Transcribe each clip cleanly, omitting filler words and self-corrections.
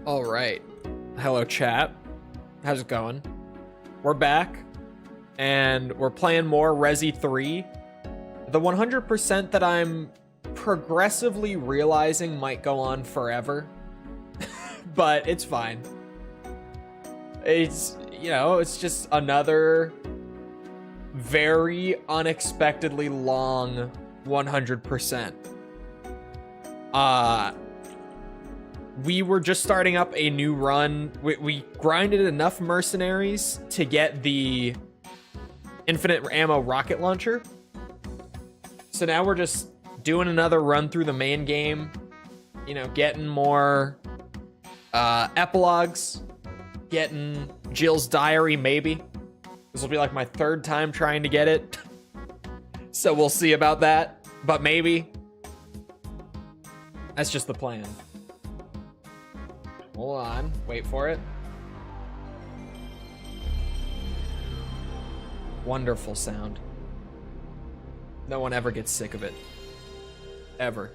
All right. Hello, chat. How's it going? We're back, and we're playing more Resi 3. The 100% that I'm progressively realizing might go on forever, but it's fine. It's, you know, it's just another very unexpectedly long 100%. We were just starting up a new run. We grinded enough mercenaries to get the infinite ammo rocket launcher. So now we're just doing another run through the main game, you know, getting more epilogues, getting Jill's diary, maybe. This will be like my third time trying to get it. So we'll see about that, but maybe. That's just the plan. Hold on, wait for it. Wonderful sound. No one ever gets sick of it. Ever.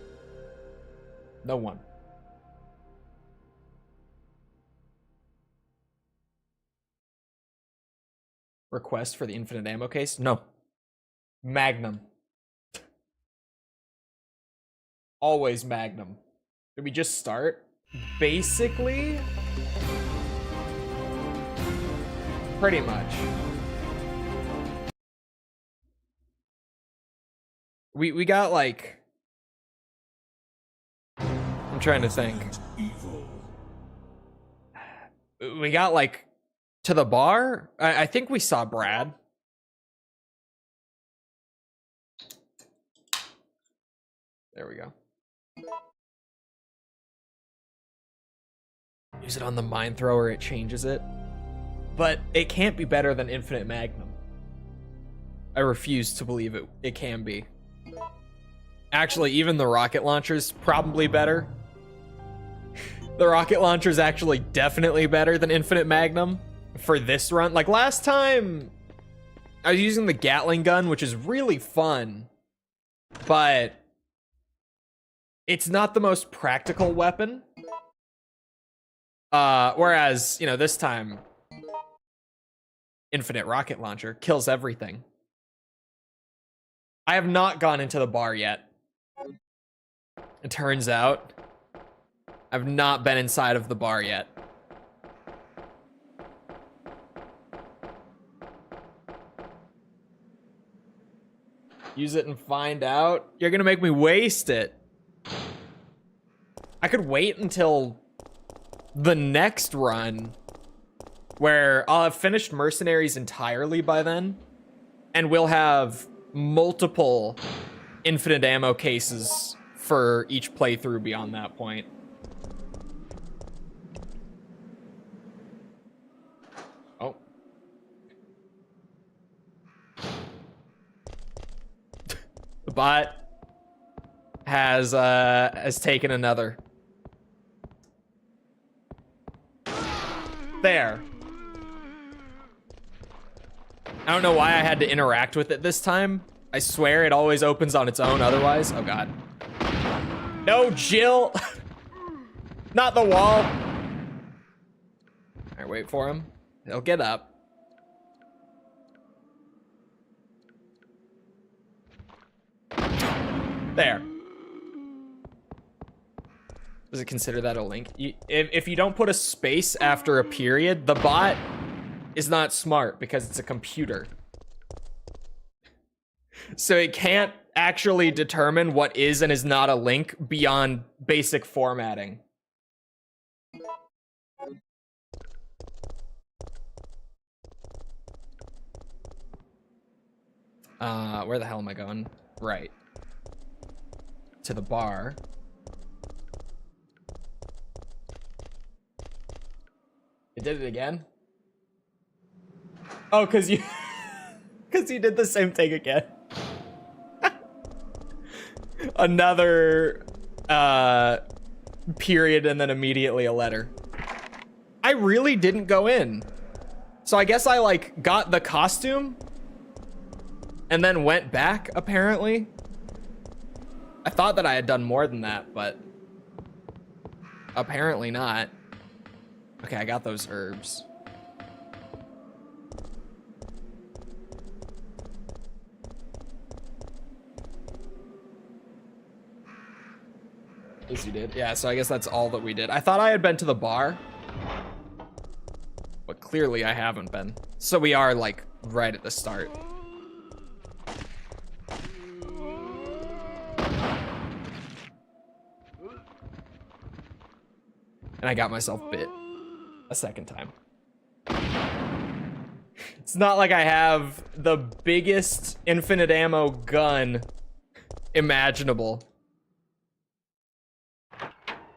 No one. Request for the infinite ammo case? No. Magnum. Always Magnum. Did we just start? Basically, pretty much. We got like, I'm trying to think. We got like to the bar. I think we saw Brad. There we go. Use it on the mine thrower, it changes it. But it can't be better than Infinite Magnum. I refuse to believe it can be. Actually, even the rocket launcher's probably better. The rocket launcher's actually definitely better than Infinite Magnum for this run. Like last time, I was using the Gatling gun, which is really fun, but it's not the most practical weapon. Whereas, you know, this time, Infinite Rocket Launcher kills everything. I have not gone into the bar yet. It turns out, I've not been inside of the bar yet. Use it and find out. You're gonna make me waste it. I could wait until the next run where I'll have finished mercenaries entirely by then, and we'll have multiple infinite ammo cases for each playthrough beyond that point. Oh. The bot has taken another. There. I don't know why I had to interact with it this time. I swear it always opens on its own otherwise. Oh god. No, Jill! Not the wall! Alright, wait for him. He'll get up. There. Does it consider that a link? If you don't put a space after a period, the bot is not smart because it's a computer. So it can't actually determine what is and is not a link beyond basic formatting. Where the hell am I going? Right. To the bar. It did it again? Oh, because you did the same thing again. Another period and then immediately a letter. I really didn't go in. So I guess I like got the costume and then went back apparently. I thought that I had done more than that, but apparently not. Okay, I got those herbs. Yes, you did. Yeah, so I guess that's all that we did. I thought I had been to the bar, but clearly I haven't been. So we are like right at the start. And I got myself bit a second time. It's not like I have the biggest infinite ammo gun imaginable.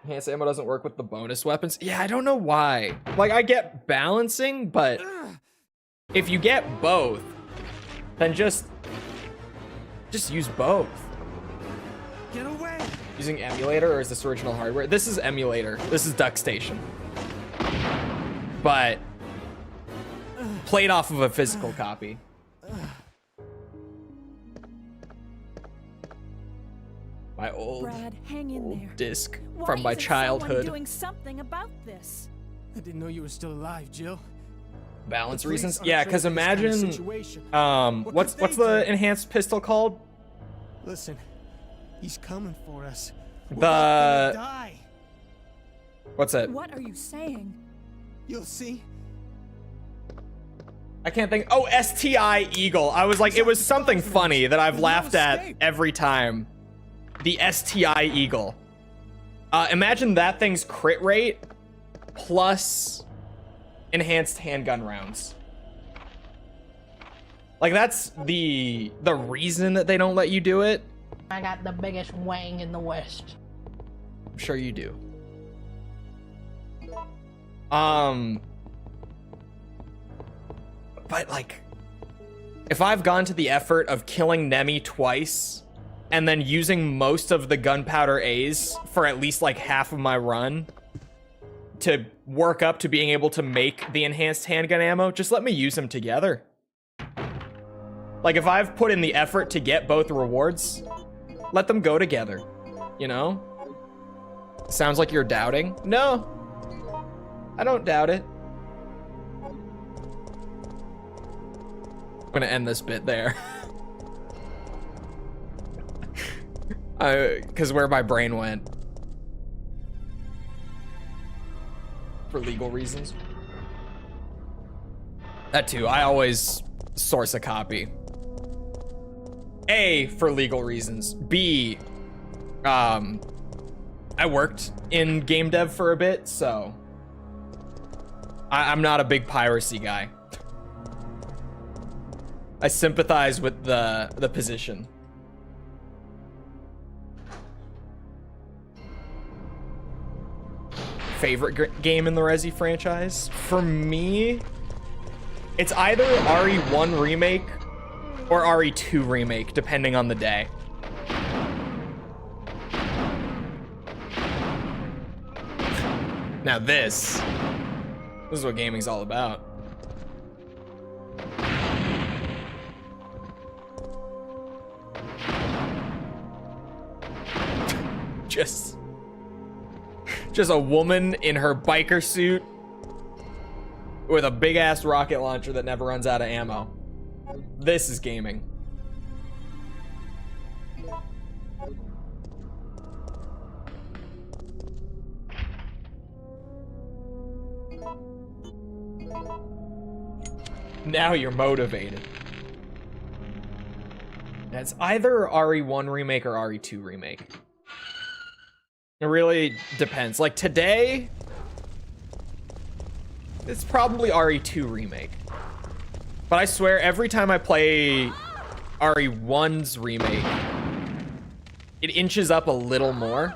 Enhanced ammo doesn't work with the bonus weapons. Yeah, I don't know why. Like, I get balancing, but if you get both, then just use both. Get away! Using emulator, or is this original hardware? This is emulator. This is DuckStation. But played off of a physical copy. My old disc from my childhood. Doing something about this. I didn't know you were still alive, Jill. Balance reasons? Yeah, because imagine, what's the enhanced pistol called? Listen, he's coming for us. Die. What's it? What are you saying? You'll see. I can't think. Oh, STI Eagle. I was like, it was something funny that I've laughed at every time. The STI Eagle. Imagine that thing's crit rate plus enhanced handgun rounds. Like, that's the reason that they don't let you do it. I got the biggest wang in the West. I'm sure you do. But like, if I've gone to the effort of killing Nemi twice and then using most of the gunpowder A's for at least like half of my run to work up to being able to make the enhanced handgun ammo, just let me use them together. Like, if I've put in the effort to get both rewards, let them go together, you know? Sounds like you're doubting. No, I don't doubt it. I'm gonna end this bit there. Because where my brain went. For legal reasons. That too, I always source a copy. A, for legal reasons. B, I worked in game dev for a bit, so I'm not a big piracy guy. I sympathize with the position. Favorite game in the Resi franchise? For me, it's either RE1 Remake or RE2 Remake, depending on the day. Now this is what gaming's all about. Just a woman in her biker suit with a big ass rocket launcher that never runs out of ammo. This is gaming. Now you're motivated. It's either RE1 Remake or RE2 Remake. It really depends. Like today, it's probably RE2 Remake. But I swear, every time I play RE1's Remake, it inches up a little more.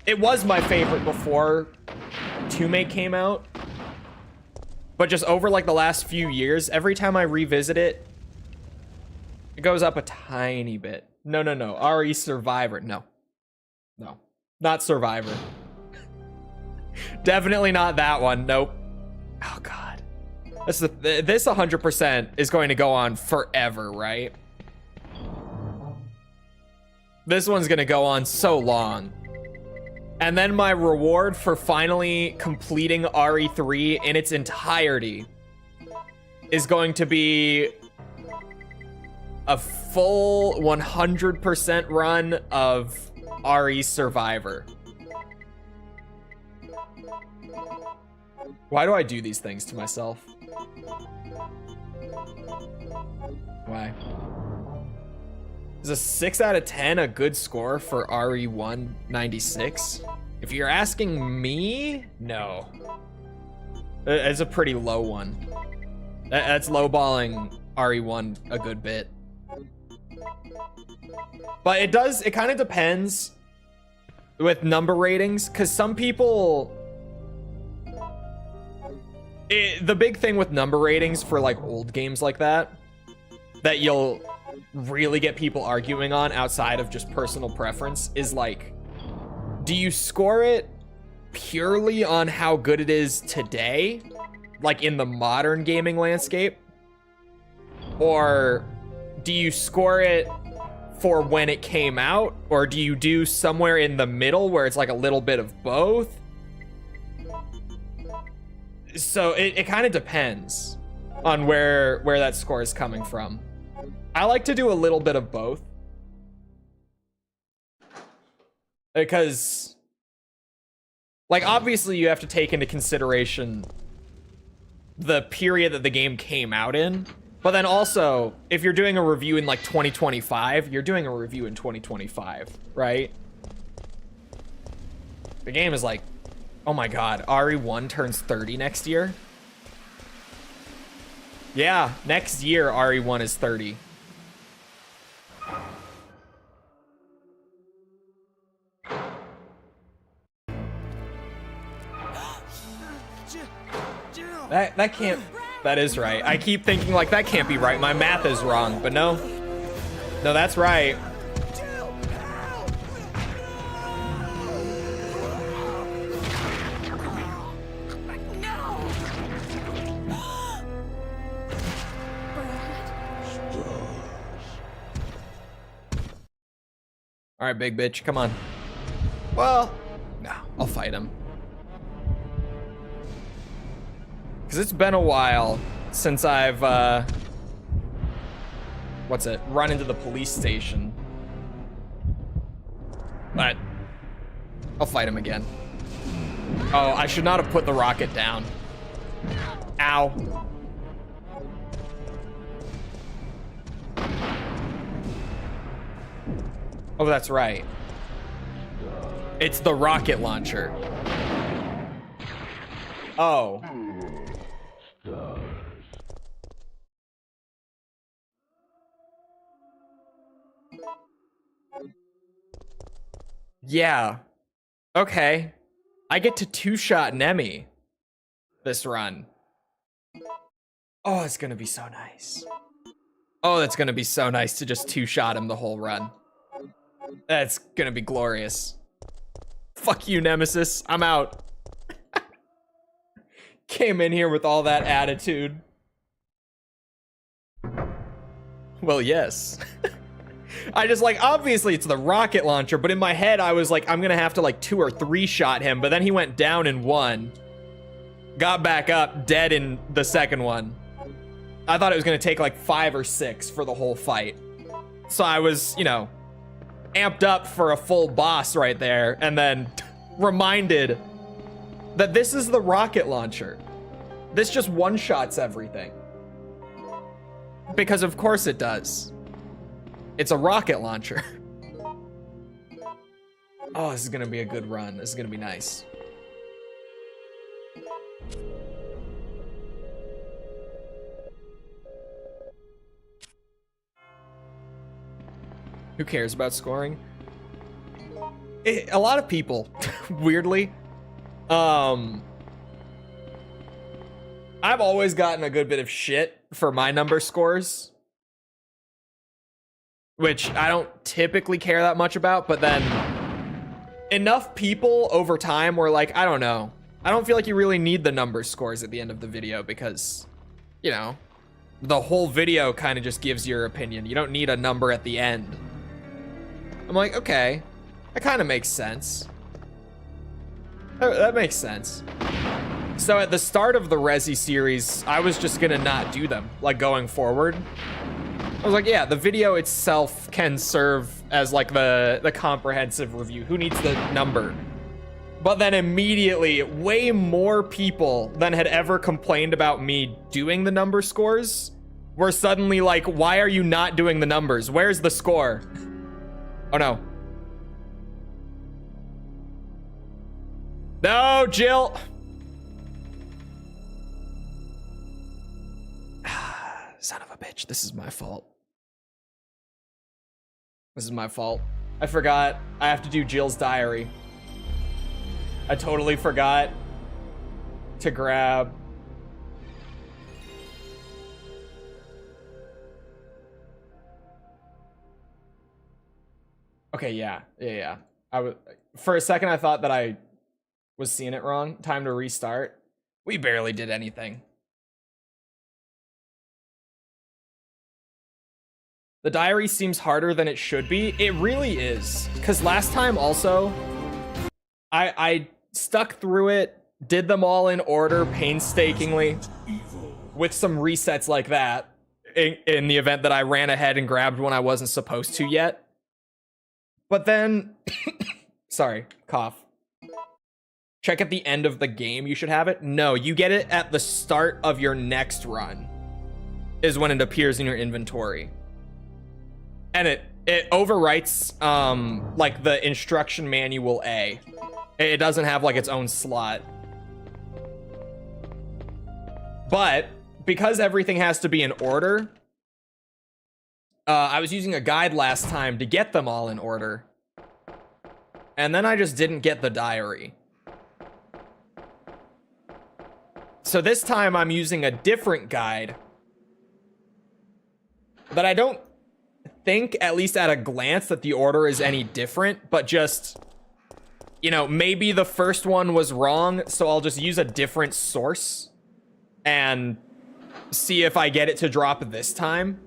It was my favorite before 2Make came out. But just over like the last few years, every time I revisit it, it goes up a tiny bit. No. RE Survivor. No. Not Survivor. Definitely not that one. Nope. Oh God. This 100% is going to go on forever, right? This one's gonna go on so long. And then my reward for finally completing RE3 in its entirety is going to be a full 100% run of RE Survivor. Why do I do these things to myself? Why? Is a 6 out of 10 a good score for RE1 96? If you're asking me, no. It's a pretty low one. That's lowballing RE1 a good bit. But it kind of depends with number ratings, because some people... the big thing with number ratings for like old games like that you'll really get people arguing on outside of just personal preference is like, do you score it purely on how good it is today, like in the modern gaming landscape, or do you score it for when it came out, or do you do somewhere in the middle where it's like a little bit of both? So it kind of depends on where that score is coming from. I like to do a little bit of both, because like obviously you have to take into consideration the period that the game came out in, but then also if you're doing a review in like 2025, you're doing a review in 2025, right? The game is like, oh my god, RE1 turns 30 next year? Yeah, next year RE1 is 30. That can't, that is right. I keep thinking like that can't be right. My math is wrong, but no. No, that's right. All right, big bitch, come on. Well, no, I'll fight him. Because it's been a while since I've, run into the police station. But I'll fight him again. Oh, I should not have put the rocket down. Ow. Oh, that's right. It's the rocket launcher. Oh. Yeah. Okay. I get to two-shot Nemi this run. Oh, it's gonna be so nice. Oh, that's gonna be so nice to just two-shot him the whole run. That's gonna be glorious. Fuck you, Nemesis. I'm out. Came in here with all that attitude. Well, yes. I just like, obviously it's the rocket launcher, but in my head I was like, I'm gonna have to like 2 or 3 shot him, but then he went down in 1. Got back up, dead in the second one. I thought it was gonna take like 5 or 6 for the whole fight. So I was, you know, amped up for a full boss right there, and then reminded that this is the rocket launcher. This just one-shots everything. Because of course it does. It's a rocket launcher. Oh, this is gonna be a good run. This is gonna be nice. Who cares about scoring? A lot of people, weirdly. I've always gotten a good bit of shit for my number scores, which I don't typically care that much about, but then enough people over time were like, I don't know. I don't feel like you really need the number scores at the end of the video because, you know, the whole video kind of just gives your opinion. You don't need a number at the end. I'm like, okay, that kind of makes sense. That makes sense. So at the start of the Resi series, I was just gonna not do them, like going forward. I was like, yeah, the video itself can serve as like the comprehensive review. Who needs the number? But then immediately, way more people than had ever complained about me doing the number scores were suddenly like, why are you not doing the numbers? Where's the score? Oh no. No, Jill. Son of a bitch, this is my fault. This is my fault. I forgot I have to do Jill's diary. I totally forgot to grab. Okay, yeah. For a second, I thought that I was seeing it wrong. Time to restart. We barely did anything. The diary seems harder than it should be. It really is. Because last time also, I stuck through it, did them all in order painstakingly with some resets like that in the event that I ran ahead and grabbed one I wasn't supposed to yet. But then, sorry, cough. Check at the end of the game, you should have it. No, you get it at the start of your next run is when it appears in your inventory. And it overwrites like the instruction manual A. It doesn't have like its own slot. But because everything has to be in order, I was using a guide last time to get them all in order. And then I just didn't get the diary. So this time I'm using a different guide that I don't think, at least at a glance, that the order is any different, but just, you know, maybe the first one was wrong, so I'll just use a different source and see if I get it to drop this time.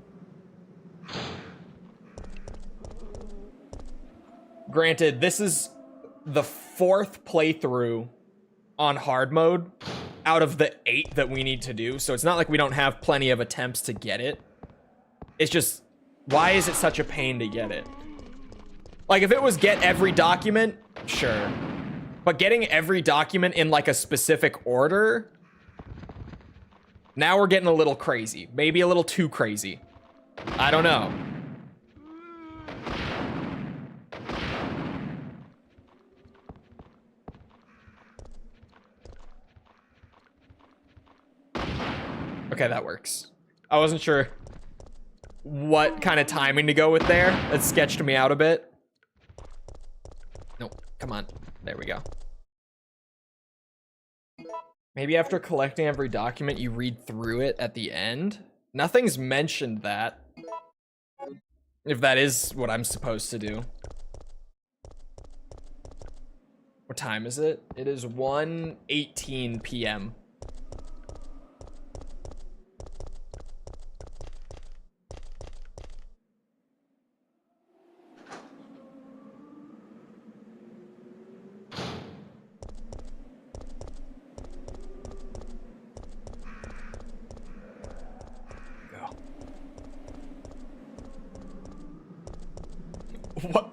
Granted, this is the 4th playthrough on hard mode out of the 8 that we need to do, so it's not like we don't have plenty of attempts to get it. It's just, why is it such a pain to get it? Like, if it was get every document, sure. But getting every document in, like, a specific order, now we're getting a little crazy. Maybe a little too crazy. I don't know. Okay, that works. I wasn't sure what kind of timing to go with there. It sketched me out a bit. Nope, come on. There we go. Maybe after collecting every document, you read through it at the end? Nothing's mentioned that. If that is what I'm supposed to do. What time is it? It is 1:18 p.m.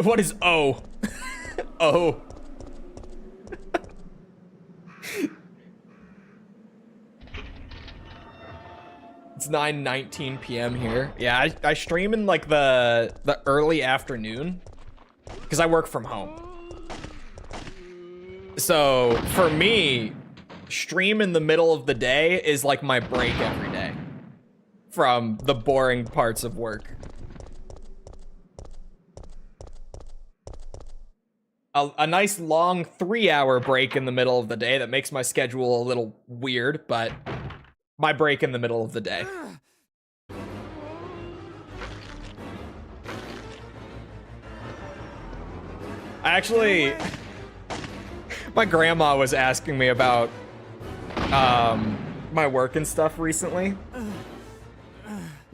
What is O? O. It's 9:19 p.m. here. Yeah, I stream in like the early afternoon because I work from home. So for me, stream in the middle of the day is like my break every day from the boring parts of work. A nice long 3-hour break in the middle of the day that makes my schedule a little weird, but my break in the middle of the day. I actually, my grandma was asking me about my work and stuff recently.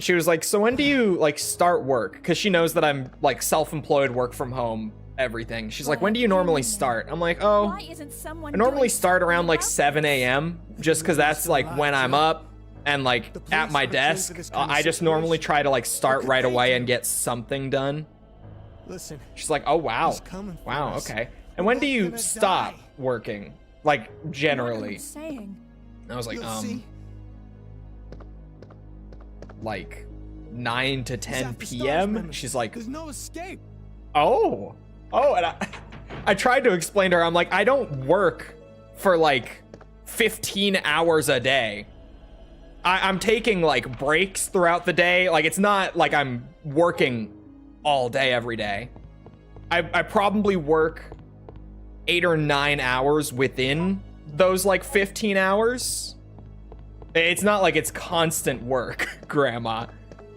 She was like, so when do you like start work? Because she knows that I'm like self-employed, work from home everything. She's like, when do you normally start? I'm like, oh, Why isn't someone I normally doing start around something like about 7 a.m. just because that's like when I'm up and like The at police my are trained for desk. this kind of I just normally situation. try to like start What could right they away do? and get something done. Listen, She's like, oh wow, he's coming for wow, us. okay. We're And when do both you gonna stop die. working? Like What are generally? you saying? I was like, You'll see. like 9 to He's 10 after stars, p.m. Nemesis. She's like, There's no escape. oh, and I tried to explain to her, I'm like, I don't work for like 15 hours a day. I'm taking like breaks throughout the day. Like, it's not like I'm working all day every day. I probably work 8 or 9 hours within those like 15 hours. It's not like it's constant work, Grandma.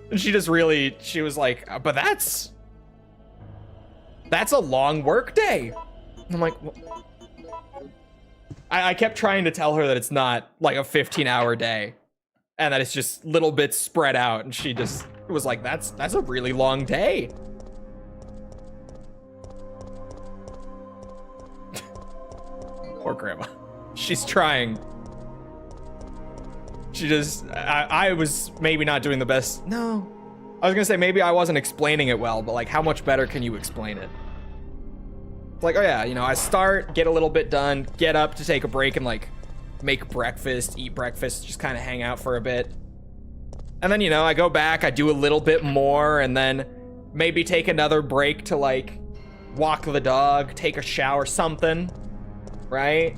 And she was like, but that's a long work day. And I'm like, I kept trying to tell her that it's not like a 15-hour day and that it's just little bits spread out. And she just was like, that's a really long day. Poor Grandma. She's trying. She just, I was maybe not doing the best. No. I was gonna say maybe I wasn't explaining it well, but like how much better can you explain it? It's like, oh yeah, you know, I start, get a little bit done, get up to take a break and like make breakfast, eat breakfast, just kind of hang out for a bit. And then, you know, I go back, I do a little bit more and then maybe take another break to like walk the dog, take a shower, something, right?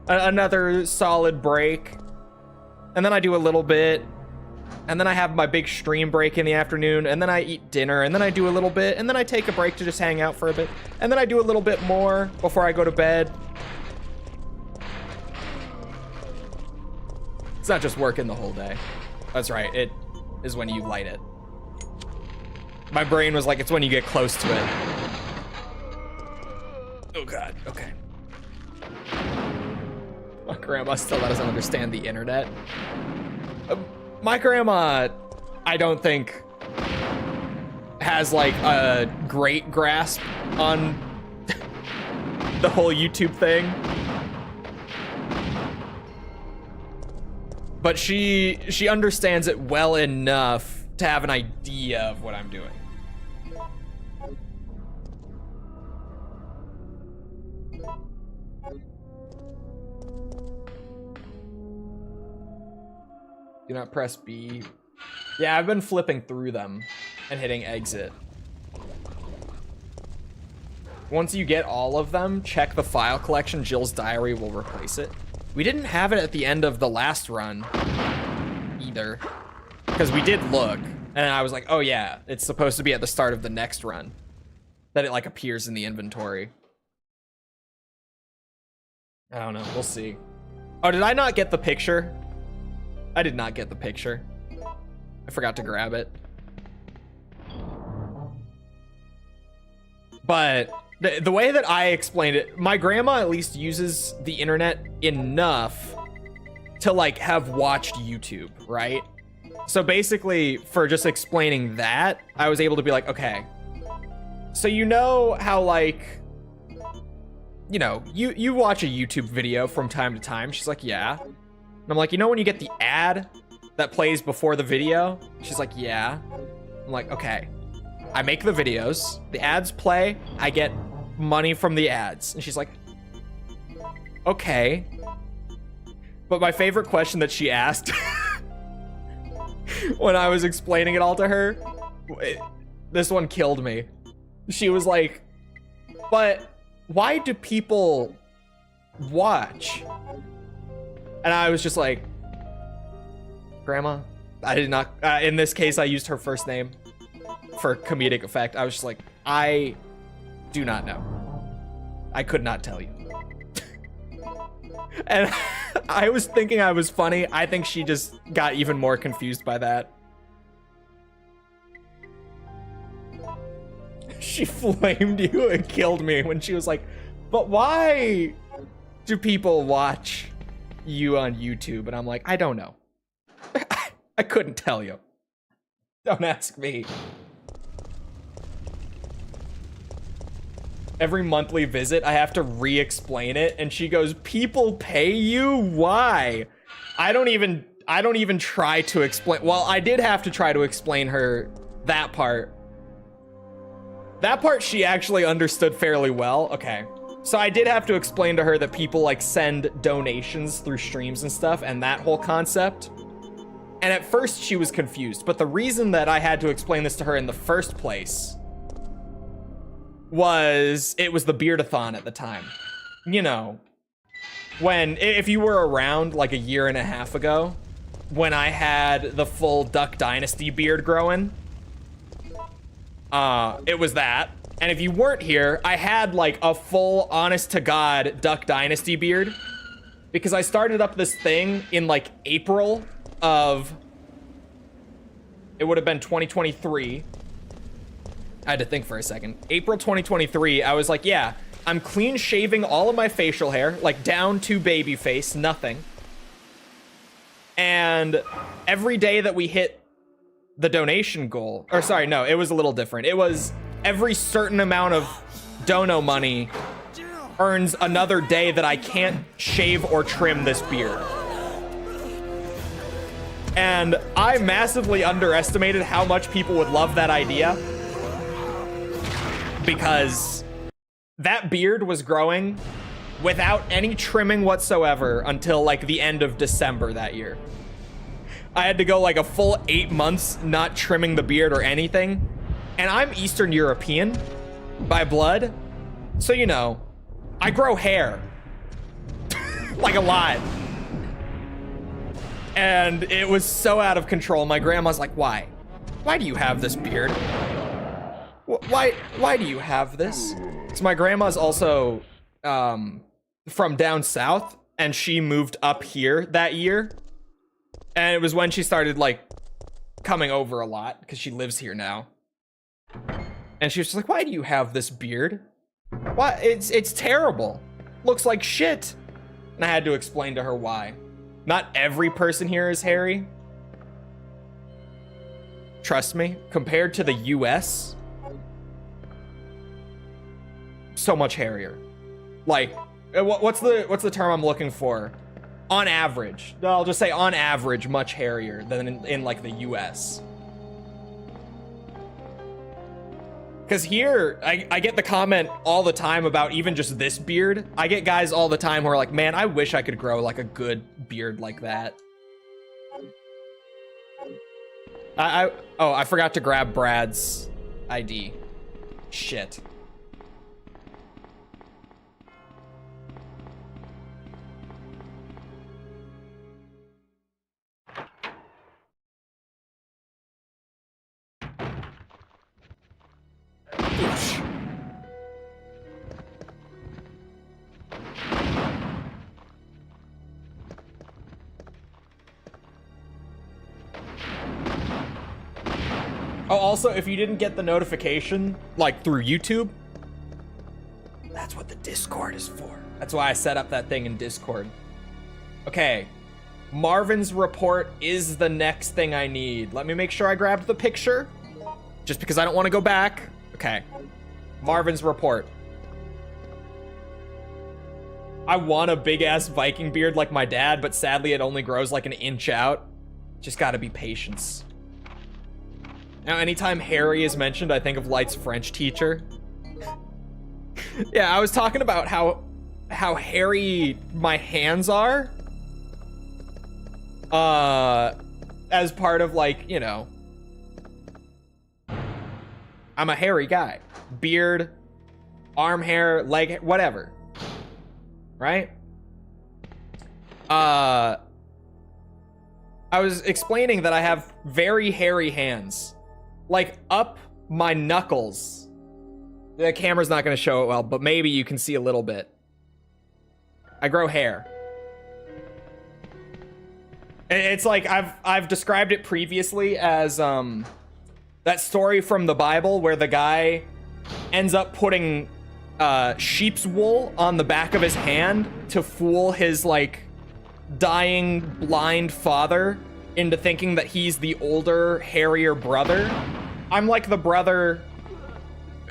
Another solid break. And then I do a little bit. And then I have my big stream break in the afternoon. And then I eat dinner. And then I do a little bit. And then I take a break to just hang out for a bit. And then I do a little bit more before I go to bed. It's not just working the whole day. That's right. It is when you light it. My brain was like, it's when you get close to it. Oh, God. Okay. My grandma still doesn't understand the internet. My grandma, I don't think, has like a great grasp on the whole YouTube thing. But she understands it well enough to have an idea of what I'm doing. Do not press B. Yeah, I've been flipping through them and hitting exit. Once you get all of them, check the file collection. Jill's diary will replace it. We didn't have it at the end of the last run either, because we did look and I was like, oh yeah, it's supposed to be at the start of the next run that it like appears in the inventory. I don't know, we'll see. Oh, did I not get the picture? I did not get the picture. I forgot to grab it. But the way that I explained it, my grandma at least uses the internet enough to like have watched YouTube, right? So basically, for just explaining that, I was able to be like, okay, so you know how like, you know, you watch a YouTube video from time to time. She's like, yeah. And I'm like, you know when you get the ad that plays before the video? She's like, yeah. I'm like, okay. I make the videos, the ads play, I get money from the ads. And she's like, okay. But my favorite question that she asked when I was explaining it all to her, this one killed me. She was like, but why do people watch? And I was just like, Grandma, I did not, in this case, I used her first name for comedic effect. I was just like, I do not know. I could not tell you. And I was thinking I was funny. I think she just got even more confused by that. She flamed you and killed me when she was like, but why do people watch you on YouTube? And I'm like, I don't know. I couldn't tell you. Don't ask me. every monthly visit, I have to re-explain it, and she goes, "People pay you? Why?" I don't even try to explain. Well, I did have to try to explain her that part. That part she actually understood fairly well. Okay. So I did have to explain to her that people like send donations through streams and stuff, and that whole concept. And at first she was confused, but the reason that I had to explain this to her in the first place was it was the Beardathon at the time. You know, if you were around like a year and a half ago, when I had the full Duck Dynasty beard growing, it was that. And if you weren't here, I had like a full honest to God Duck Dynasty beard, because I started up this thing in like April of, it would have been 2023. I had to think for a second. April 2023, I was like, yeah, I'm clean shaving all of my facial hair, like down to baby face, nothing. And every day that we hit the donation goal, or sorry, no, it was a little different. It was every certain amount of dono money earns another day that I can't shave or trim this beard. And I massively underestimated how much people would love that idea, because that beard was growing without any trimming whatsoever until like the end of December that year. I had to go like a full 8 months not trimming the beard or anything. And I'm Eastern European by blood, so you know, I grow hair like a lot. And it was so out of control. My grandma's like, why do you have this beard? Why do you have this? So my grandma's also from down south, and she moved up here that year. And it was when she started like coming over a lot, because she lives here now. And she was just like, why do you have this beard? Why? It's terrible. Looks like shit. And I had to explain to her why. Not every person here is hairy. Trust me, compared to the US, so much hairier. Like, what's the term I'm looking for? On average. I'll just say on average, much hairier than in like the US. Because here, I get the comment all the time about even just this beard. I get guys all the time who are like, man, I wish I could grow like a good beard like that. I forgot to grab Brad's ID. Shit. Oh, also, if you didn't get the notification, like through YouTube, that's what the Discord is for. That's why I set up that thing in Discord. Okay, Marvin's report is the next thing I need. Let me make sure I grabbed the picture, just because I don't want to go back. Okay, Marvin's report. I want a big-ass Viking beard like my dad, but sadly it only grows like an inch out. Just gotta be patience. Now, anytime Harry is mentioned, I think of Light's French teacher. Yeah, I was talking about how hairy my hands are. As part of, like, you know, I'm a hairy guy. Beard, arm hair, leg hair, whatever. Right? I was explaining that I have very hairy hands. Like, up my knuckles. The camera's not going to show it well, but maybe you can see a little bit. I grow hair. It's like, I've described it previously as, that story from the Bible where the guy ends up putting, sheep's wool on the back of his hand to fool his, like, dying blind father into thinking that he's the older, hairier brother. I'm like the brother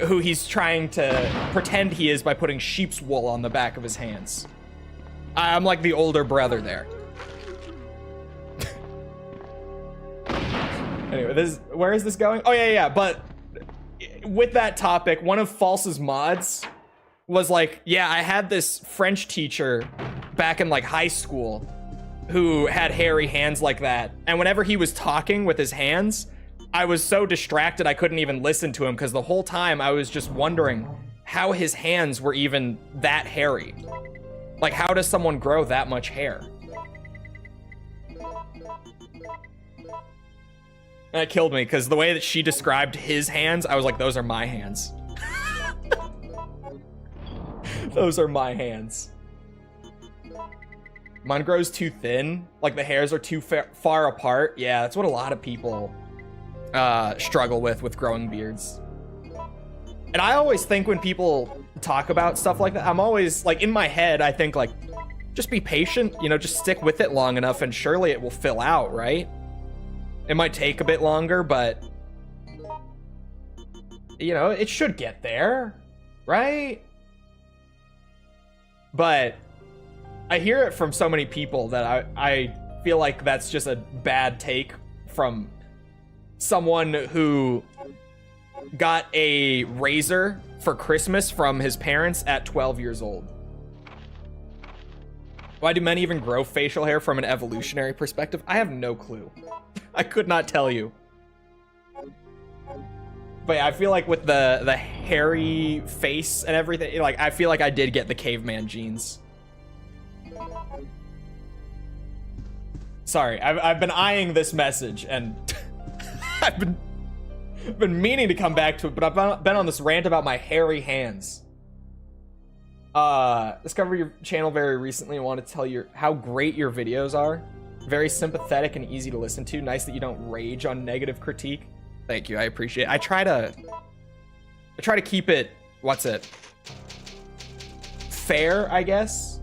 who he's trying to pretend he is by putting sheep's wool on the back of his hands. I'm like the older brother there. Anyway, where is this going? Oh, yeah. But with that topic, one of False's mods was like, yeah, I had this French teacher back in like high school who had hairy hands like that. And whenever he was talking with his hands, I was so distracted I couldn't even listen to him because the whole time I was just wondering how his hands were even that hairy. Like, how does someone grow that much hair? That killed me because the way that she described his hands, I was like, those are my hands. Those are my hands. Mine grows too thin. Like the hairs are too far apart. Yeah, that's what a lot of people struggle with growing beards. And I always think when people talk about stuff like that, I'm always like in my head, I think like, just be patient, you know, just stick with it long enough and surely it will fill out, right? It might take a bit longer, but you know, it should get there, right? But I hear it from so many people that I feel like that's just a bad take from someone who got a razor for Christmas from his parents at 12 years old. Why do men even grow facial hair from an evolutionary perspective? I have no clue. I could not tell you. But yeah, I feel like with the hairy face and everything, like I feel like I did get the caveman genes. Sorry, I've been eyeing this message and I've been meaning to come back to it, but I've been on this rant about my hairy hands. Discovered your channel very recently and want to tell you how great your videos are. Very sympathetic and easy to listen to. Nice that you don't rage on negative critique. Thank you, I appreciate it. I try to keep it, what's it? Fair, I guess.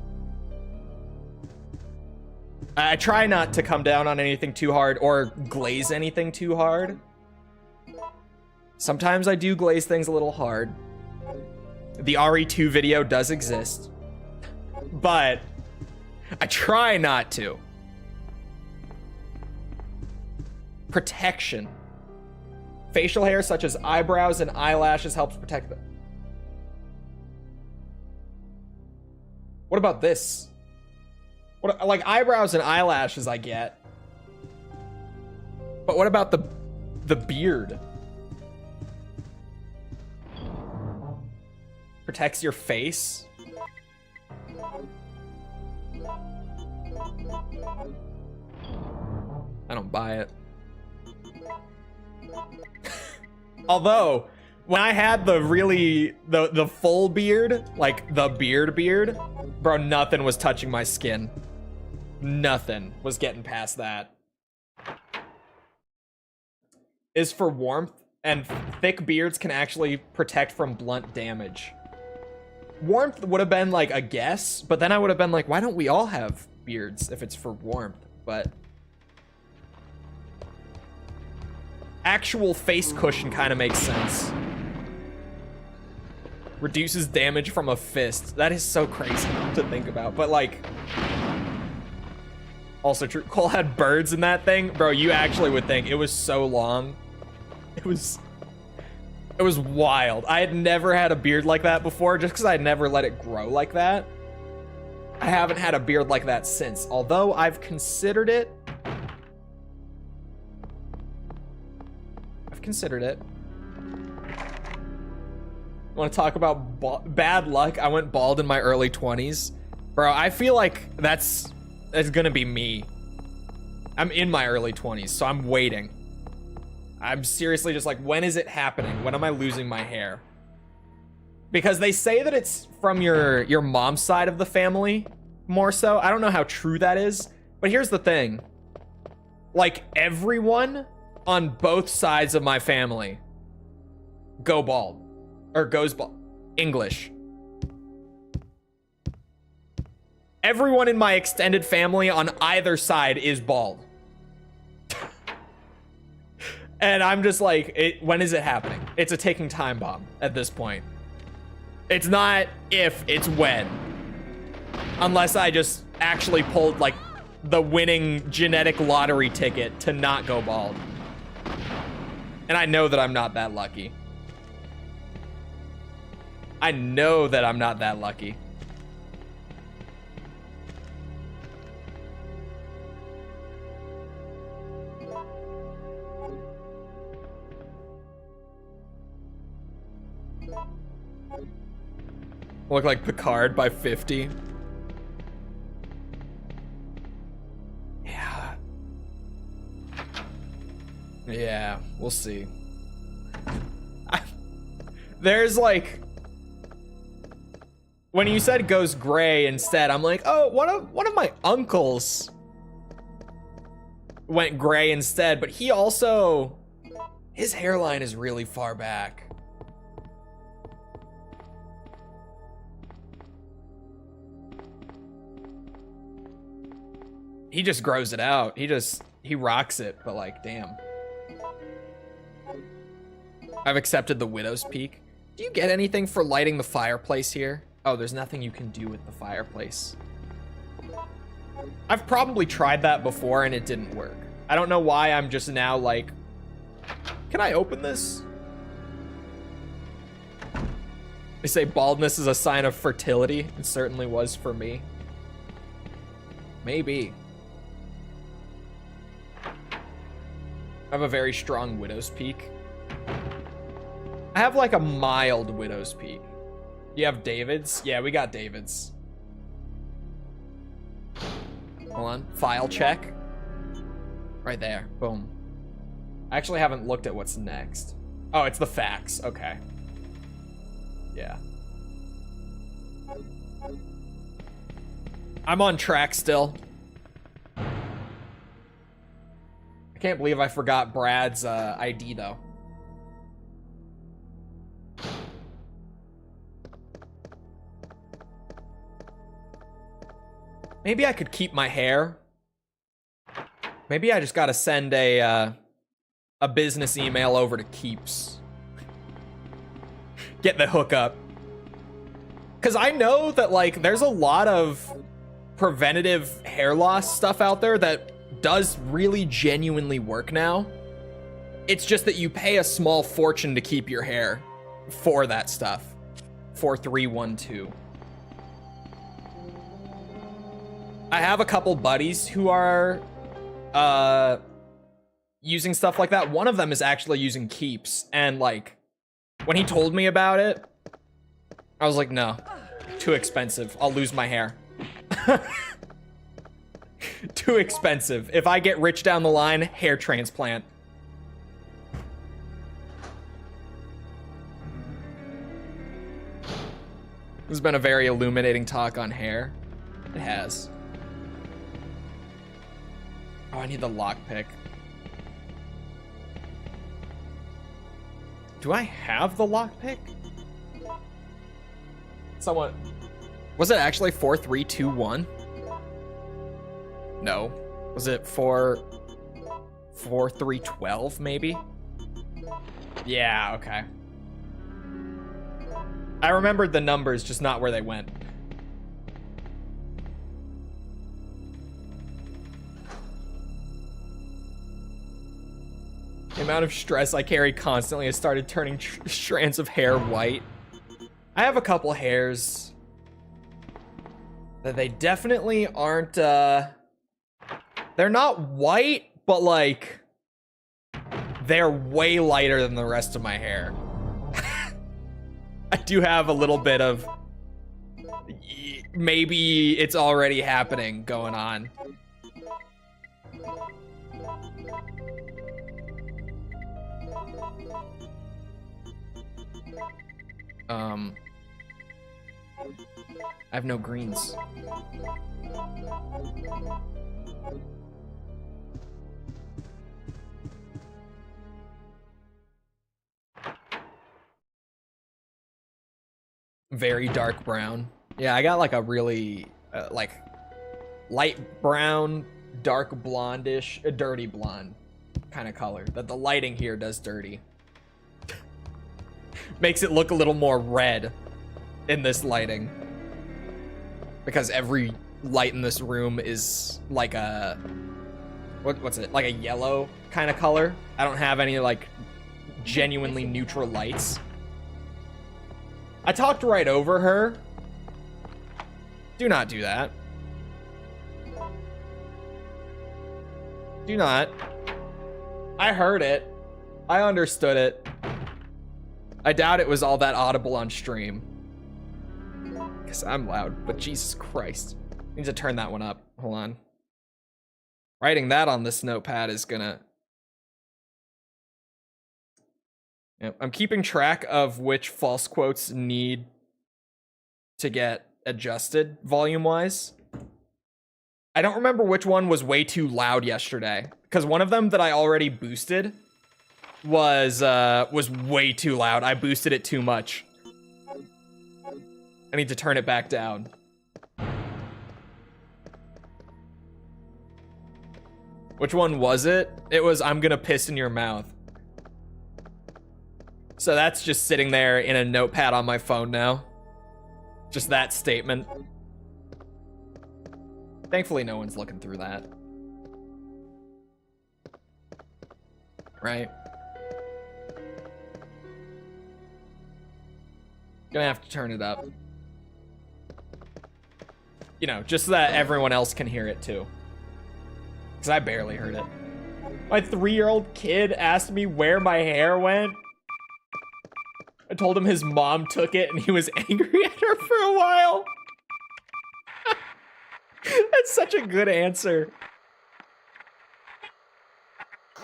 I try not to come down on anything too hard or glaze anything too hard. Sometimes I do glaze things a little hard. The RE2 video does exist, but I try not to. Protection. Facial hair such as eyebrows and eyelashes helps protect them. What about this? What, like eyebrows and eyelashes I get. But what about the beard? Protects your face. I don't buy it. Although, when I had the full beard, like the beard, bro, nothing was touching my skin. Nothing was getting past that. Is for warmth, and thick beards can actually protect from blunt damage. Warmth would have been like a guess, but then I would have been like, why don't we all have beards if it's for warmth? But actual face cushion kind of makes sense. Reduces damage from a fist. That is so crazy to think about, but like, also true. Cole had birds in that thing. Bro, you actually would think it was so long. It was wild. I had never had a beard like that before, just because I had never let it grow like that. I haven't had a beard like that since, although I've considered it. Want to talk about bad luck? I went bald in my early 20s. Bro, I feel like that's gonna be me. I'm in my early 20s, so I'm waiting. I'm seriously just like, when is it happening? When am I losing my hair? Because they say that it's from your mom's side of the family, more so. I don't know how true that is, but here's the thing. Like, everyone on both sides of my family go bald. Or goes bald. English. Everyone in my extended family on either side is bald. And I'm just like, when is it happening? It's a ticking time bomb at this point. It's not if, it's when. Unless I just actually pulled like the winning genetic lottery ticket to not go bald. And I know that I'm not that lucky. I know that I'm not that lucky. Look like Picard by 50. Yeah. Yeah, we'll see. There's like, when you said goes gray instead, I'm like, oh, one of my uncles went gray instead, but he also, his hairline is really far back. He just grows it out. He rocks it, but like, damn. I've accepted the Widow's Peak. Do you get anything for lighting the fireplace here? Oh, there's nothing you can do with the fireplace. I've probably tried that before and it didn't work. I don't know why I'm just now like, can I open this? They say baldness is a sign of fertility. It certainly was for me. Maybe. I have a very strong Widow's Peak. I have like a mild Widow's Peak. You have David's? Yeah, we got David's. Hold on. File check. Right there. Boom. I actually haven't looked at what's next. Oh, it's the facts. Okay. Yeah. I'm on track still. I can't believe I forgot Brad's ID though. Maybe I could keep my hair. Maybe I just gotta send a business email over to Keeps. Get the hookup. Cause I know that like there's a lot of preventative hair loss stuff out there that does really genuinely work now. It's just that you pay a small fortune to keep your hair for that stuff. 4312. I have a couple buddies who are using stuff like that. One of them is actually using Keeps, and like when he told me about it, I was like, no, too expensive. I'll lose my hair. Too expensive. If I get rich down the line, hair transplant. This has been a very illuminating talk on hair. It has. Oh, I need the lockpick. Do I have the lockpick? Someone... Was it actually 4321? No. Was it 4312 maybe? Yeah, okay. I remembered the numbers, just not where they went. The amount of stress I carry constantly has started turning strands of hair white. I have a couple hairs that they definitely aren't, they're not white, but like, they're way lighter than the rest of my hair. I do have a little bit of, maybe it's already happening going on. I have no greens. Very dark brown. Yeah, I got like a really like light brown, dark blondish, a dirty blonde. kind of color that the lighting here does dirty. Makes it look a little more red in this lighting. Because every light in this room is like a... What's it? Like a yellow kind of color. I don't have any like genuinely neutral lights. I talked right over her. Do not do that. Do not. I heard it. I understood it. I doubt it was all that audible on stream. Because I'm loud, but Jesus Christ. I need to turn that one up. Hold on. Writing that on this notepad is gonna... Yep. I'm keeping track of which false quotes need to get adjusted volume-wise. I don't remember which one was way too loud yesterday, because one of them that I already boosted was way too loud. I boosted it too much. I need to turn it back down. Which one was it? It was, I'm gonna piss in your mouth. So that's just sitting there in a notepad on my phone now. Just that statement. Thankfully, no one's looking through that. Right? Gonna have to turn it up. You know, just so that everyone else can hear it too. Because I barely heard it. My 3-year-old kid asked me where my hair went. I told him his mom took it and he was angry at her for a while. That's such a good answer.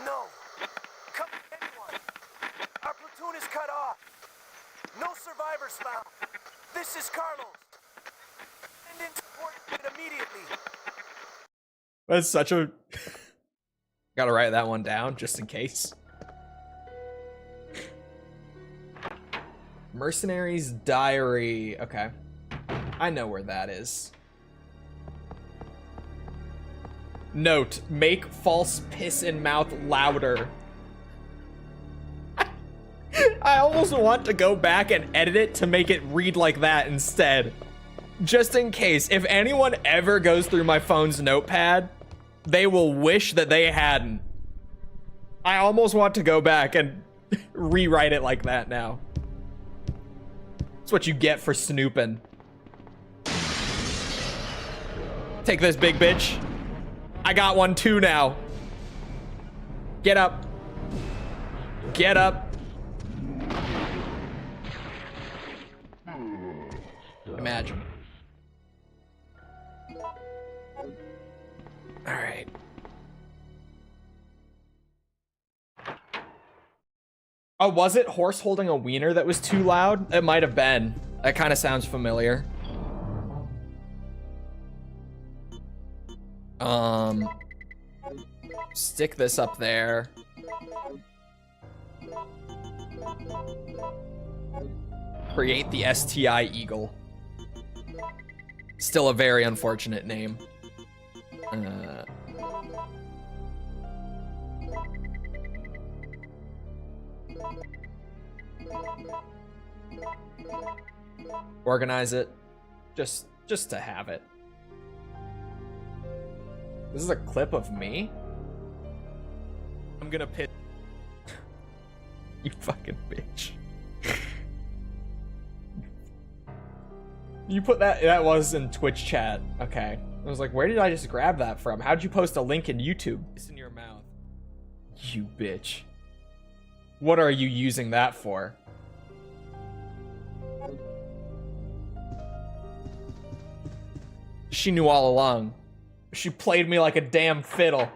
No. Come anyone. Our platoon is cut off. No survivors found. This is Carlos. Send in support immediately. That's such a... Gotta write that one down just in case. Mercenary's Diary. Okay. I know where that is. Note, make false piss in mouth louder. I almost want to go back and edit it to make it read like that instead. Just in case, if anyone ever goes through my phone's notepad, they will wish that they hadn't. I almost want to go back and rewrite it like that now. That's what you get for snooping. Take this, big bitch. I got one too now. Get up. Get up. Imagine. All right. Oh, was it horse holding a wiener that was too loud? It might have been. That kind of sounds familiar. Stick this up there. Create the STI Eagle. Still a very unfortunate name. Organize it. Just to have it. This is a clip of me? I'm gonna piss. You fucking bitch. You put that was in Twitch chat. Okay. I was like, where did I just grab that from? How'd you post a link in YouTube? It's in your mouth. You bitch. What are you using that for? She knew all along. She played me like a damn fiddle.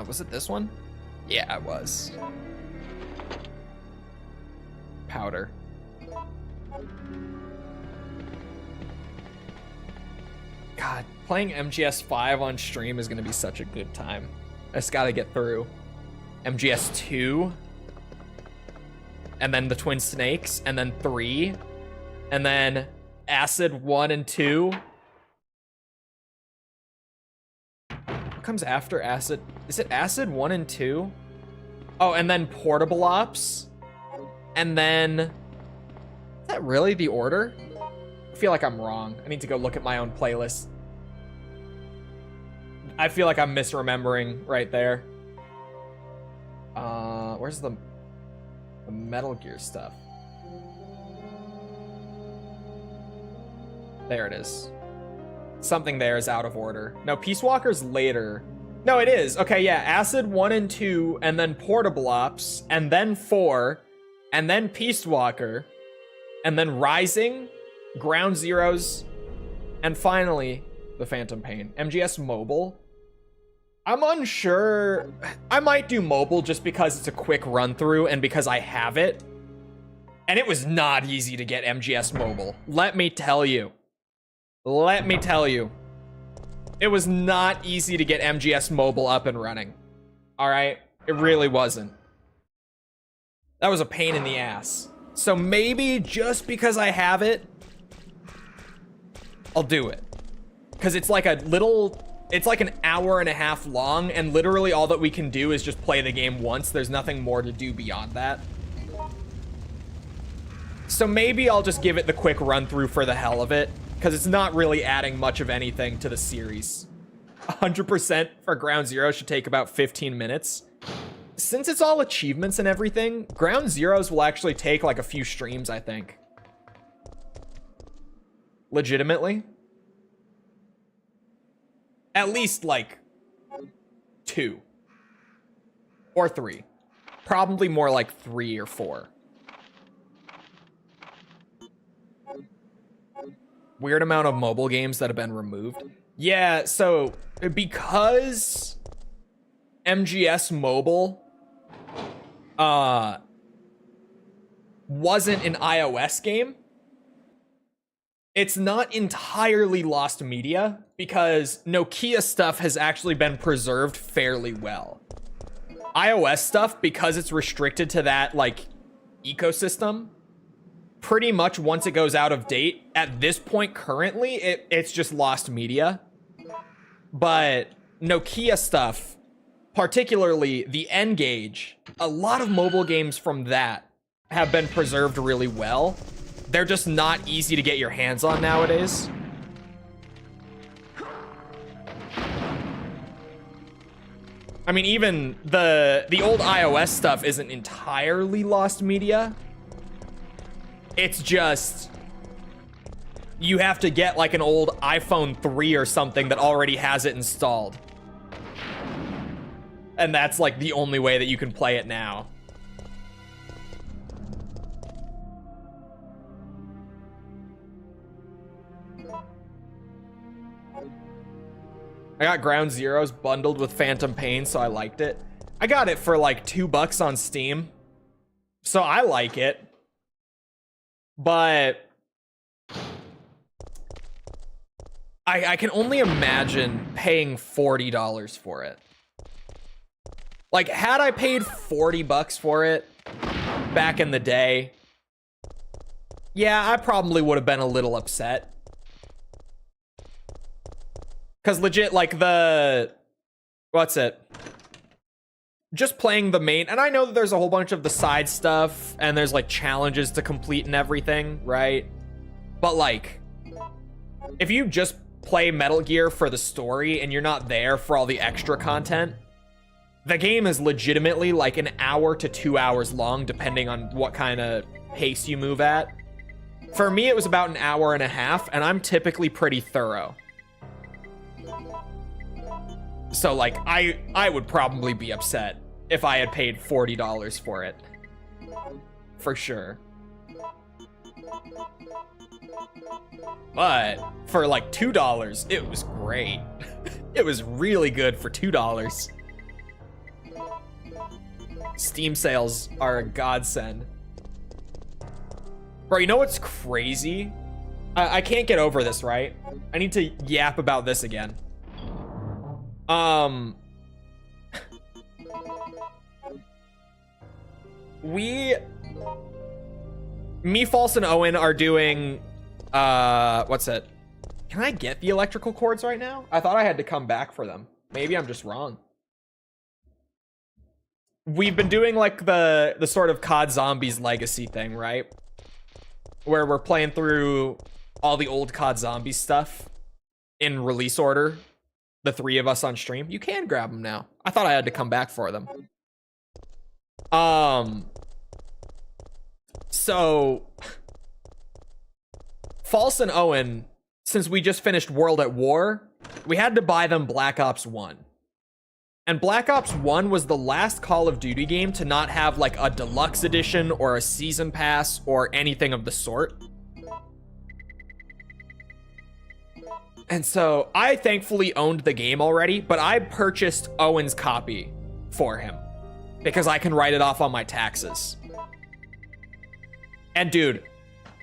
Was it this one? Yeah, it was. Powder. God, playing MGS5 on stream is gonna be such a good time. I just gotta get through MGS 2, and then the Twin Snakes, and then 3, and then Acid 1 and 2. What comes after Acid? Is it Acid 1 and 2? Oh, and then Portable Ops. And then... Is that really the order? I feel like I'm wrong. I need to go look at my own playlist. I feel like I'm misremembering right there. Where's the Metal Gear stuff? There it is. Something there is out of order. No, Peace Walker's later. No, it is. Okay, yeah. Acid 1 and 2, and then Portable Ops, and then 4, and then Peace Walker, and then Rising, Ground Zeroes, and finally, the Phantom Pain. MGS Mobile. I'm unsure. I might do mobile just because it's a quick run through and because I have it. And it was not easy to get MGS Mobile. Let me tell you. Let me tell you. It was not easy to get MGS Mobile up and running. All right? It really wasn't. That was a pain in the ass. So maybe just because I have it, I'll do it. Because it's like a little... It's like an hour and a half long, and literally all that we can do is just play the game once. There's nothing more to do beyond that. So maybe I'll just give it the quick run through for the hell of it, because it's not really adding much of anything to the series. 100% for Ground Zero should take about 15 minutes. Since it's all achievements and everything, Ground Zeroes will actually take like a few streams, I think. Legitimately. At least like 2 or 3. Probably more like 3 or 4. Weird amount of mobile games that have been removed. Yeah, so because MGS Mobile wasn't an iOS game, it's not entirely lost media because Nokia stuff has actually been preserved fairly well. iOS stuff, because it's restricted to that like ecosystem, pretty much once it goes out of date, at this point currently, it's just lost media. But Nokia stuff, particularly the N-Gage, a lot of mobile games from that have been preserved really well. They're just not easy to get your hands on nowadays. I mean, even the old iOS stuff isn't entirely lost media. It's just you have to get like an old iPhone 3 or something that already has it installed. And that's like the only way that you can play it now. I got Ground Zeroes bundled with Phantom Pain, so I liked it. I got it for like $2 on Steam, so I like it. But I can only imagine paying $40 for it. Like, had I paid $40 for it back in the day, yeah, I probably would have been a little upset. Because legit, like what's it? Just playing the main, and I know that there's a whole bunch of the side stuff, and there's like challenges to complete and everything, right? But like, if you just play Metal Gear for the story and you're not there for all the extra content, the game is legitimately like an hour to 2 hours long, depending on what kind of pace you move at. For me, it was about an hour and a half, and I'm typically pretty thorough. So like, I would probably be upset if I had paid $40 for it. For sure. But for like $2, it was great. It was really good for $2. Steam sales are a godsend. Bro, you know what's crazy? I can't get over this, right? I need to yap about this again. Me, False, and Owen are doing, what's it? Can I get the electrical cords right now? I thought I had to come back for them. Maybe I'm just wrong. We've been doing like the sort of COD Zombies legacy thing, right? Where we're playing through all the old COD Zombies stuff in release order. The three of us on stream. You can grab them now. I thought I had to come back for them. So False and Owen, since we just finished World at War, we had to buy them Black Ops 1. And Black Ops 1 was the last Call of Duty game to not have like a deluxe edition or a season pass or anything of the sort. And so I thankfully owned the game already, but I purchased Owen's copy for him because I can write it off on my taxes. And dude,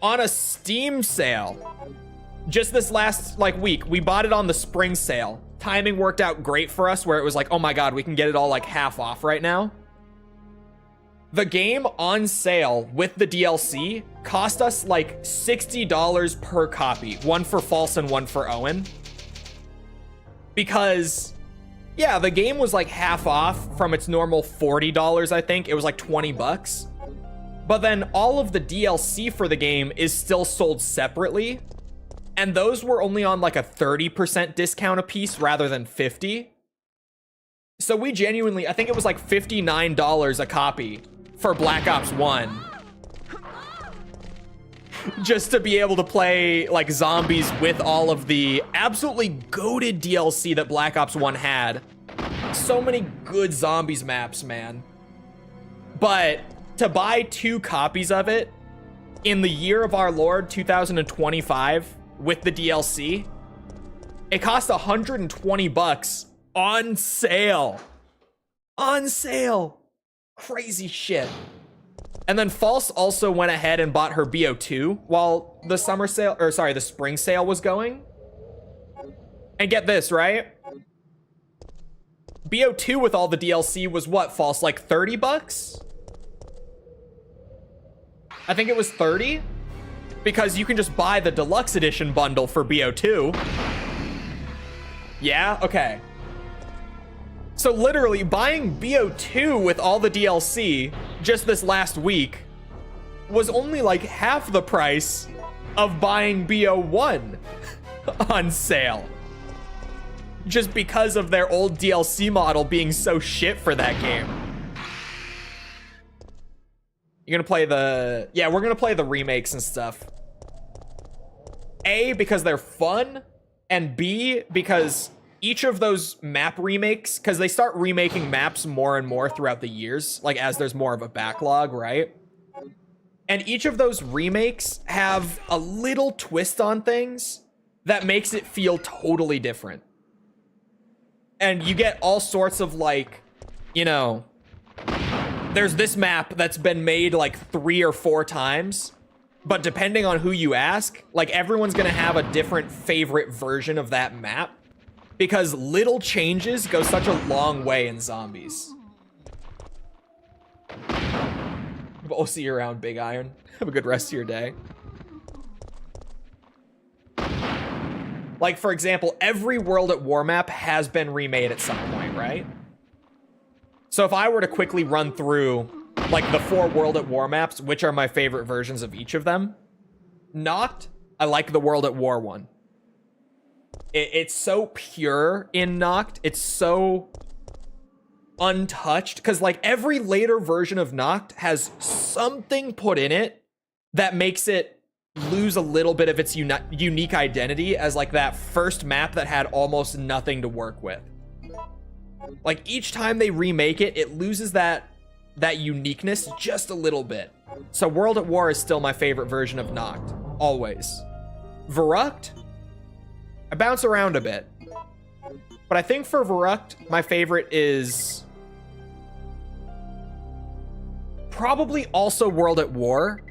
on a Steam sale, just this last like week, we bought it on the spring sale. Timing worked out great for us where it was like, oh my god, we can get it all like half off right now. The game on sale with the DLC cost us like $60 per copy. One for False and one for Owen. Because, yeah, the game was like half off from its normal $40, I think. It was like 20 bucks. But then all of the DLC for the game is still sold separately. And those were only on like a 30% discount a piece rather than 50. So we genuinely, I think it was like $59 a copy for Black Ops 1. Just to be able to play like zombies with all of the absolutely goated DLC that Black Ops 1 had. So many good zombies maps, man. But to buy 2 copies of it in the year of our Lord 2025 with the DLC, it cost 120 bucks on sale. On sale. Crazy shit. And then False also went ahead and bought her BO2 while the summer sale, or sorry, the spring sale was going. And get this, right? BO2 with all the DLC was what, False? Like 30 bucks? I think it was 30 because you can just buy the deluxe edition bundle for BO2. Yeah, okay. So literally buying BO2 with all the DLC just this last week was only like half the price of buying BO1 on sale. Just because of their old DLC model being so shit for that game. You're gonna play the... Yeah, we're gonna play the remakes and stuff. A, because they're fun, and B, because each of those map remakes, because they start remaking maps more and more throughout the years, like as there's more of a backlog, right? And each of those remakes have a little twist on things that makes it feel totally different. And you get all sorts of like, you know, there's this map that's been made like 3 or 4 times, but depending on who you ask, like everyone's gonna have a different favorite version of that map because little changes go such a long way in zombies. But we'll see you around, Big Iron. Have a good rest of your day. Like, for example, every World at War map has been remade at some point, right? So if I were to quickly run through, like, the 4 World at War maps, which are my favorite versions of each of them, Knocked, I like the World at War one. It's so pure in Knocked. It's so untouched. Because, like, every later version of Knocked has something put in it that makes it lose a little bit of its unique identity as, like, that first map that had almost nothing to work with. Like, each time they remake it, it loses that uniqueness just a little bit. So World at War is still my favorite version of Knocked. Always. Verrucht, I bounce around a bit. But I think for Verrucht, my favorite is probably also World at War.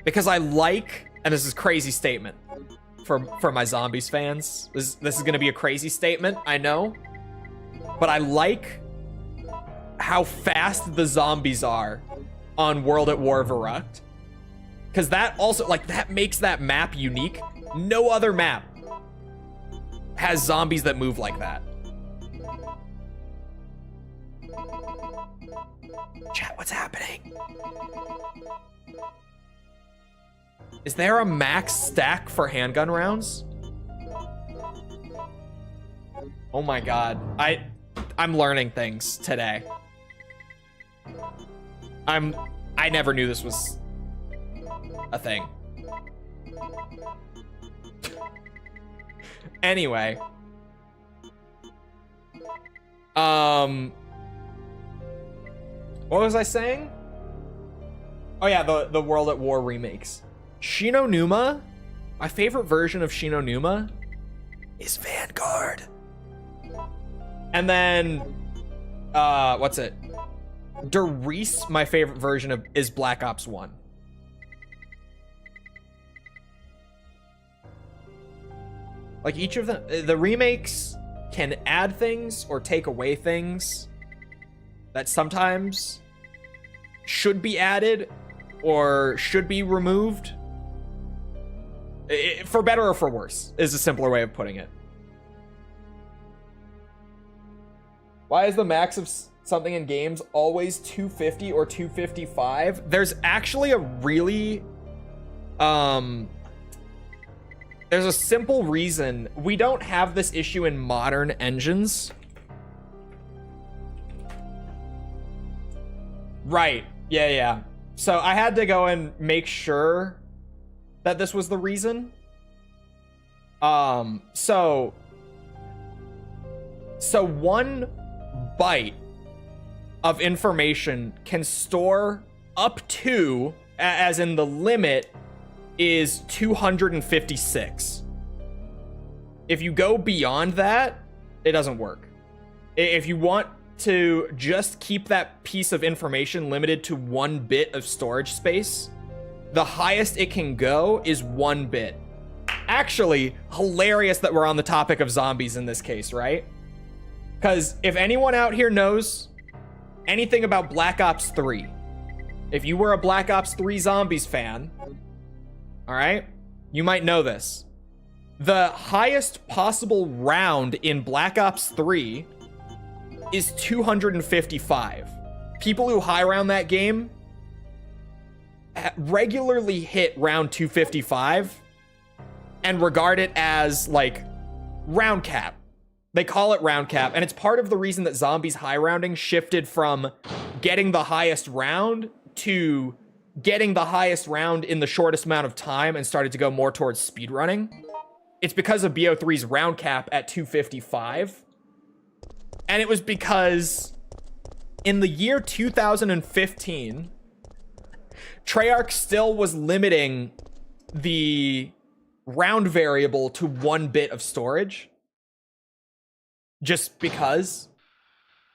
Because I like, and this is a crazy statement for my Zombies fans. This is going to be a crazy statement, I know. But I like how fast the zombies are on World at War Verrucht. Because that also, like, that makes that map unique. No other map has zombies that move like that. Chat, what's happening? Is there a max stack for handgun rounds? Oh my god. I'm learning things today. I never knew this was a thing. Anyway. What was I saying? Oh yeah, the World at War remakes. Shinonuma, my favorite version of Shinonuma is Vanguard. And then, what's it? Derice, my favorite version of is Black Ops 1. Like each of them, the remakes can add things or take away things that sometimes should be added or should be removed. For better or for worse is a simpler way of putting it. Why is the max of something in games always 250 or 255? There's actually a really there's a simple reason. We don't have this issue in modern engines. Right. Yeah. So I had to go and make sure that this was the reason. So 1 byte of information can store up to, as in the limit is 256. If you go beyond that, it doesn't work. If you want to just keep that piece of information limited to 1 bit of storage space, the highest it can go is 1 bit. Actually, hilarious that we're on the topic of zombies in this case, right? Because if anyone out here knows anything about Black Ops 3, if you were a Black Ops 3 Zombies fan, all right, you might know this. The highest possible round in Black Ops 3 is 255. People who high round that game regularly hit round 255 and regard it as like round cap. They call it round cap, and it's part of the reason that Zombies high rounding shifted from getting the highest round to getting the highest round in the shortest amount of time and started to go more towards speedrunning. It's because of BO3's round cap at 255. And it was because in the year 2015, Treyarch still was limiting the round variable to 1 bit of storage. Just because.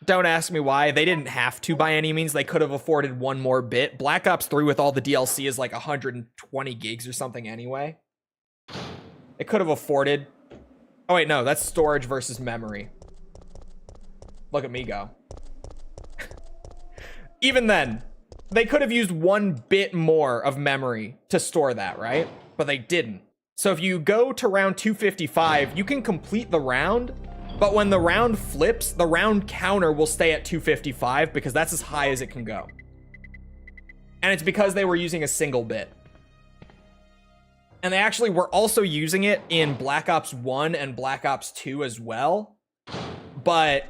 Don't ask me why. They didn't have to by any means. They could have afforded 1 more bit. Black Ops 3 with all the DLC is like 120 gigs or something anyway. It could have afforded... Oh wait, no, that's storage versus memory. Look at me go. Even then, they could have used 1 bit more of memory to store that, right? But they didn't. So if you go to round 255, you can complete the round, but when the round flips, the round counter will stay at 255 because that's as high as it can go. And it's because they were using a single bit. And they actually were also using it in Black Ops 1 and Black Ops 2 as well. But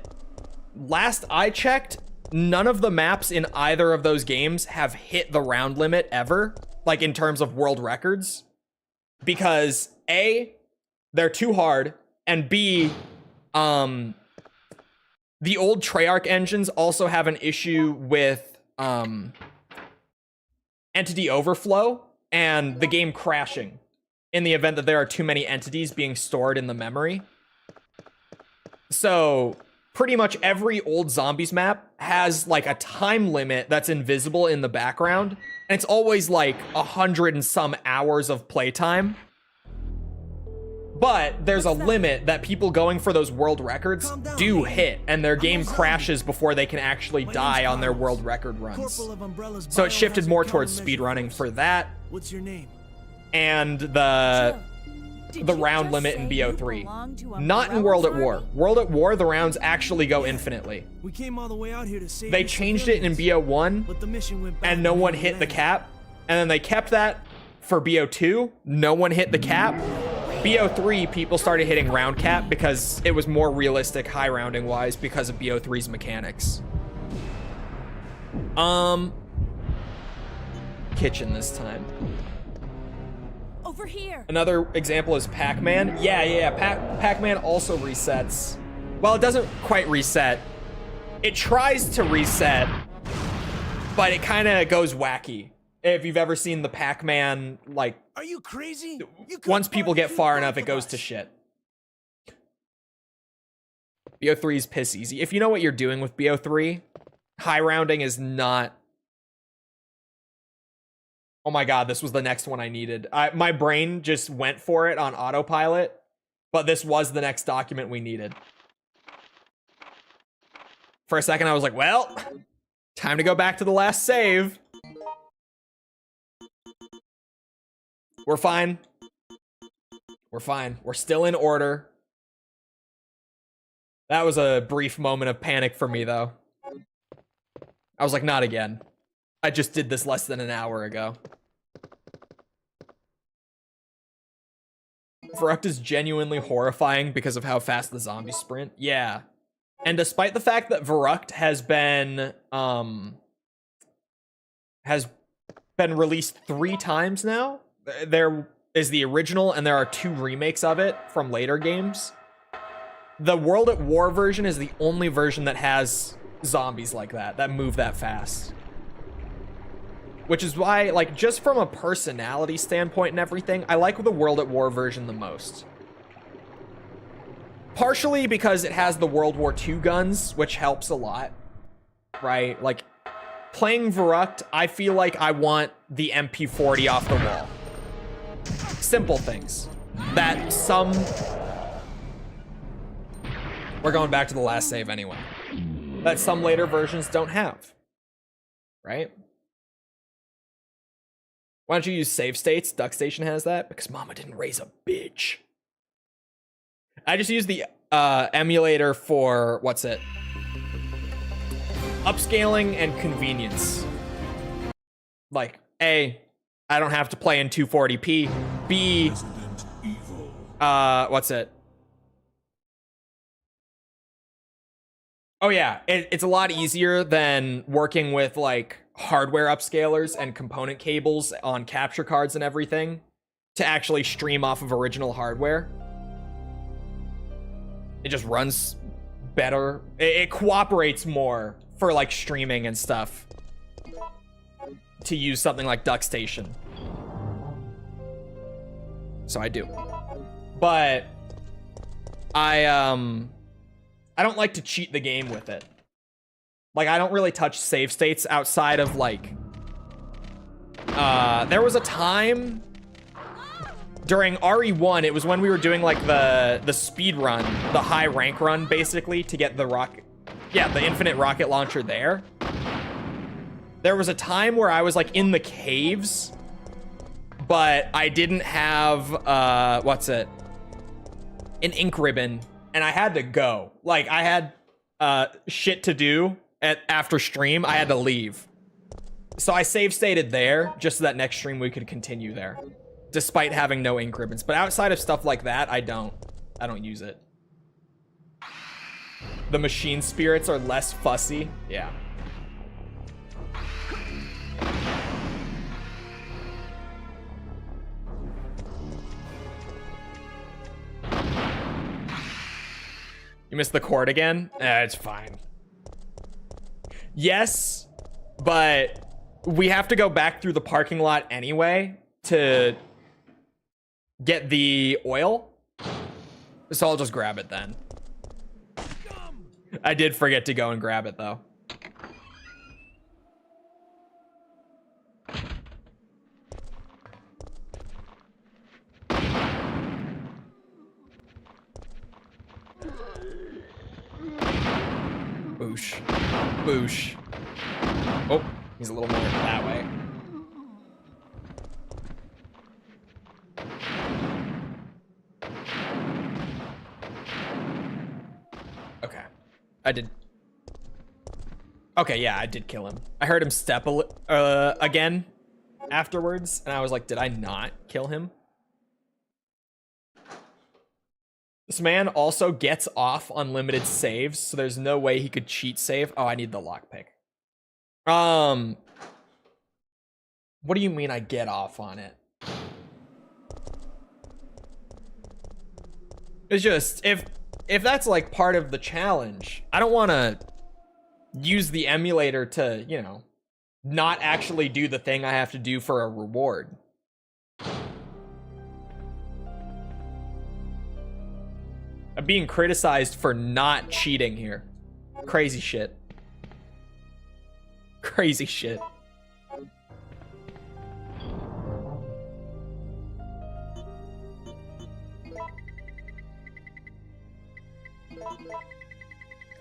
last I checked, none of the maps in either of those games have hit the round limit ever, like in terms of world records. Because A, they're too hard, and B, the old Treyarch engines also have an issue with entity overflow and the game crashing in the event that there are too many entities being stored in the memory. So pretty much every old Zombies map has like a time limit that's invisible in the background, and it's always like 100 and some hours of playtime. But there's a limit that people going for those world records do hit, and their game crashes before they can actually die on their world record runs. So it shifted more towards speedrunning for that. What's your name? And the round limit in BO3. Not in World at War. World at War, the rounds actually go infinitely. We came all the way out here to save They changed it in BO1, but the mission went back and no one hit the cap. And then they kept that for BO2. No one hit the cap. BO3, people started hitting round cap because it was more realistic high rounding wise because of BO3's mechanics. Kitchen this time. Over here. Another example is Pac-Man. Yeah. Pac-Man also resets. Well, it doesn't quite reset. It tries to reset, but it kind of goes wacky. If you've ever seen the Pac-Man, like, are you crazy? Once people get far enough, it goes to shit. BO3 is piss easy. If you know what you're doing with BO3, high rounding is not... Oh my god, this was the next one I needed. My brain just went for it on autopilot, but this was the next document we needed. For a second, I was like, well, time to go back to the last save. We're fine. We're fine. We're still in order. That was a brief moment of panic for me, though. I was like, not again. I just did this less than an hour ago. Verruct is genuinely horrifying because of how fast the zombies sprint. Yeah. And despite the fact that Verruct has been released 3 times now, there is the original and there are 2 remakes of it from later games. The World at War version is the only version that has zombies like that move that fast. Which is why, like, just from a personality standpoint and everything, I like the World at War version the most. Partially because it has the World War II guns, which helps a lot, right? Like, playing Verruct, I feel like I want the MP40 off the wall. Simple things that some... We're going back to the last save anyway. That some later versions don't have, right? Why don't you use save states? Duck Station has that because Mama didn't raise a bitch. I just use the emulator for what's it? Upscaling and convenience. Like, A, I don't have to play in 240p. B, what's it? Oh yeah, it's a lot easier than working with like hardware upscalers and component cables on capture cards and everything to actually stream off of original hardware. It just runs better. It cooperates more for like streaming and stuff to use something like Duck Station. So I do. But I don't like to cheat the game with it. Like, I don't really touch save states outside of, like... there was a time during RE1, it was when we were doing, like, the speed run, the high rank run, basically, to get the rocket... Yeah, the infinite rocket launcher there. There was a time where I was, like, in the caves, but I didn't have, what's it? An ink ribbon, and I had to go. Like, I had shit to do after stream. I had to leave. So I save stated there, just so that next stream we could continue there, despite having no ink ribbons. But outside of stuff like that, I don't use it. The machine spirits are less fussy. Yeah. You missed the chord again? It's fine. Yes, but we have to go back through the parking lot anyway to get the oil. So I'll just grab it then. I did forget to go and grab it though. Boosh. Boosh. Oh, he's a little more that way. Okay. I did. Okay, yeah, I did kill him. I heard him step again afterwards, and I was like, did I not kill him? This man also gets off unlimited saves, so there's no way he could cheat save. Oh, I need the lockpick. What do you mean I get off on it? It's just, if that's like part of the challenge, I don't want to use the emulator to, you know, not actually do the thing I have to do for a reward. I'm being criticized for not cheating here. Crazy shit. Crazy shit.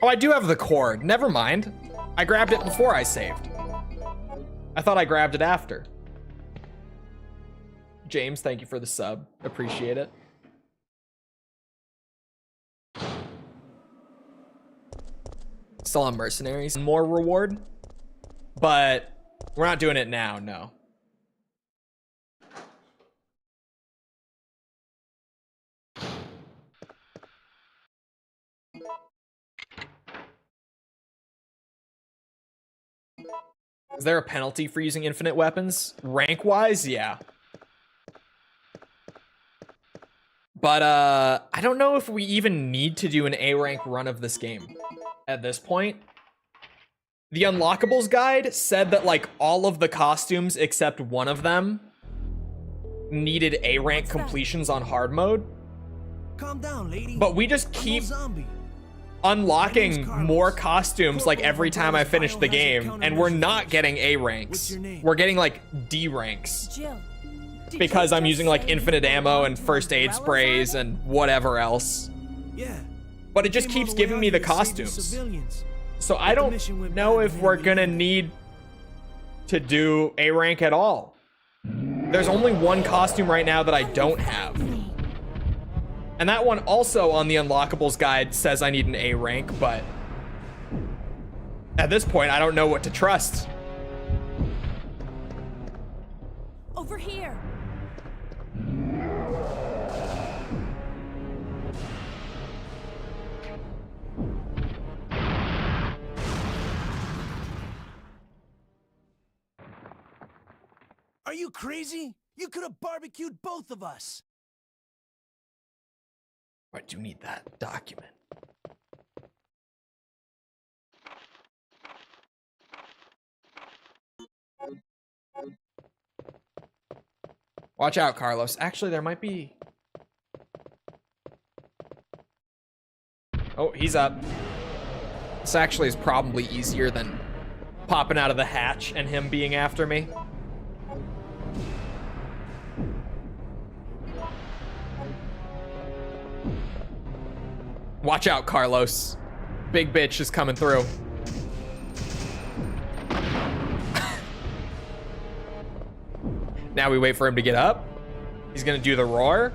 Oh, I do have the cord. Never mind. I grabbed it before I saved. I thought I grabbed it after. James, thank you for the sub. Appreciate it. Still on mercenaries. More reward. But we're not doing it now, no. Is there a penalty for using infinite weapons? Rank-wise, yeah. But, I don't know if we even need to do an A-rank run of this game at this point. The Unlockables guide said that, like, all of the costumes except one of them needed A-rank completions on hard mode. Calm down, lady. But we just keep unlocking more costumes like every time I finish the game, and we're not getting A ranks. We're getting like D ranks. Jill, Because I'm using like infinite ammo and first aid sprays and whatever else. Yeah. But it just keeps giving me the costumes. So I don't know if we're gonna need to do A rank at all. There's only one costume right now that I don't have. And that one also on the Unlockables guide says I need an A rank, but at this point, I don't know what to trust. over here. Are you crazy? You could have barbecued both of us. I do need that document. Watch out, Carlos. Actually, there might be... Oh, he's up. This actually is probably easier than popping out of the hatch and him being after me. Watch out, Carlos. Big bitch is coming through. Now we wait for him to get up. He's gonna do the roar.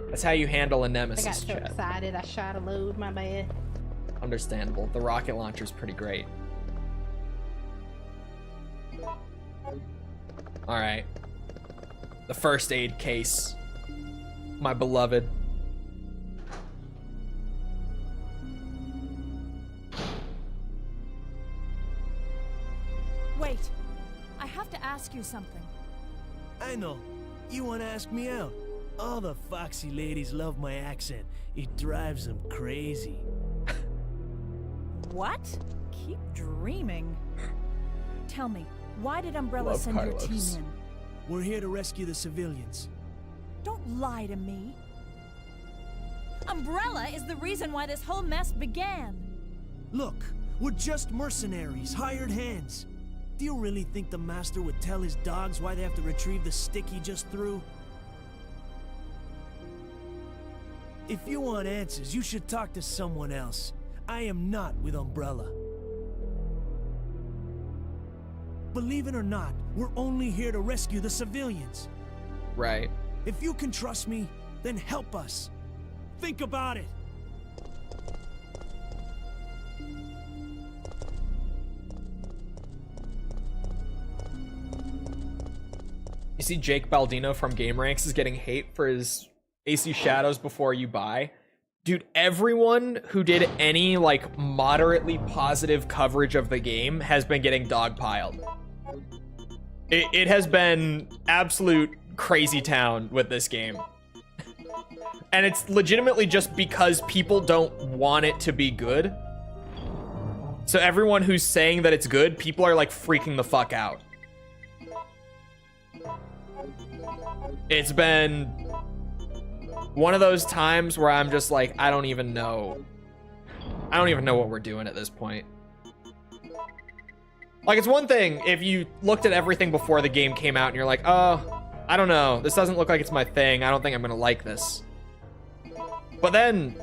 That's how you handle a I got Nemesis, so chat. excited I shot a load, my bad. Understandable. The rocket launcher's pretty great. All right. The first aid case. My beloved. Wait, I have to ask you something. I know. You want to ask me out? All the foxy ladies love my accent. It drives them crazy. What? Keep dreaming. Tell me, why did Umbrella Love send your team Carlos. in? We're here to rescue the civilians. Don't lie to me. Umbrella is the reason why this whole mess began. Look, we're just mercenaries, hired hands. Do you really think the master would tell his dogs why they have to retrieve the stick he just threw? If you want answers, you should talk to someone else. I am not with Umbrella. Believe it or not, we're only here to rescue the civilians. Right. If you can trust me, then help us. Think about it. You see Jake Baldino from Game Ranks is getting hate for his AC Shadows before you buy. Dude, everyone who did any, like, moderately positive coverage of the game has been getting dogpiled. It has been absolute crazy town with this game. And it's legitimately just because people don't want it to be good. So everyone who's saying that it's good, people are, like, freaking the fuck out. It's been one of those times where I'm just like, I don't even know what we're doing at this point. Like, it's one thing if you looked at everything before the game came out and you're like, oh, I don't know, this doesn't look like it's my thing, I don't think I'm gonna like this. But then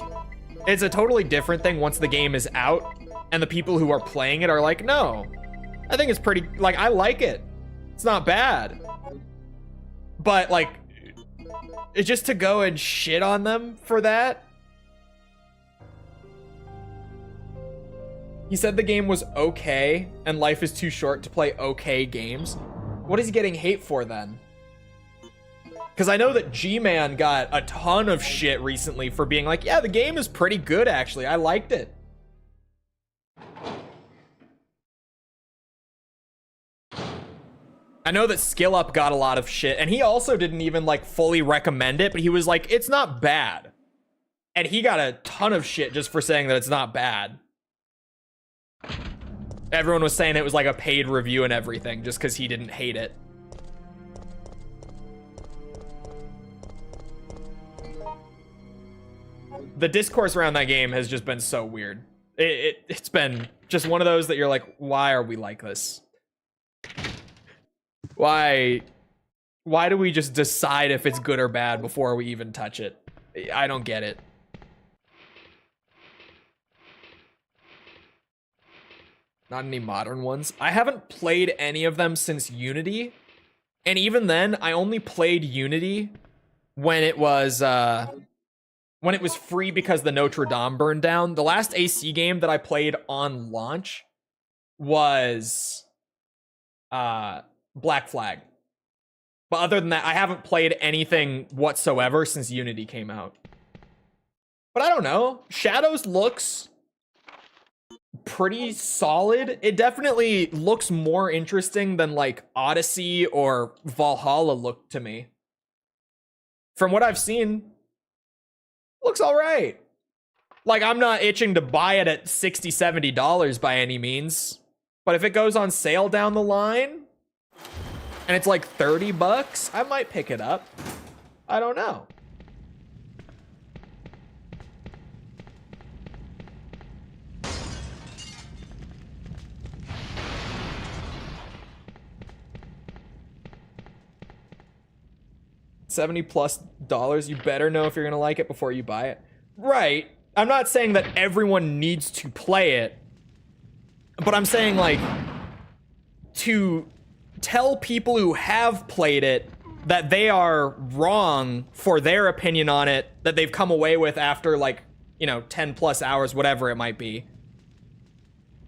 it's a totally different thing once the game is out and the people who are playing it are like, no, I think it's pretty, like, I like it, it's not bad. But, like, it's just to go and shit on them for that. He said the game was okay, and life is too short to play okay games. What is he getting hate for, then? Because I know that G-Man got a ton of shit recently for being like, yeah, the game is pretty good, actually. I liked it. I know that Skill Up got a lot of shit, and he also didn't even, like, fully recommend it, but he was like, it's not bad. And he got a ton of shit just for saying that it's not bad. Everyone was saying it was like a paid review and everything, just because he didn't hate it. The discourse around that game has just been so weird. It's been just one of those that you're like, why are we like this? Why do we just decide if it's good or bad before we even touch it? I don't get it. Not any modern ones. I haven't played any of them since Unity. And even then, I only played Unity when it was free because the Notre Dame burned down. The last AC game that I played on launch was Black Flag. But other than that, I haven't played anything whatsoever since Unity came out. But I don't know. Shadows looks pretty solid. It definitely looks more interesting than like Odyssey or Valhalla looked to me. From what I've seen, looks all right. Like, I'm not itching to buy it at $60, $70 by any means. But if it goes on sale down the line and it's like $30, I might pick it up. I don't know. $70+ you better know if you're gonna like it before you buy it. Right. I'm not saying that everyone needs to play it, but I'm saying, like, to tell people who have played it that they are wrong for their opinion on it that they've come away with after, like, you know, 10+ hours, whatever it might be,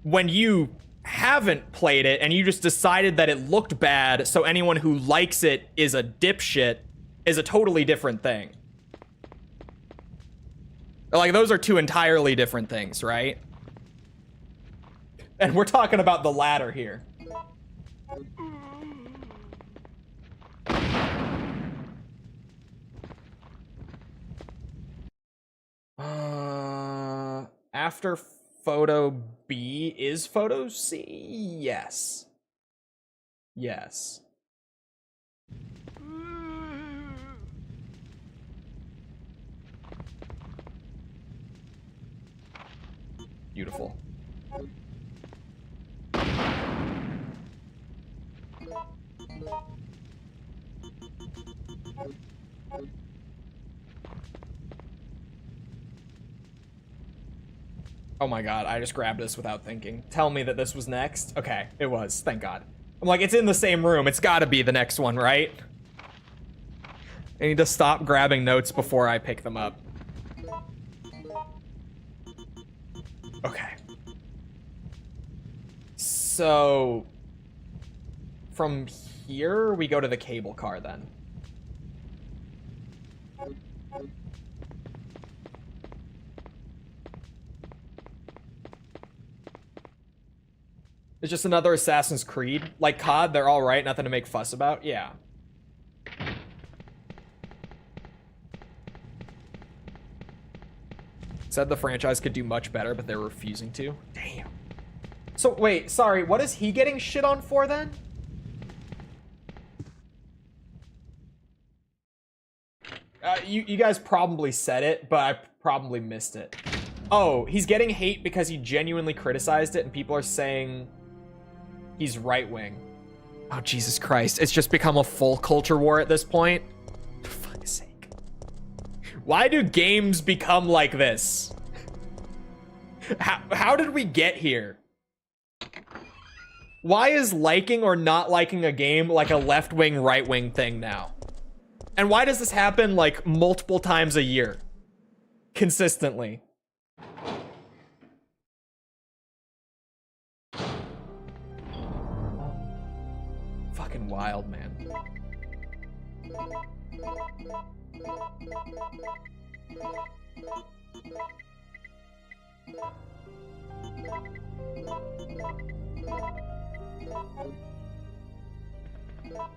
when you haven't played it and you just decided that it looked bad, so anyone who likes it is a dipshit, is a totally different thing. Like, those are two entirely different things, right? And we're talking about the latter here. After photo B is photo C? Yes. Yes. Beautiful. Oh my god, I just grabbed this without thinking. Tell me that this was next. Okay, it was. Thank god. I'm like, it's in the same room. It's gotta be the next one, right? I need to stop grabbing notes before I pick them up. Okay. So... from here, we go to the cable car then. It's just another Assassin's Creed. Like COD, they're all right, nothing to make fuss about. Yeah. Said the franchise could do much better, but they're refusing to. Damn. So, wait, sorry, what is he getting shit on for then? You guys probably said it, but I probably missed it. Oh, he's getting hate because he genuinely criticized it and people are saying he's right-wing. Oh, Jesus Christ. It's just become a full culture war at this point. For fuck's sake. Why do games become like this? How did we get here? Why is liking or not liking a game like a left-wing, right-wing thing now? And why does this happen like multiple times a year? Consistently. Fucking wild, man.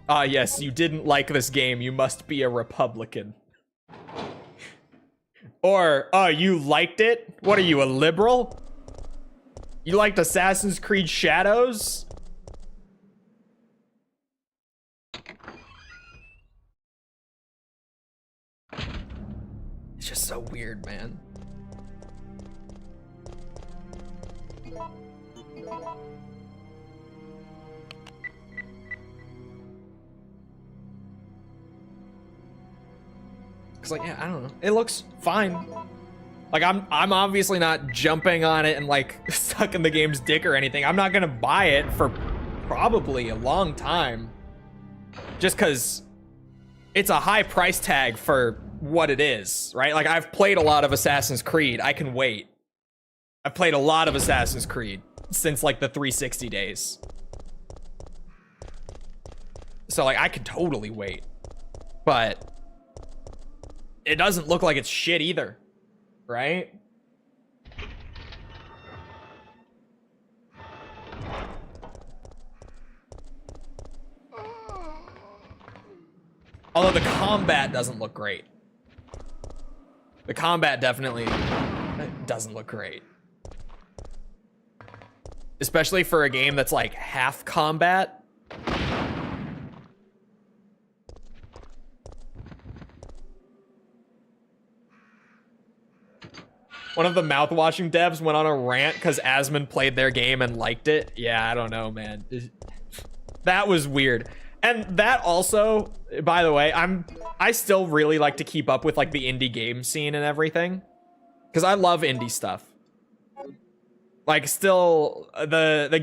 Ah, yes, you didn't like this game. You must be a Republican. Or, oh, you liked it? What are you, a liberal? You liked Assassin's Creed Shadows? It's just so weird, man. Cause like, yeah, I don't know. It looks fine. Like I'm obviously not jumping on it and like sucking the game's dick or anything. I'm not gonna buy it for probably a long time. Just cause it's a high price tag for what it is, right? Like I've played a lot of Assassin's Creed. I can wait. I've played a lot of Assassin's Creed since like the 360 days. So like I could totally wait. But it doesn't look like it's shit either, right? Although the combat doesn't look great. The combat definitely doesn't look great. Especially for a game that's like half combat. One of the mouth-washing devs went on a rant because Asmund played their game and liked it. Yeah, I don't know, man. That was weird. And that also, by the way, I still really like to keep up with like the indie game scene and everything. Because I love indie stuff. Like still the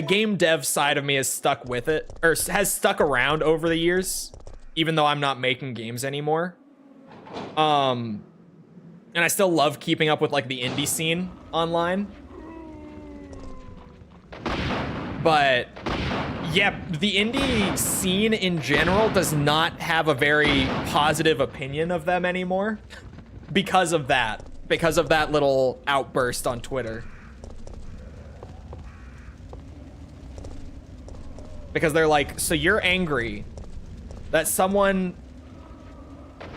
game dev side of me is stuck with it, or has stuck around over the years, even though I'm not making games anymore. And I still love keeping up with like the indie scene online. But yeah, the indie scene in general does not have a very positive opinion of them anymore because of that little outburst on Twitter. Because they're like, so you're angry that someone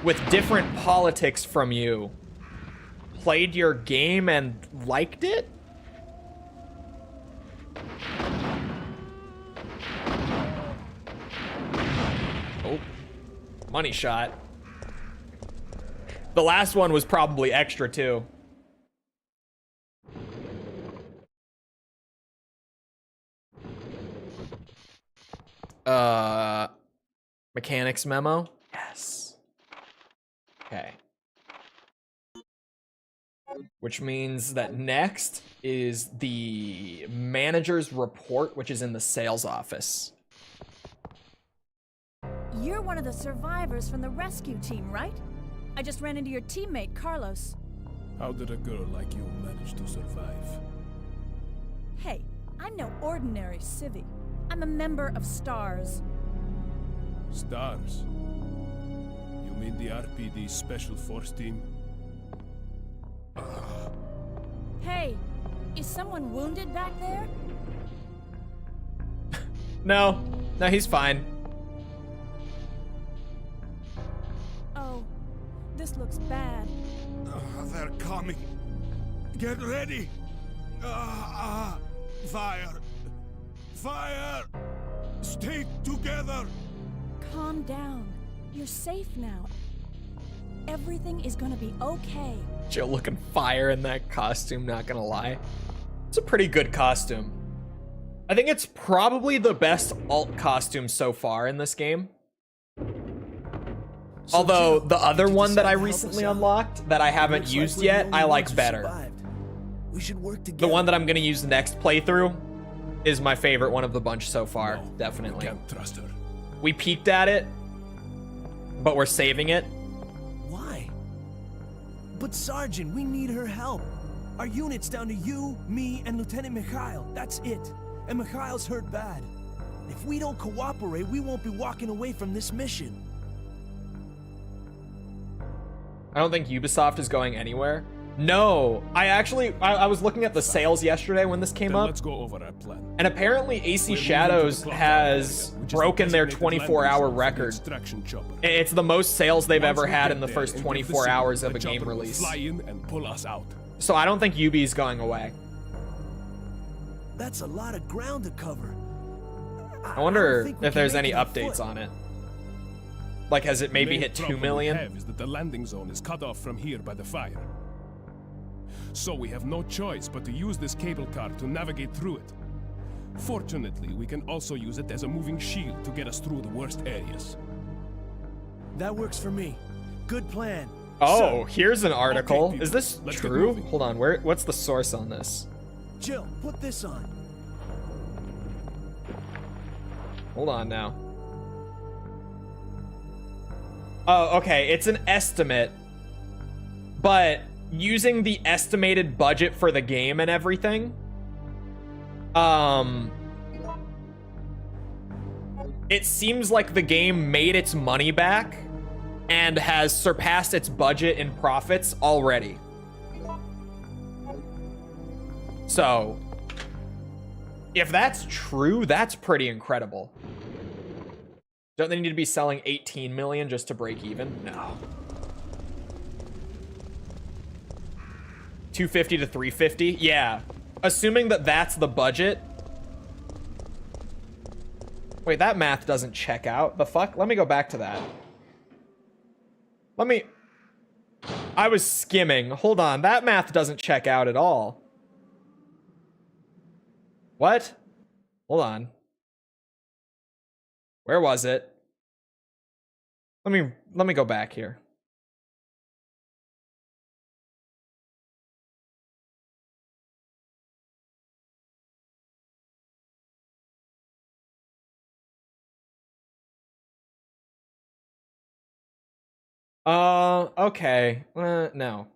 with different politics from you played your game and liked it? Oh, money shot. The last one was probably extra too. Mechanics memo? Yes. Okay. which means that next is the manager's report, which is in the sales office. You're one of the survivors from the rescue team, right? I just ran into your teammate, Carlos. How did a girl like you manage to survive? Hey, I'm no ordinary civvy. I'm a member of STARS. Stars? You mean the RPD Special Force Team? Hey, is someone wounded back there? No, he's fine. Oh, this looks bad. They're coming. Get ready. Fire. Fire. Stay together. Calm down. You're safe now. Everything is gonna be okay. Jill looking fire in that costume, not gonna lie. It's a pretty good costume. I think it's probably the best alt costume so far in this game. So, Although Jill, the other did you one that decide I to help recently us out? unlocked that I haven't Looks used like we're the yet, only I like ones who better. survived. We should work The together. one that I'm gonna use next playthrough is my favorite one of the bunch so far, No, definitely. You can't trust her. We peeked at it, but we're saving it. Why? But Sergeant, we need her help. Our unit's down to you, me, and Lieutenant Mikhail. That's it. And Mikhail's hurt bad. If we don't cooperate, we won't be walking away from this mission. I don't think Ubisoft is going anywhere. No, I was looking at the sales yesterday when this came Then up, let's go over our plan. and apparently AC We're moving to Shadows the clock has area, which is broken the their designated 24-hour landing zone for the record. extraction chopper. It's the most sales they've Once ever we had get in the there first and give the 24 signal, hours of the a game chopper will release. Fly in and pull us out. So I don't think Ubi's going away. That's a lot of ground to cover. I wonder don't think we if can there's make any it on updates foot. on it. Like, has it maybe The main hit 2 problem million? we have is that the landing zone is cut off from here by the fire. So we have no choice but to use this cable car to navigate through it. Fortunately, we can also use it as a moving shield to get us through the worst areas. That works for me. Good plan. Oh, So- here's an article. people, Is this let's get true? moving. Hold on, what's the source on this? Jill, put this on. Hold on now. Oh, okay, it's an estimate. But using the estimated budget for the game and everything, it seems like the game made its money back and has surpassed its budget in profits already. So, if that's true, that's pretty incredible. Don't they need to be selling 18 million just to break even? No. 250 to 350? Yeah. Assuming that that's the budget. Wait, that math doesn't check out. The fuck? Let me go back to that. I was skimming. Hold on. That math doesn't check out at all. What? Hold on. Where was it? Let me go back here. Okay. No.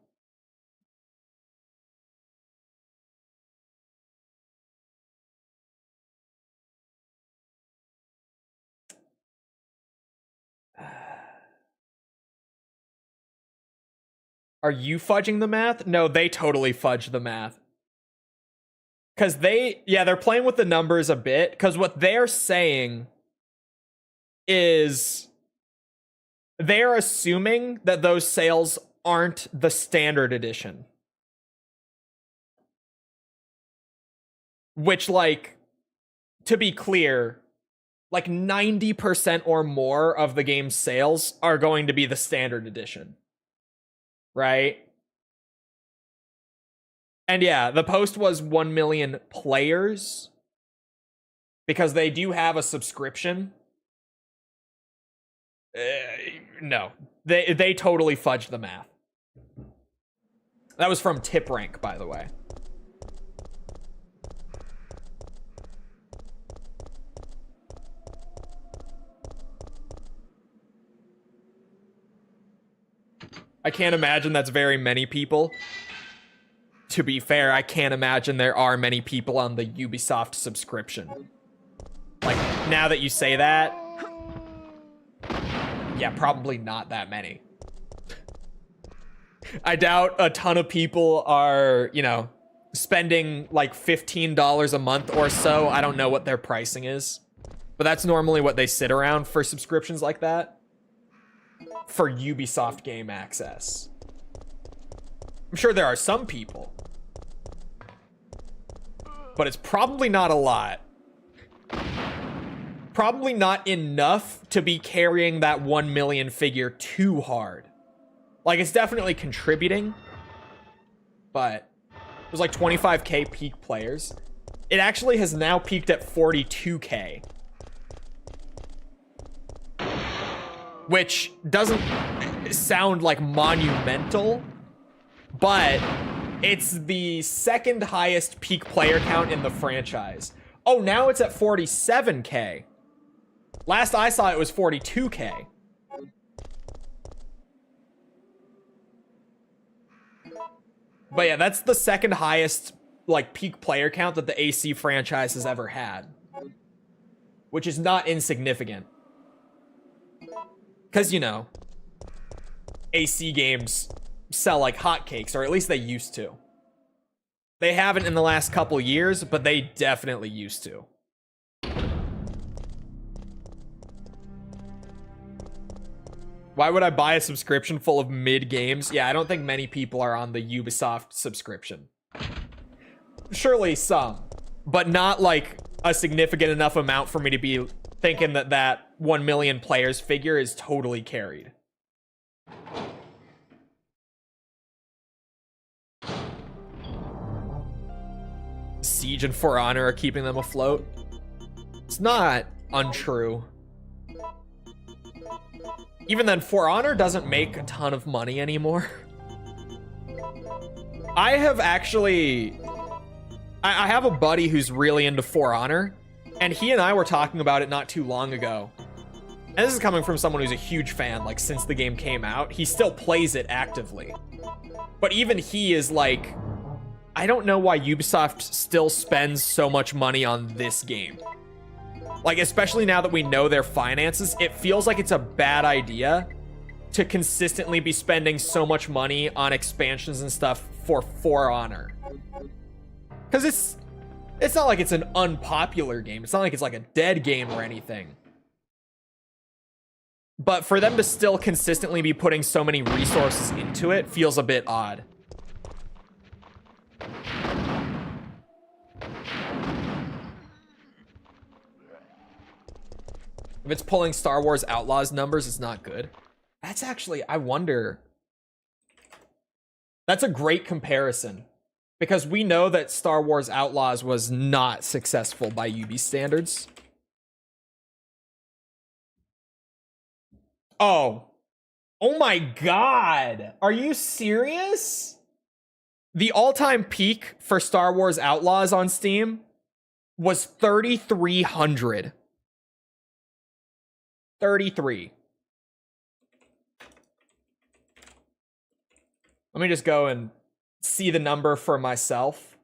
Are you fudging the math? No, they totally fudge the math. Because they're playing with the numbers a bit. Because what they're saying is they're assuming that those sales aren't the standard edition. Which, like, to be clear, like 90% or more of the game's sales are going to be the standard edition. Right? And yeah, the post was 1 million players because they do have a subscription. No, they totally fudged the math. That was from Tip Rank, by the way. I can't imagine that's very many people. To be fair, I can't imagine there are many people on the Ubisoft subscription. Like, now that you say that, yeah, probably not that many. I doubt a ton of people are, you know, spending like $15 a month or so. I don't know what their pricing is, but that's normally what they sit around for subscriptions like that. For Ubisoft game access. I'm sure there are some people, but it's probably not a lot. Probably not enough to be carrying that 1 million figure too hard. Like, it's definitely contributing, but it was like 25k peak players. It actually has now peaked at 42k. Which doesn't sound like monumental, but it's the second highest peak player count in the franchise. Oh, now it's at 47k. Last I saw it was 42k. But yeah, that's the second highest like peak player count that the AC franchise has ever had, which is not insignificant. Because, you know, AC games sell like hotcakes, or at least they used to. They haven't in the last couple years, but they definitely used to. Why would I buy a subscription full of mid games? Yeah, I don't think many people are on the Ubisoft subscription. Surely some, but not like a significant enough amount for me to be thinking that that 1 million players figure is totally carried. Siege and For Honor are keeping them afloat. It's not untrue. Even then, For Honor doesn't make a ton of money anymore. I have actually... I have a buddy who's really into For Honor, and he and I were talking about it not too long ago. And this is coming from someone who's a huge fan, like, since the game came out. He still plays it actively. But even he is like, I don't know why Ubisoft still spends so much money on this game. Like, especially now that we know their finances, it feels like it's a bad idea to consistently be spending so much money on expansions and stuff for Honor. Because it's not like it's an unpopular game. It's not like it's like a dead game or anything. But for them to still consistently be putting so many resources into it feels a bit odd. If it's pulling Star Wars Outlaws numbers, it's not good. That's actually, I wonder. That's a great comparison. Because we know that Star Wars Outlaws was not successful by UB standards. Oh. Oh my god. Are you serious? The all-time peak for Star Wars Outlaws on Steam was 3,300. 33. Let me just go and see the number for myself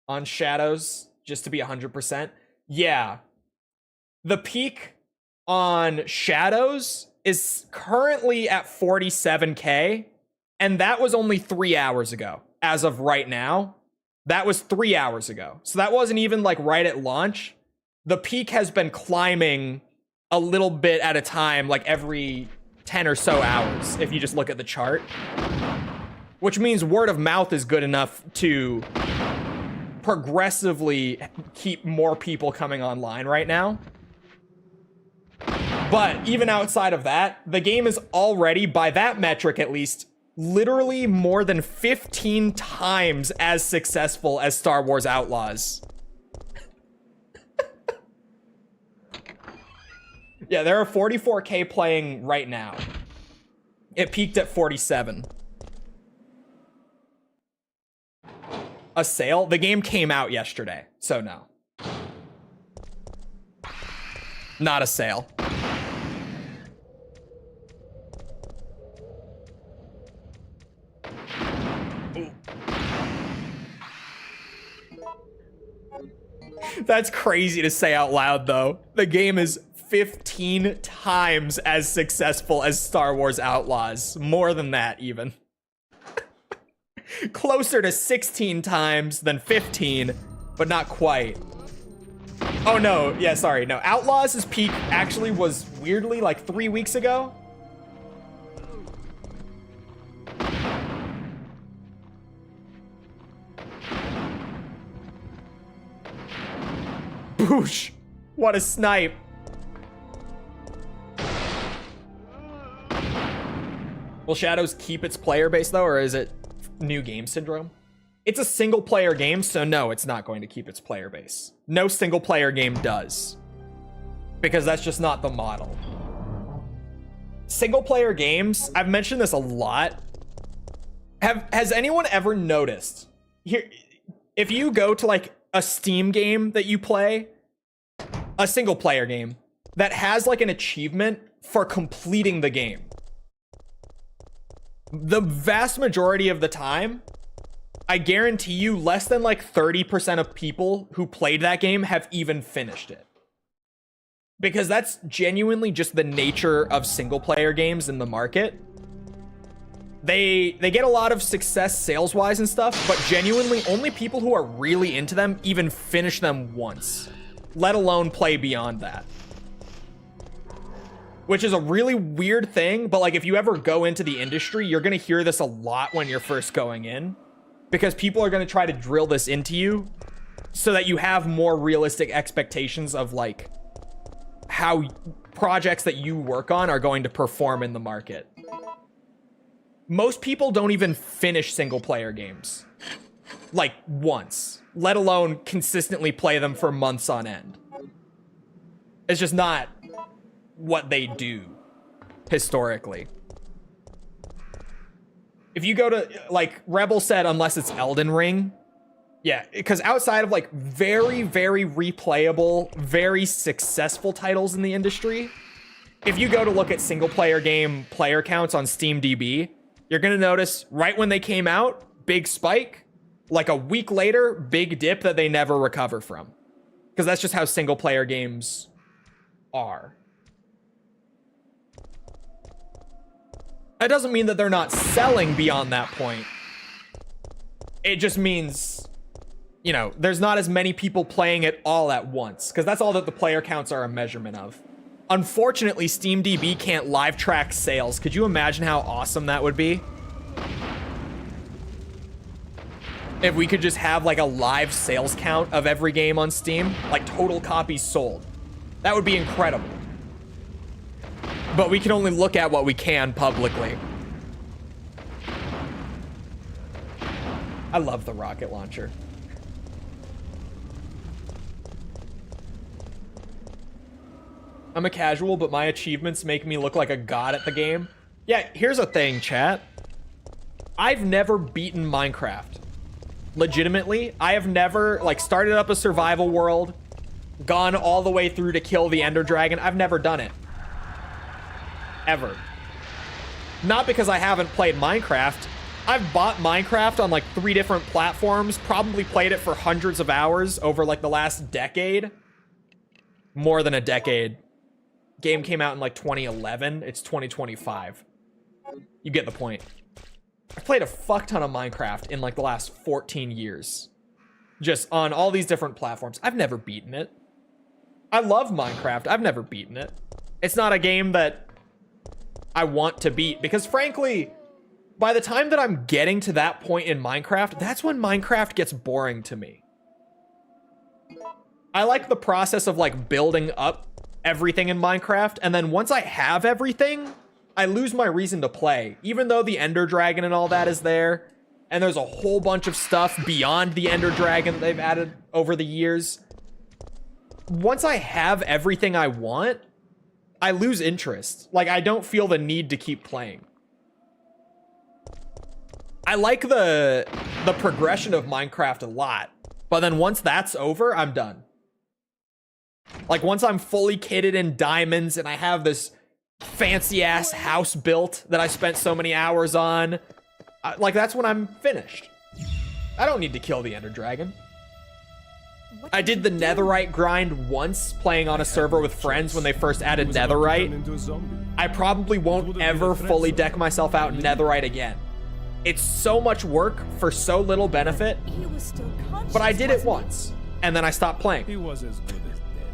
on Shadows, just to be 100%. Yeah. The peak on Shadows is currently at 47k, and that was only 3 hours ago. As of right now, that was 3 hours ago. So that wasn't even like right at launch. The peak has been climbing a little bit at a time, like every 10 or so hours, if you just look at the chart. Which means word of mouth is good enough to progressively keep more people coming online right now. But even outside of that, the game is already, by that metric at least, literally more than 15 times as successful as Star Wars Outlaws. Yeah, there are 44k playing right now. It peaked at 47. a sale. The game came out yesterday, so no. Not a sale. That's crazy to say out loud, though. The game is 15 times as successful as Star Wars Outlaws. More than that, even. Closer to 16 times than 15, but not quite. Oh, no. Yeah, sorry. No, Outlaws' peak actually was weirdly like 3 weeks ago. Boosh! What a snipe. Will Shadows keep its player base, though, or is it new game syndrome? It's a single player game, so no, it's not going to keep its player base. No single player game does. Because that's just not the model. Single player games, I've mentioned this a lot. Has anyone ever noticed, here, if you go to like a Steam game that you play, a single player game that has like an achievement for completing the game, the vast majority of the time, I guarantee you less than like 30% of people who played that game have even finished it. Because that's genuinely just the nature of single player games in the market. They get a lot of success sales-wise and stuff, but genuinely only people who are really into them even finish them once, let alone play beyond that. Which is a really weird thing, but like if you ever go into the industry, you're gonna hear this a lot when you're first going in, because people are gonna try to drill this into you so that you have more realistic expectations of like how projects that you work on are going to perform in the market. Most people don't even finish single player games like once, let alone consistently play them for months on end. It's just not what they do historically. If you go to, like Rebel said, unless it's Elden Ring, yeah, because outside of like very, very replayable, very successful titles in the industry, if you go to look at single player game player counts on SteamDB, you're gonna notice right when they came out, big spike, like a week later, big dip that they never recover from. Because that's just how single player games are. That doesn't mean that they're not selling beyond that point. It just means, you know, there's not as many people playing it all at once, because that's all that the player counts are a measurement of. Unfortunately, SteamDB can't live track sales. Could you imagine how awesome that would be? If we could just have like a live sales count of every game on Steam, like total copies sold. That would be incredible. But we can only look at what we can publicly. I love the rocket launcher. I'm a casual, but my achievements make me look like a god at the game. Yeah, here's a thing, chat. I've never beaten Minecraft. Legitimately, I have never, like, started up a survival world, gone all the way through to kill the Ender Dragon. I've never done it. Ever. Not because I haven't played Minecraft. I've bought Minecraft on, like, 3 different platforms, probably played it for hundreds of hours over, like, the last decade. More than a decade. Game came out in like 2011. It's 2025. You get the point. I've played a fuck ton of Minecraft in like the last 14 years. Just on all these different platforms. I've never beaten it. I love Minecraft. I've never beaten it. It's not a game that I want to beat, because frankly, by the time that I'm getting to that point in Minecraft, that's when Minecraft gets boring to me. I like the process of like building up everything in Minecraft, and then once I have everything, I lose my reason to play, even though the Ender Dragon and all that is there, and there's a whole bunch of stuff beyond the Ender Dragon that they've added over the years. Once I have everything I want, I lose interest. Like, I don't feel the need to keep playing. I like the progression of Minecraft a lot, but then once that's over, I'm done. Like once I'm fully kitted in diamonds and I have this fancy ass house built that I spent so many hours on, like that's when I'm finished. I don't need to kill the Ender Dragon. What I did the netherite grind once playing on a server with friends when they first added netherite. I probably won't ever fully deck myself out in netherite again. It's so much work for so little benefit, He was still conscious, but I did it wasn't he? once, and then I stopped playing. He was as good as dead.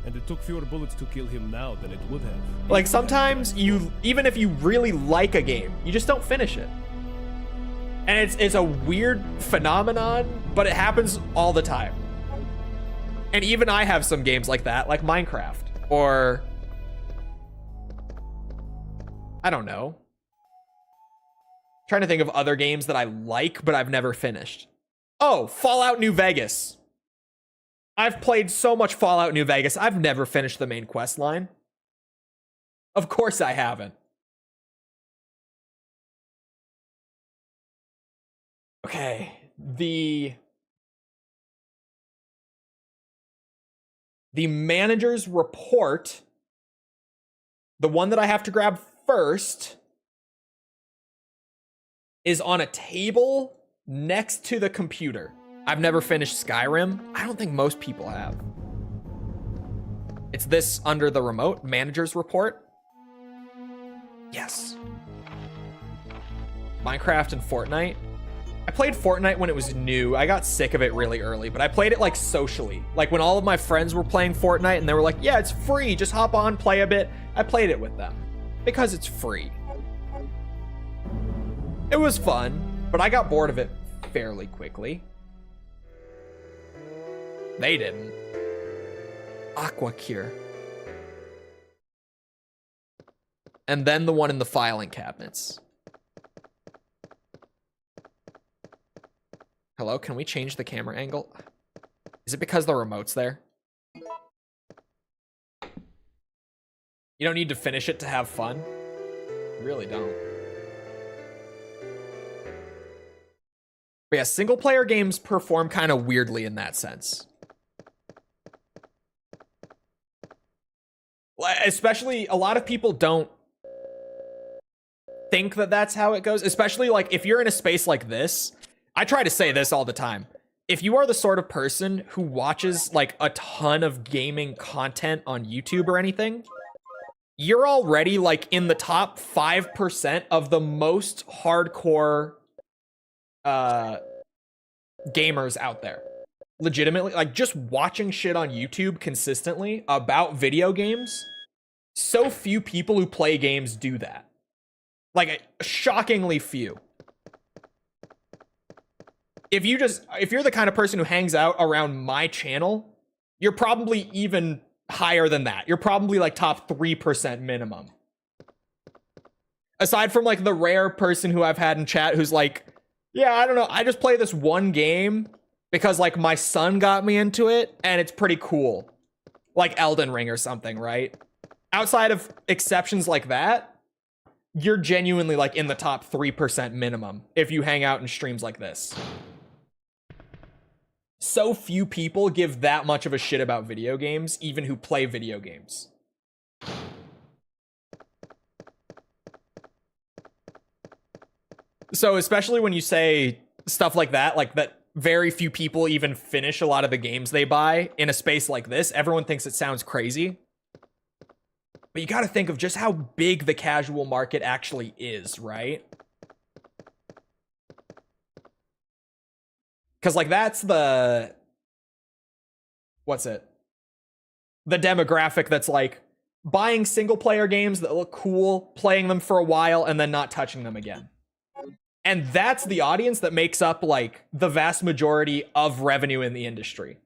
And it took fewer bullets to kill him now than it would have. Like sometimes even if you really like a game, you just don't finish it. And it's a weird phenomenon, but it happens all the time. And even I have some games like that, like Minecraft, or I don't know. Trying to think of other games that I like, but I've never finished. Oh, Fallout New Vegas. I've played so much Fallout New Vegas. I've never finished the main quest line. Of course I haven't. Okay, the manager's report, the one that I have to grab first, is on a table next to the computer. I've never finished Skyrim. I don't think most people have. It's this under the remote, manager's report. Yes. Minecraft and Fortnite. I played Fortnite when it was new. I got sick of it really early, but I played it like socially. Like when all of my friends were playing Fortnite and they were like, yeah, it's free, just hop on, play a bit. I played it with them because it's free. It was fun, but I got bored of it fairly quickly. They didn't. Aqua Cure. And then the one in the filing cabinets. Hello, can we change the camera angle? Is it because the remote's there? You don't need to finish it to have fun? You really don't. But yeah, single player games perform kind of weirdly in that sense. Especially, a lot of people don't think that that's how it goes. Especially like if you're in a space like this, I try to say this all the time. If you are the sort of person who watches like a ton of gaming content on YouTube or anything, you're already like in the top 5% of the most hardcore gamers out there. Legitimately, like just watching shit on YouTube consistently about video games, so few people who play games do that. Like shockingly few. If you're the kind of person who hangs out around my channel, you're probably even higher than that. You're probably like top 3% minimum. Aside from like the rare person who I've had in chat who's like, yeah, I don't know, I just play this one game because like my son got me into it and it's pretty cool. Like Elden Ring or something, right? Outside of exceptions like that, you're genuinely like in the top 3% minimum if you hang out in streams like this. So few people give that much of a shit about video games, even who play video games. So especially when you say stuff like that very few people even finish a lot of the games they buy in a space like this, everyone thinks it sounds crazy. But you got to think of just how big the casual market actually is, right? Because like that's the the demographic that's like buying single player games that look cool, playing them for a while, and then not touching them again. And that's the audience that makes up like the vast majority of revenue in the industry.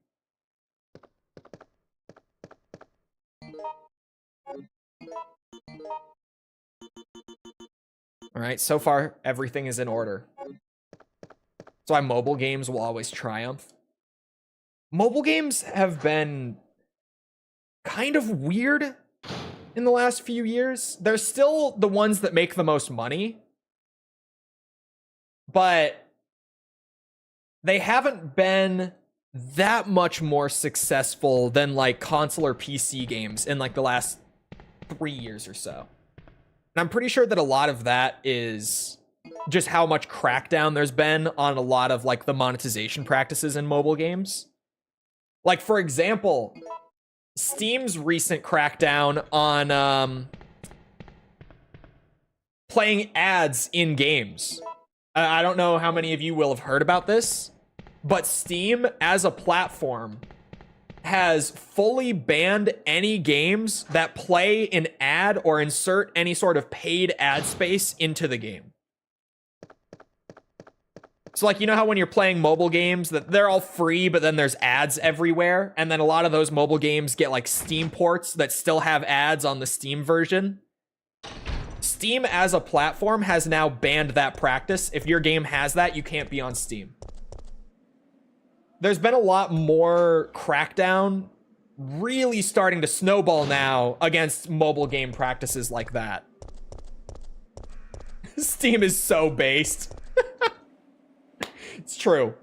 All right, so far everything is in order. That's why mobile games will always triumph. Mobile games have been kind of weird in the last few years. They're still the ones that make the most money. but they haven't been that much more successful than like console or PC games in like the last 3 years or so. And I'm pretty sure that a lot of that is just how much crackdown there's been on a lot of like the monetization practices in mobile games. Like, for example, Steam's recent crackdown on playing ads in games. I don't know how many of you will have heard about this, but Steam as a platform has fully banned any games that play an ad or insert any sort of paid ad space into the game. So like, you know how when you're playing mobile games that they're all free, but then there's ads everywhere, and then a lot of those mobile games get like Steam ports that still have ads on the Steam version? Steam as a platform has now banned that practice. If your game has that, you can't be on Steam. There's been a lot more crackdown really starting to snowball now against mobile game practices like that. Steam is so based. It's true.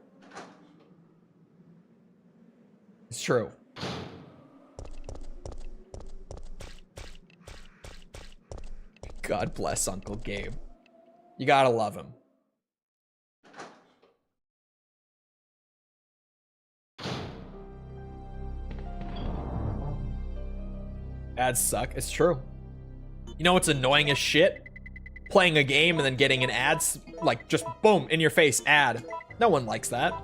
It's true. God bless Uncle Gabe. You gotta love him. Ads suck. It's true. You know what's annoying as shit? Playing a game and then getting an ad, like, just boom, in your face, ad. No one likes that.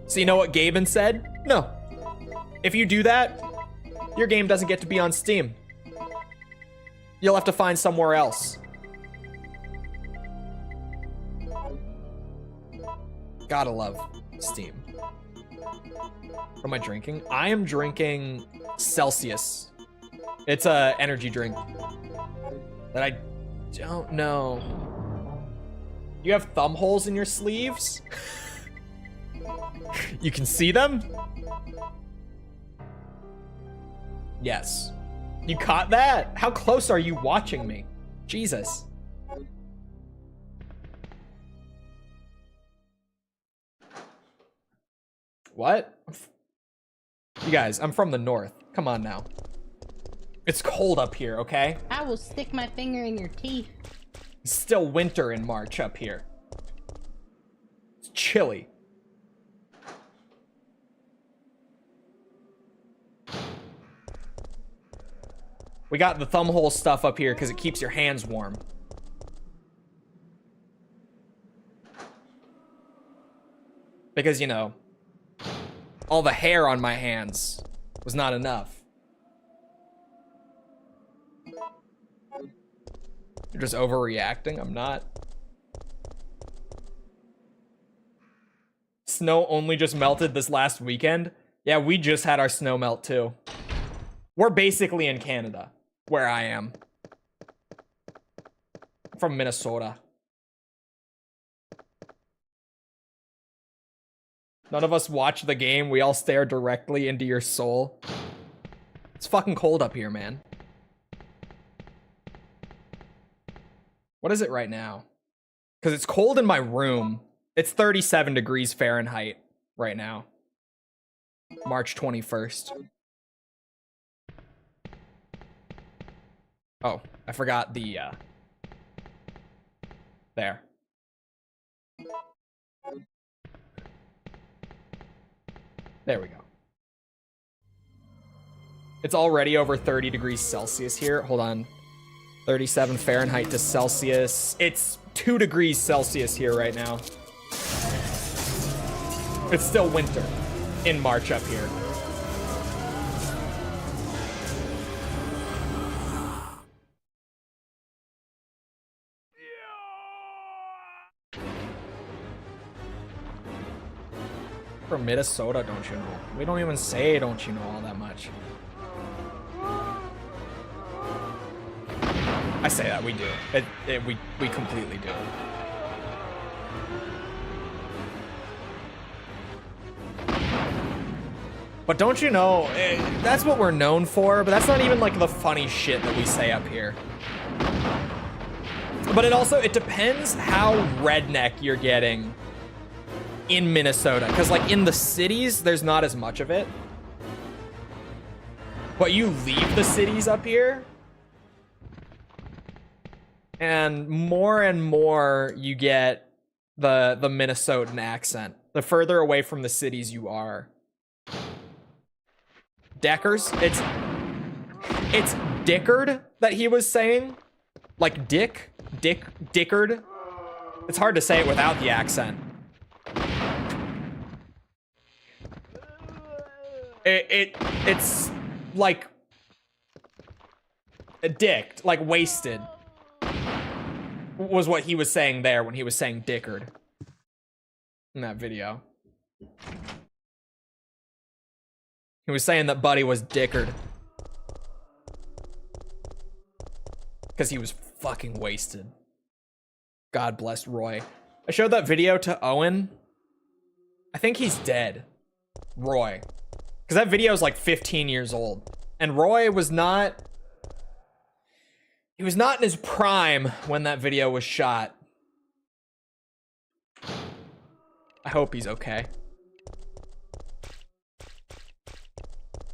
So you know what Gaben said? No. If you do that, your game doesn't get to be on Steam. You'll have to find somewhere else. Gotta love Steam. What am I drinking? I am drinking Celsius. It's a energy drink that I don't know. You have thumb holes in your sleeves? You can see them? Yes. You caught that? How close are you watching me? Jesus. What? You guys, I'm from the north. Come on now. It's cold up here, okay? I will stick my finger in your teeth. It's still winter in March up here. It's chilly. We got the thumbhole stuff up here because it keeps your hands warm. Because, you know, all the hair on my hands was not enough. You're just overreacting? I'm not. Snow only just melted this last weekend? Yeah, we just had our snow melt too. We're basically in Canada, where I am. I'm from Minnesota. None of us watch the game. We all stare directly into your soul. It's fucking cold up here, man. What is it right now? Because it's cold in my room. It's 37 degrees Fahrenheit right now. March 21st. Oh, I forgot the, there. There we go. It's already over 30 degrees Celsius here. Hold on. 37 Fahrenheit to Celsius. It's 2 degrees Celsius here right now. It's still winter in March up here. From Minnesota, don't you know? We don't even say don't you know all that much. I say that, we do. We completely do. But don't you know, that's what we're known for, but that's not even like the funny shit that we say up here. But it depends how redneck you're getting in Minnesota. Because, like, in the cities, there's not as much of it. But you leave the cities up here, and more you get the Minnesotan accent. The further away from the cities you are. Deckers, it's Dickard that he was saying. Like Dickard. It's hard to say it without the accent. It's like a dick, like wasted, was what he was saying there when he was saying Dickard in that video. He was saying that Buddy was Dickard because he was fucking wasted. God bless Roy. I showed that video to Owen. I think he's dead. Roy. Because that video is like 15 years old. And Roy was not... He was not in his prime when that video was shot. I hope he's okay.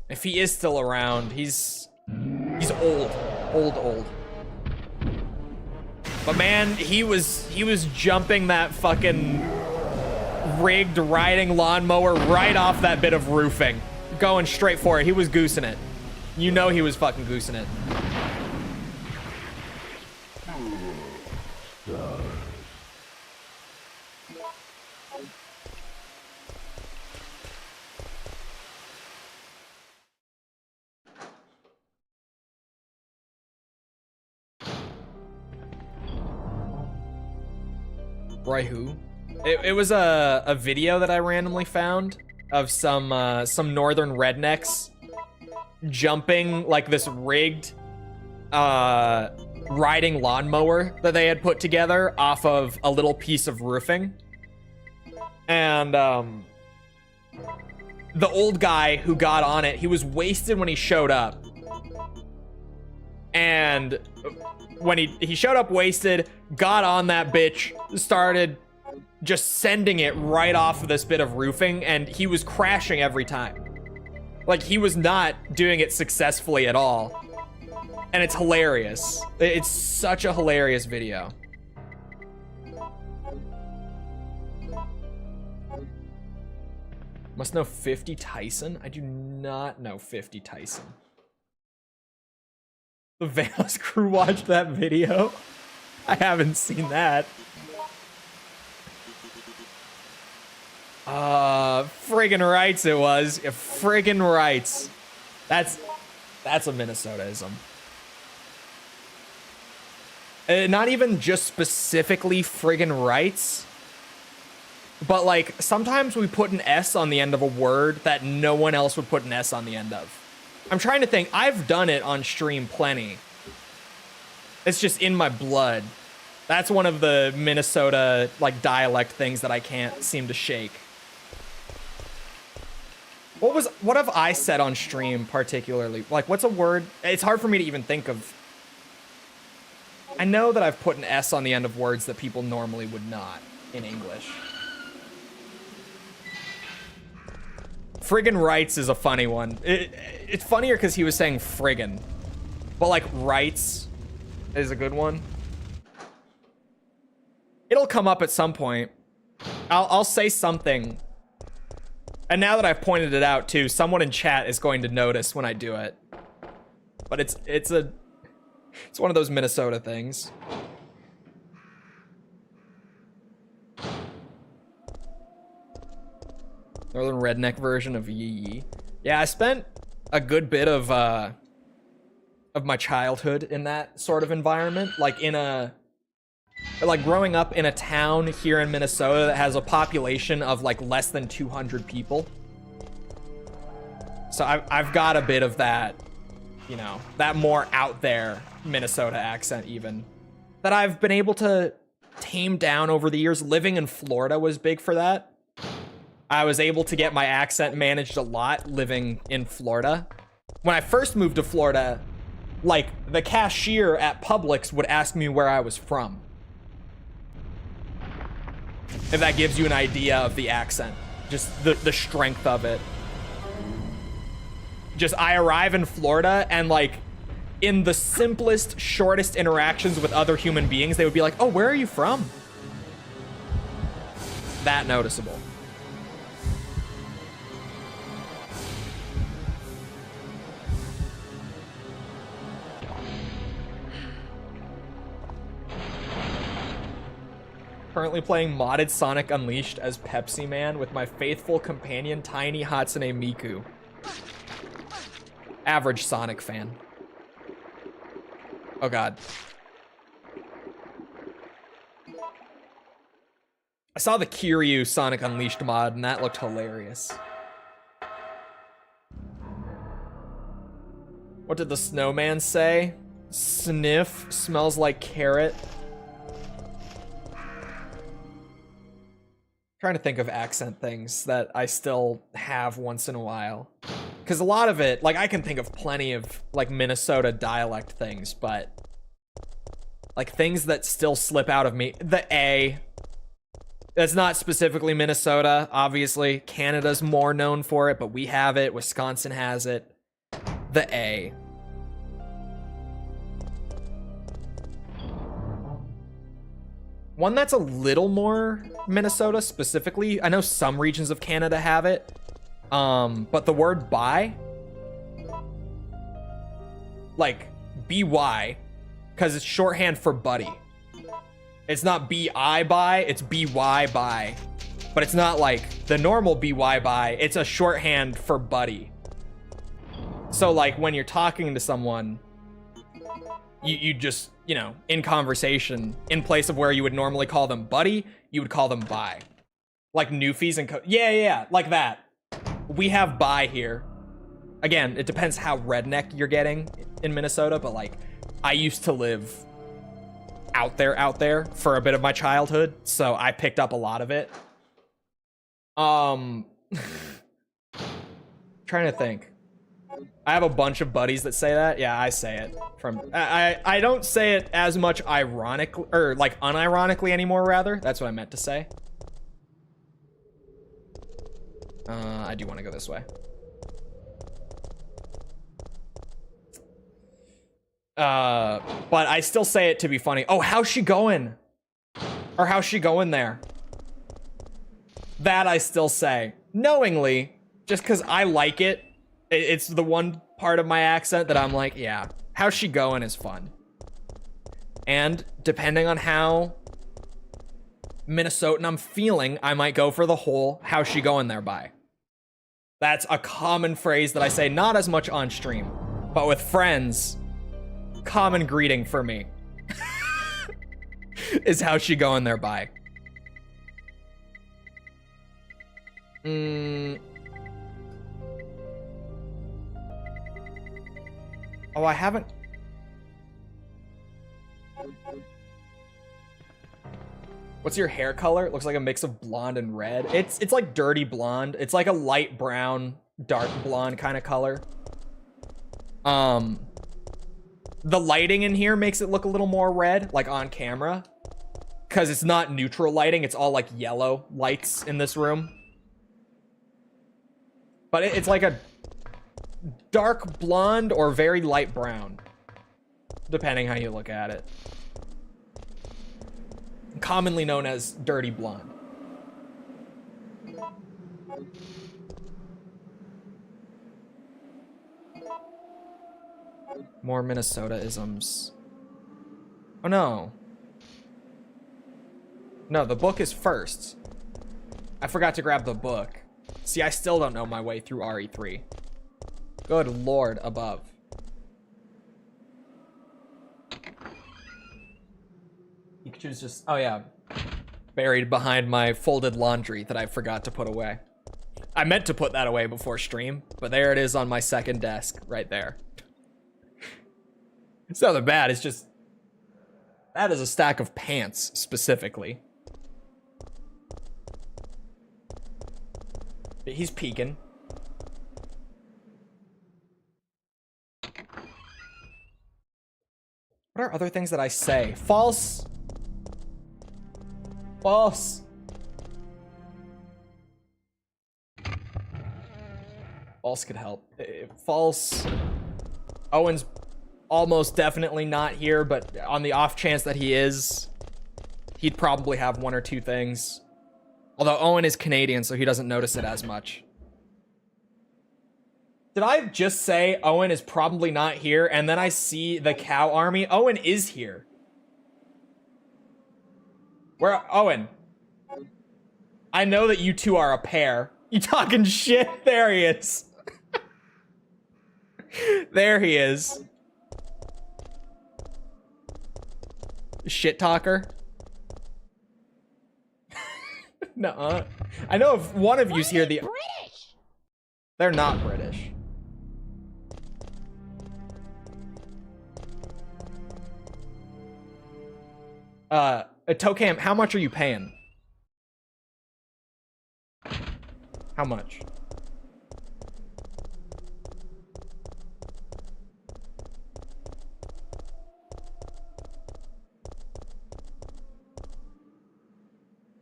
If he is still around, he's old. Old. But man, he was jumping that fucking rigged riding lawnmower right off that bit of roofing. Going straight for it. He was goosing it. You know he was fucking goosing it. Roy who? It was a video that I randomly found of some northern rednecks jumping like this rigged riding lawnmower that they had put together off of a little piece of roofing. And the old guy who got on it, he was wasted when he showed up. And when he showed up wasted, got on that bitch, started just sending it right off of this bit of roofing, and he was crashing every time. Like, he was not doing it successfully at all. And it's hilarious. It's such a hilarious video. Must know 50 Tyson? I do not know 50 Tyson. The Veils crew watched that video? I haven't seen that. Friggin' rights it was. Yeah, friggin' rights. That's a Minnesotaism. Not even just specifically friggin' rights, but like sometimes we put an S on the end of a word that no one else would put an S on the end of. I'm trying to think. I've done it on stream plenty. It's just in my blood. That's one of the Minnesota like dialect things that I can't seem to shake. What have I said on stream particularly? Like, what's a word? It's hard for me to even think of. I know that I've put an S on the end of words that people normally would not in English. Friggin' rights is a funny one. It's funnier because he was saying friggin'. But like rights is a good one. It'll come up at some point. I'll say something. And now that I've pointed it out too, someone in chat is going to notice when I do it. But it's one of those Minnesota things. Northern redneck version of yee yee. Yeah, I spent a good bit of my childhood in that sort of environment, like growing up in a town here in Minnesota that has a population of like less than 200 people. So I've got a bit of that, you know, that more out there Minnesota accent even, that I've been able to tame down over the years. Living in Florida was big for that. I was able to get my accent managed a lot living in Florida. When I first moved to Florida, like the cashier at Publix would ask me where I was from. If that gives you an idea of the accent. Just the strength of it. Just, I arrive in Florida and like, in the simplest, shortest interactions with other human beings, they would be like, oh, where are you from? That noticeable. Currently playing modded Sonic Unleashed as Pepsi Man with my faithful companion Tiny Hatsune Miku. Average Sonic fan. Oh god. I saw the Kiryu Sonic Unleashed mod and that looked hilarious. What did the snowman say? Sniff, smells like carrot. Trying to think of accent things that I still have once in a while. Because a lot of it, like I can think of plenty of like Minnesota dialect things, but like things that still slip out of me. The A. That's not specifically Minnesota, obviously. Canada's more known for it, but we have it. Wisconsin has it. The A. One that's a little more Minnesota specifically. I know some regions of Canada have it. But the word bi, like BY, because it's shorthand for buddy. It's not BI bi, it's BY bi. But it's not like the normal BY bi, it's a shorthand for buddy. So like when you're talking to someone, you just, you know, in conversation, in place of where you would normally call them buddy, you would call them bi. Like Newfies and yeah, like that. We have bi here. Again, it depends how redneck you're getting in Minnesota, but like I used to live out there for a bit of my childhood, so I picked up a lot of it. Trying to think. I have a bunch of buddies that say that. Yeah, I say it. I don't say it as much ironically, or like unironically anymore, rather. That's what I meant to say. I do want to go this way. But I still say it to be funny. Oh, how's she going? Or how's she going there? That I still say. Knowingly, just because I like it. It's the one part of my accent that I'm like, yeah, how's she going is fun. And depending on how Minnesotan I'm feeling, I might go for the whole how's she going there by. That's a common phrase that I say, not as much on stream, but with friends, common greeting for me is how's she going there by. Oh, I haven't. What's your hair color? It looks like a mix of blonde and red. It's like dirty blonde. It's like a light brown, dark blonde kind of color. The lighting in here makes it look a little more red, like on camera. Because it's not neutral lighting, it's all like yellow lights in this room. But it's like a dark blonde or very light brown, depending how you look at it. Commonly known as dirty blonde. More Minnesota-isms. Oh no. No, the book is first. I forgot to grab the book. See, I still don't know my way through RE3. Good lord above. Pikachu's just, oh yeah, buried behind my folded laundry that I forgot to put away. I meant to put that away before stream, but there it is on my second desk right there. It's nothing bad, it's just, that is a stack of pants specifically. He's peeking. What are other things that I say? False. False. False could help. False. Owen's almost definitely not here, but on the off chance that he is, he'd probably have one or two things. Although Owen is Canadian, so he doesn't notice it as much. Did I just say Owen is probably not here, and then I see the cow army? Owen is here. Where, Owen? I know that you two are a pair. You talking shit? There he is. There he is. Shit talker. Nuh-uh. I know if one of you's here, the British. they're not British. Tokam, how much are you paying? How much?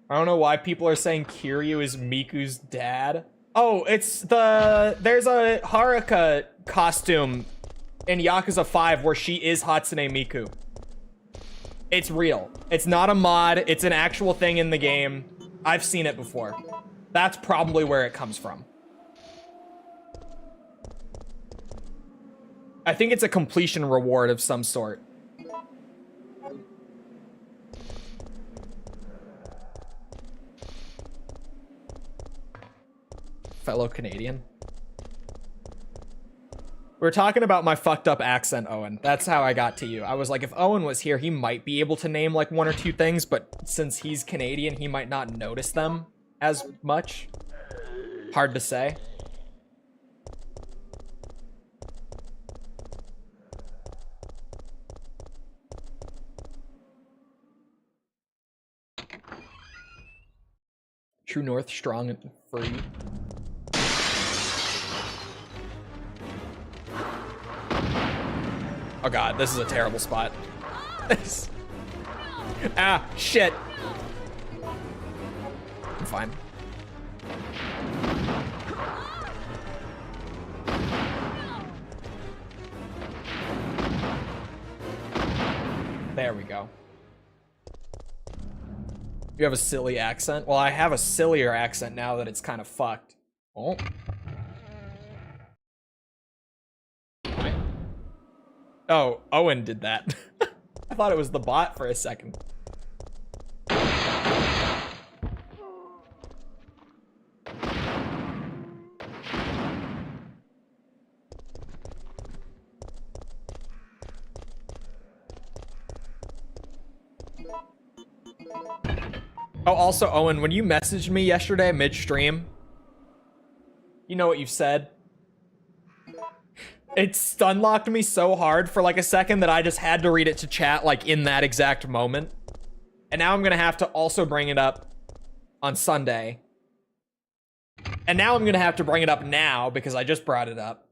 I don't know why people are saying Kiryu is Miku's dad. Oh, it's there's a Haruka costume in Yakuza 5 where she is Hatsune Miku. It's real. It's not a mod. It's an actual thing in the game. I've seen it before. That's probably where it comes from. I think it's a completion reward of some sort. Fellow Canadian. We were talking about my fucked up accent, Owen. That's how I got to you. I was like, if Owen was here, he might be able to name like one or two things, but since he's Canadian, he might not notice them as much. Hard to say. True North, strong and free. Oh god, this is a terrible spot. Ah, shit. I'm fine. There we go. You have a silly accent? Well, I have a sillier accent now that it's kind of fucked. Oh. Oh, Owen did that. I thought it was the bot for a second. Oh, also, Owen, when you messaged me yesterday mid-stream, you know what you said? It stun-locked me so hard for like a second that I just had to read it to chat like in that exact moment. And now I'm gonna have to also bring it up on Sunday. And now I'm gonna have to bring it up now because I just brought it up.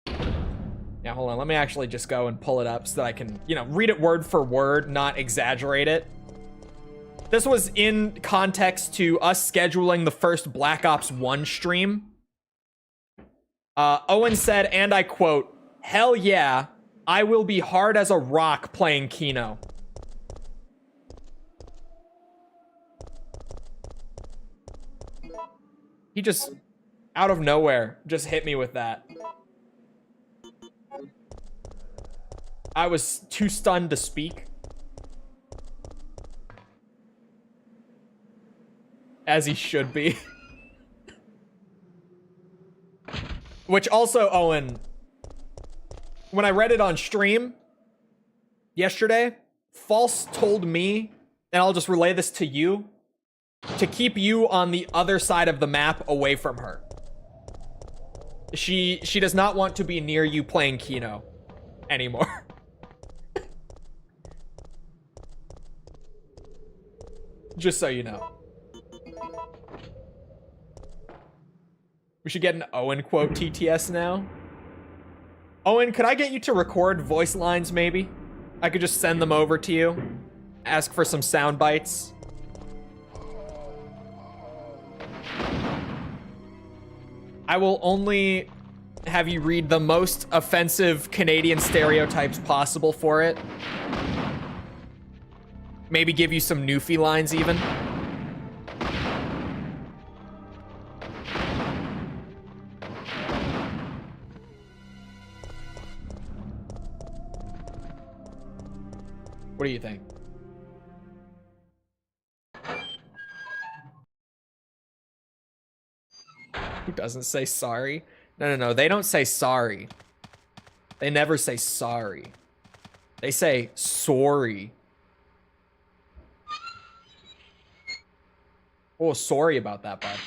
Yeah, hold on, let me actually just go and pull it up so that I can, you know, read it word for word, not exaggerate it. This was in context to us scheduling the first Black Ops 1 stream. Owen said, and I quote, "Hell yeah, I will be hard as a rock playing Kino." He just, out of nowhere, just hit me with that. I was too stunned to speak. As he should be. Which also, Owen, when I read it on stream yesterday, False told me, and I'll just relay this to you, to keep you on the other side of the map away from her. She does not want to be near you playing Kino anymore. Just so you know. We should get an Owen quote TTS now. Owen, could I get you to record voice lines maybe? I could just send them over to you. Ask for some sound bites. I will only have you read the most offensive Canadian stereotypes possible for it. Maybe give you some Newfie lines even. What do you think? Who doesn't say sorry? No. They don't say sorry. They never say sorry. They say sorry. Oh, sorry about that, bud.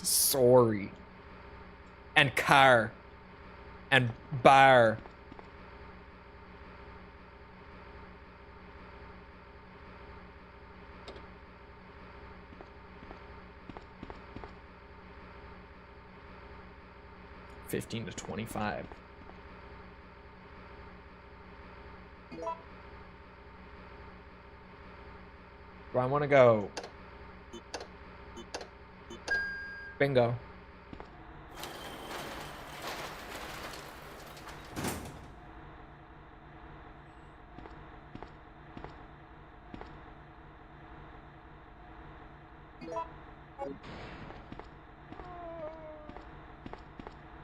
Sorry. And car. And bar. $15 to $25. Do I want to go? Bingo.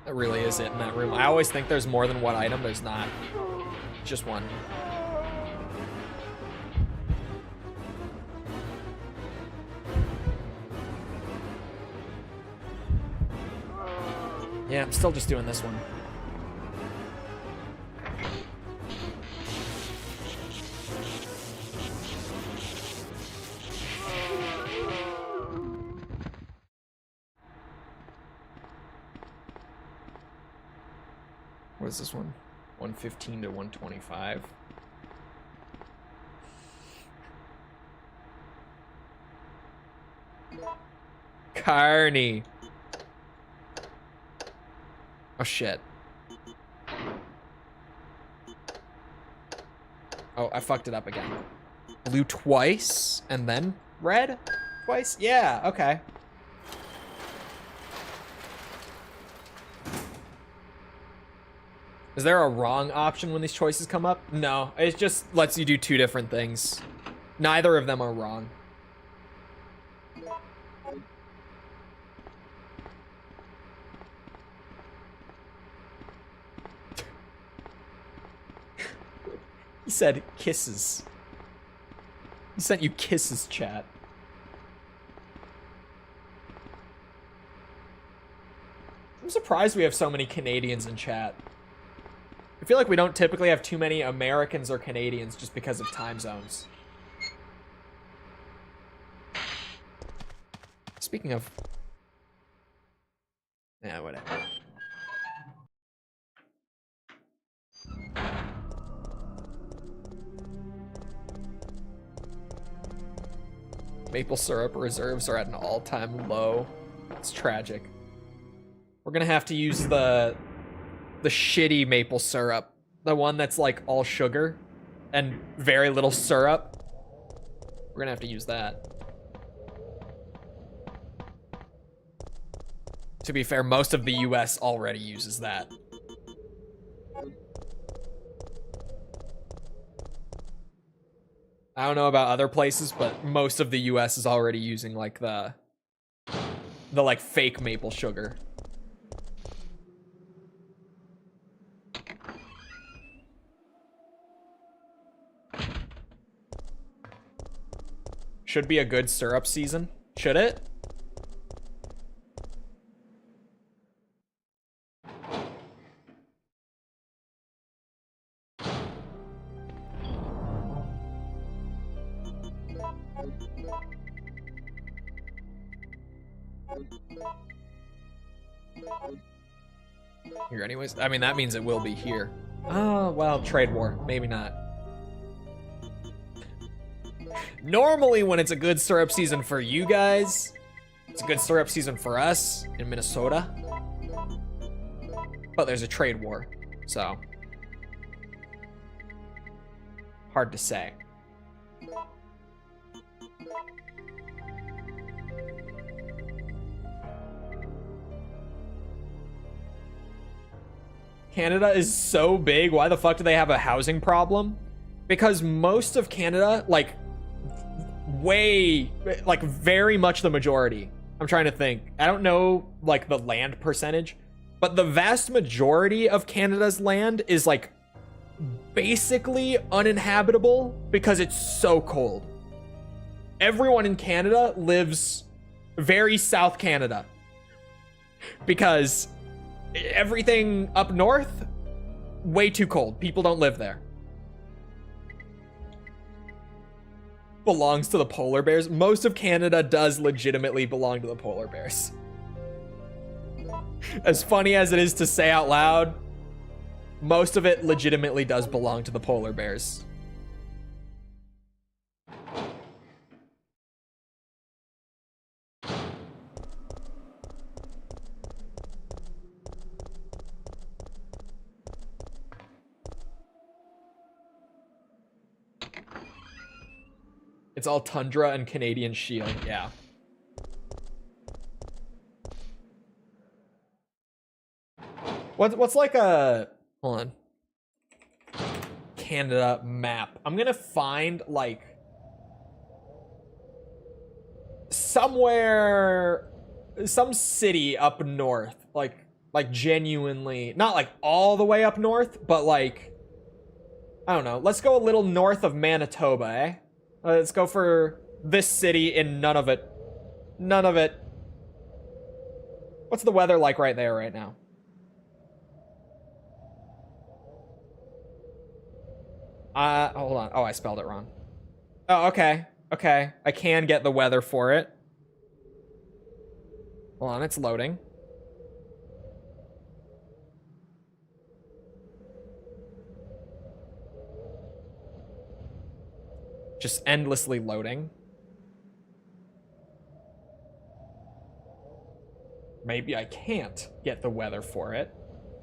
That really is it in that room. I always think there's more than one item. There's not. Just one. Yeah, I'm still just doing this one. What is this one? 115 to 125. Carney. Oh shit. Oh, I fucked it up again. Blue twice and then red twice? Yeah, okay. Is there a wrong option when these choices come up? No, it just lets you do two different things. Neither of them are wrong. He said kisses. He sent you kisses, chat. I'm surprised we have so many Canadians in chat. I feel like we don't typically have too many Americans or Canadians just because of time zones. Speaking of... Yeah, whatever. Maple syrup reserves are at an all-time low. It's tragic. We're gonna have to use the shitty maple syrup. The one that's like all sugar and very little syrup. We're gonna have to use that. To be fair, most of the US already uses that. I don't know about other places, but most of the US is already using like the like fake maple sugar. Should be a good syrup season. Should it? Here anyways. I mean, that means it will be here. Oh, well, trade war. Maybe not. Normally, when it's a good syrup season for you guys, it's a good syrup season for us in Minnesota. But there's a trade war, so hard to say. Canada is so big. Why the fuck do they have a housing problem? Because most of Canada, like, very much the majority. I'm trying to think. I don't know, like, the land percentage, but the vast majority of Canada's land is, like, basically uninhabitable because it's so cold. Everyone in Canada lives very South Canada because everything up north, way too cold. People don't live there. Belongs to the polar bears. Most of Canada does legitimately belong to the polar bears. As funny as it is to say out loud, most of it legitimately does belong to the polar bears. It's all tundra and Canadian Shield, yeah. What's like a... Hold on. Canada map. I'm gonna find, like... somewhere... some city up north. Like genuinely... Not, like, all the way up north, but, like... I don't know. Let's go a little north of Manitoba, eh? Let's go for this city in Nunavut. Nunavut. What's the weather like right there right now? Hold on. Oh, I spelled it wrong. Oh, okay. Okay. I can get the weather for it. Hold on, it's loading. Just endlessly loading. Maybe I can't get the weather for it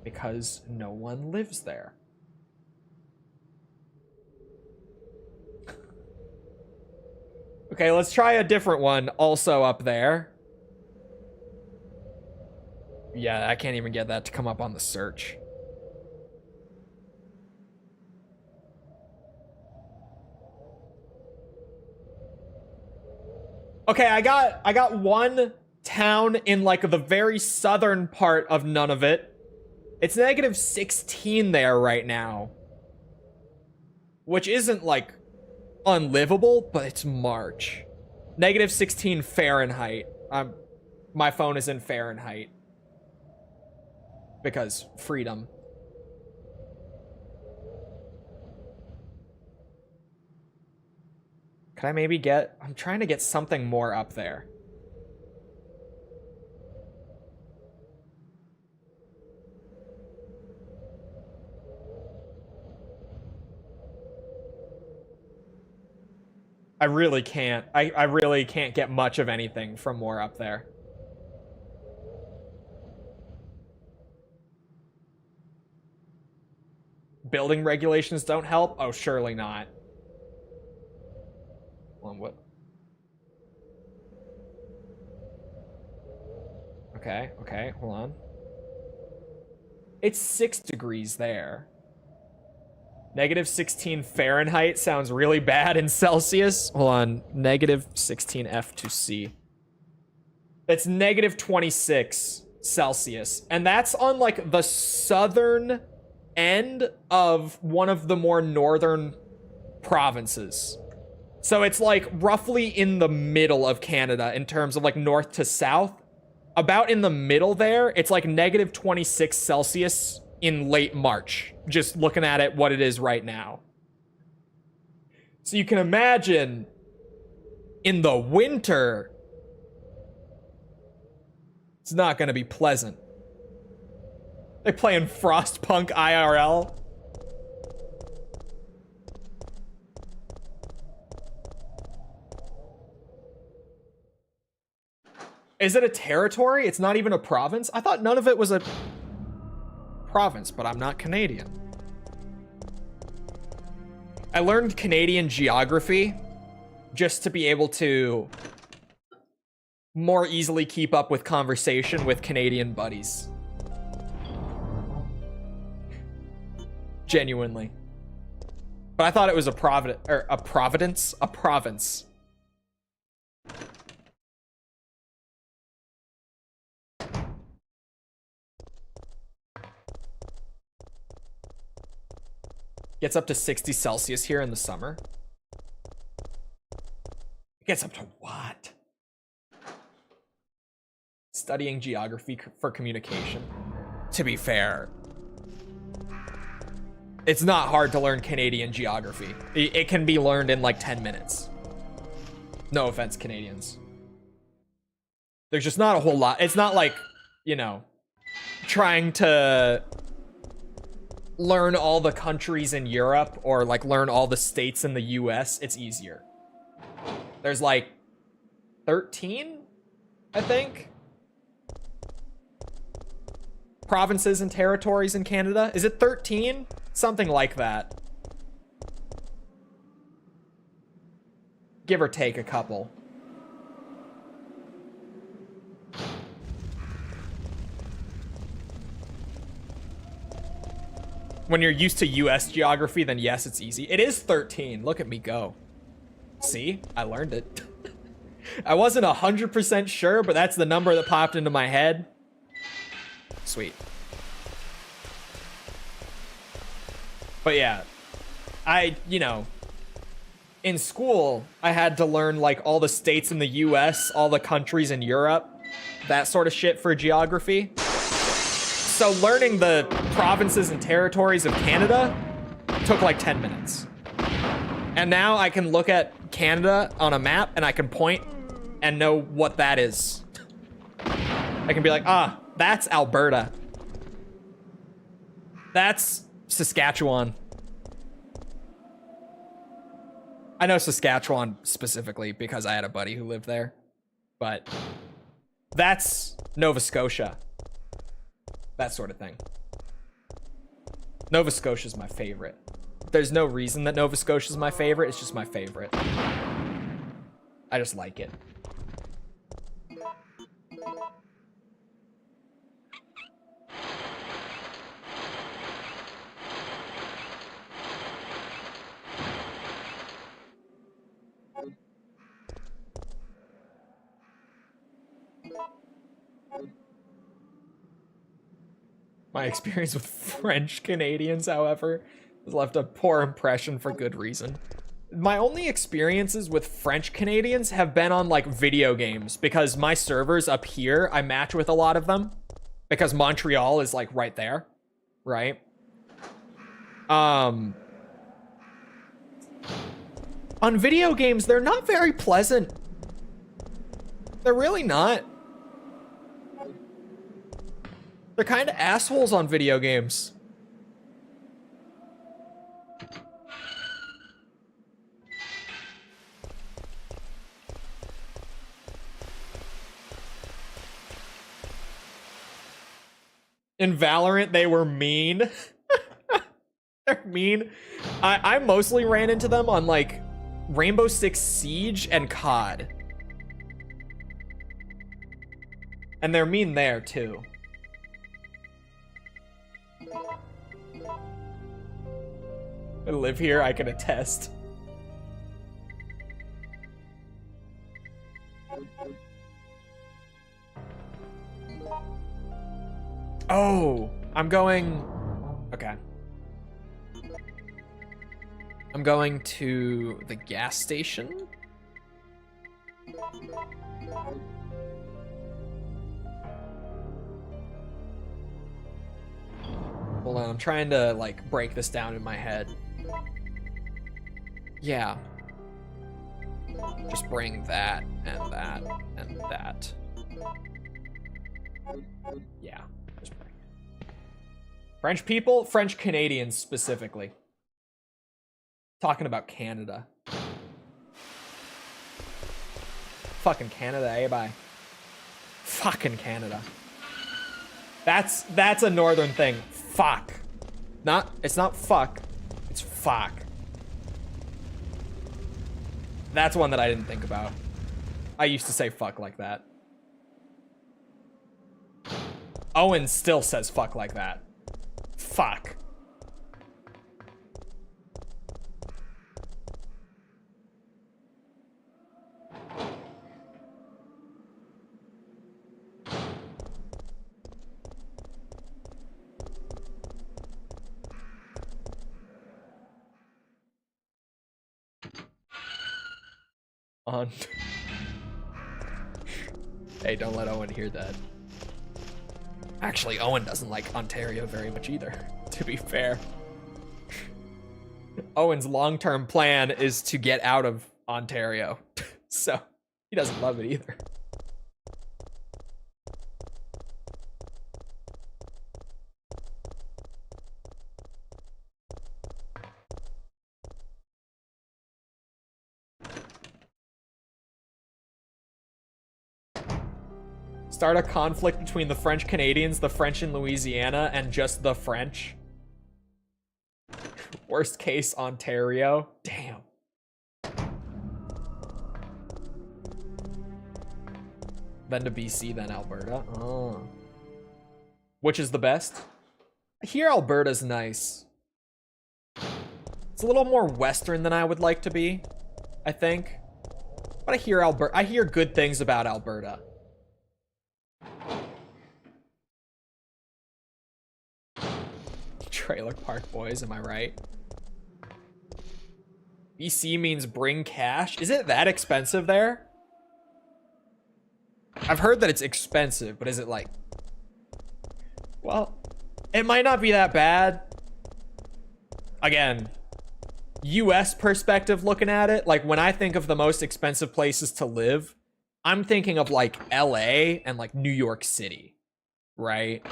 because no one lives there. Okay, let's try a different one also up there. Yeah, I can't even get that to come up on the search. Okay, I got one town in, like, the very southern part of Nunavut. It's negative 16 there right now. Which isn't, like, unlivable, but it's March. Negative 16 Fahrenheit. My phone is in Fahrenheit. Because freedom. Could I maybe get... I'm trying to get something more up there. I really can't. I really can't get much of anything from more up there. Building regulations don't help? Oh, surely not. Hold on, what? Okay, hold on. It's 6 degrees there. Negative 16 Fahrenheit sounds really bad in Celsius. Hold on, negative 16 F2C. That's negative 26 Celsius. And that's on, like, the southern end of one of the more northern provinces. So it's, like, roughly in the middle of Canada in terms of, like, north to south. About in the middle there, it's, like, negative 26 Celsius in late March. Just looking at it, what it is right now. So you can imagine, in the winter, it's not going to be pleasant. They're playing Frostpunk IRL. Is it a territory? It's not even a province? I thought none of it was a province, but I'm not Canadian. I learned Canadian geography just to be able to more easily keep up with conversation with Canadian buddies. Genuinely. But I thought it was a province. Gets up to 60 Celsius here in the summer. It gets up to what? Studying geography for communication. To be fair, it's not hard to learn Canadian geography. It can be learned in like 10 minutes. No offense, Canadians. There's just not a whole lot. It's not like, you know, trying to learn all the countries in Europe or like learn all the states in the US. It's easier. There's like 13, I think, provinces and territories in Canada. Is it 13? Something like that. Give or take a couple. When you're used to US geography, then yes, it's easy. It is 13. Look at me go. See? I learned it. I wasn't 100% sure, but that's the number that popped into my head. Sweet. But yeah, you know, in school, I had to learn like all the states in the US, all the countries in Europe, that sort of shit for geography. So learning the provinces and territories of Canada took like 10 minutes. And now I can look at Canada on a map and I can point and know what that is. I can be like, ah, that's Alberta. That's Saskatchewan. I know Saskatchewan specifically because I had a buddy who lived there. But that's Nova Scotia. That sort of thing. Nova Scotia is my favorite. There's no reason that Nova Scotia is my favorite. It's just my favorite. I just like it. My experience with French Canadians, however, has left a poor impression for good reason. My only experiences with French Canadians have been on like video games because my servers up here, I match with a lot of them because Montreal is like right there, right? On video games, they're not very pleasant. They're really not. They're kind of assholes on video games. In Valorant, they were mean. They're mean. I mostly ran into them on like Rainbow Six Siege and COD. And they're mean there too. I live here, I can attest. Oh, I'm going... Okay. I'm going to the gas station. Hold on, I'm trying to like break this down in my head. Yeah. Just bring that and that and that. Yeah. Just bring it. French people, French Canadians specifically. Talking about Canada. Fucking Canada, eh, bye. Fucking Canada. That's a northern thing. Fuck. It's not fuck. It's fuck. That's one that I didn't think about. I used to say fuck like that. Owen still says fuck like that. Fuck. on. Hey, don't let Owen hear that. Actually, Owen doesn't like Ontario very much either, to be fair. Owen's long-term plan is to get out of Ontario, so he doesn't love it either. Start a conflict between the French Canadians, the French in Louisiana, and just the French. Worst case, Ontario. Damn. Then to BC, then Alberta. Oh. Which is the best? I hear Alberta's nice. It's a little more Western than I would like to be, I think. But I hear good things about Alberta. Trailer Park Boys, am I right? BC means bring cash. Is it that expensive there? I've heard that it's expensive, but is it like... Well, it might not be that bad. Again, US perspective looking at it, like when I think of the most expensive places to live, I'm thinking of like LA and like New York City, right?